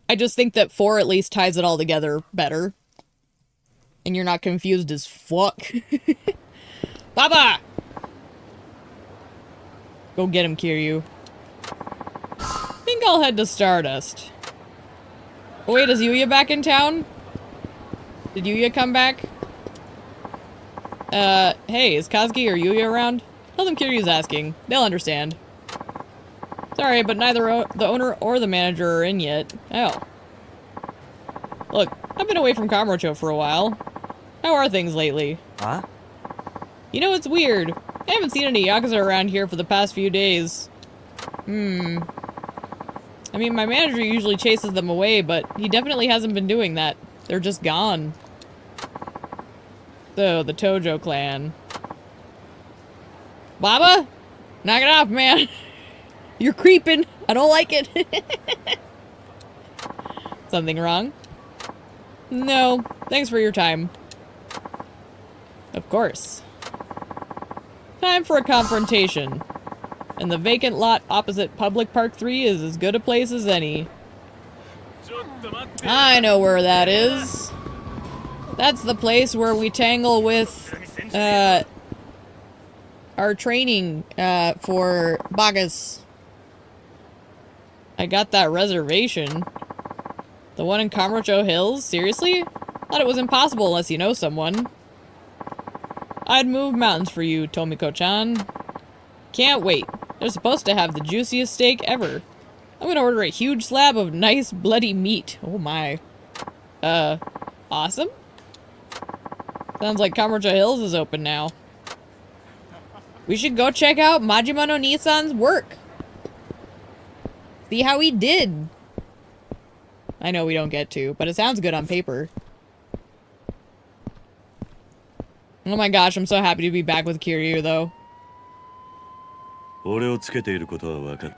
I just think that 4 at least ties it all together better. And you're not confused as fuck. Baba! Go get him, Kiryu. I think I'll head to Stardust. Oh, wait, is Yuya back in town? Did Yuya come back? Hey, is Kazuki or Yuya around? Tell them Kiryu's asking. They'll understand. Sorry, but neither the owner or the manager are in yet. Oh. Look, I've been away from Kamurocho for a while. How are things lately? Huh? You know, it's weird. I haven't seen any Yakuza around here for the past few days. I mean, my manager usually chases them away, but he definitely hasn't been doing that. They're just gone. So, the Tojo clan. Baba? Knock it off, man. You're creeping. I don't like it. Something wrong? No. Thanks for your time. Of course. Time for a confrontation. And the vacant lot opposite Public Park 3 is as good a place as any. I know where that is. That's the place where we tangle with, our training, for Bagas. I got that reservation. The one in Kamurocho Hills? Seriously? Thought it was impossible unless you know someone. I'd move mountains for you, Tomiko-chan. Can't wait. They're supposed to have the juiciest steak ever. I'm gonna order a huge slab of nice bloody meat. Oh my. Awesome? Sounds like Kamurocho Hills is open now. We should go check out Majima no Nissan's work. See how he did. I know we don't get to, but it sounds good on paper. Oh my gosh, I'm so happy to be back with Kiryu, though. 俺をつけていることは分かる。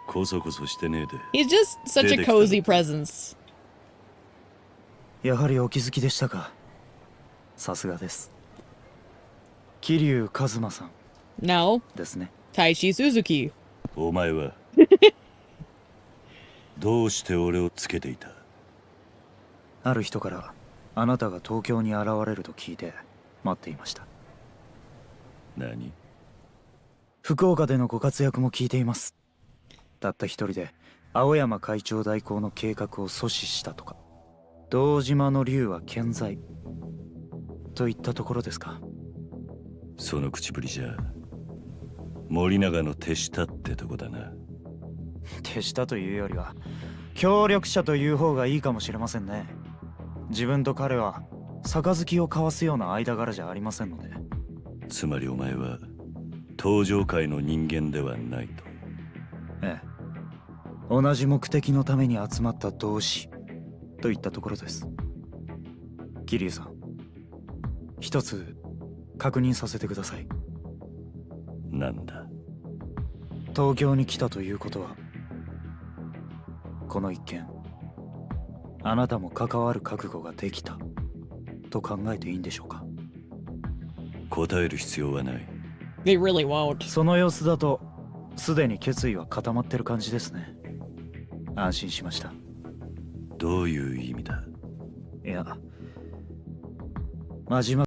こそこそしてねえで。He's just such a cozy presence. やはりお気づきでしたか。さすがです。桐生一馬さん No. ですね。Taishi Suzuki. お前はどうして俺をつけていた？ある人からあなたが東京に現れると聞いて待っていました。何？福岡でのご活躍も聞いています。たった一人で青山会長代行の計画を阻止したとか、堂島の竜は健在といったところですか。その口ぶりじゃ森永の手下ってとこだな。手下というよりは協力者という方がいいかもしれませんね。自分と彼は杯を交わすような間柄じゃありませんので。つまりお前は登場界の人間ではないと。ええ、同じ目的のために集まった同志といったところです。桐生さん、一つ確認させてください。なんだ？東京に来たということは、この一件あなたも関わる覚悟ができたと考えていいんでしょうか。答える必要はない。They really won't. その様子だとすでに決意は固まってる感じですね。安心しました。どういう意味だ？いや、真島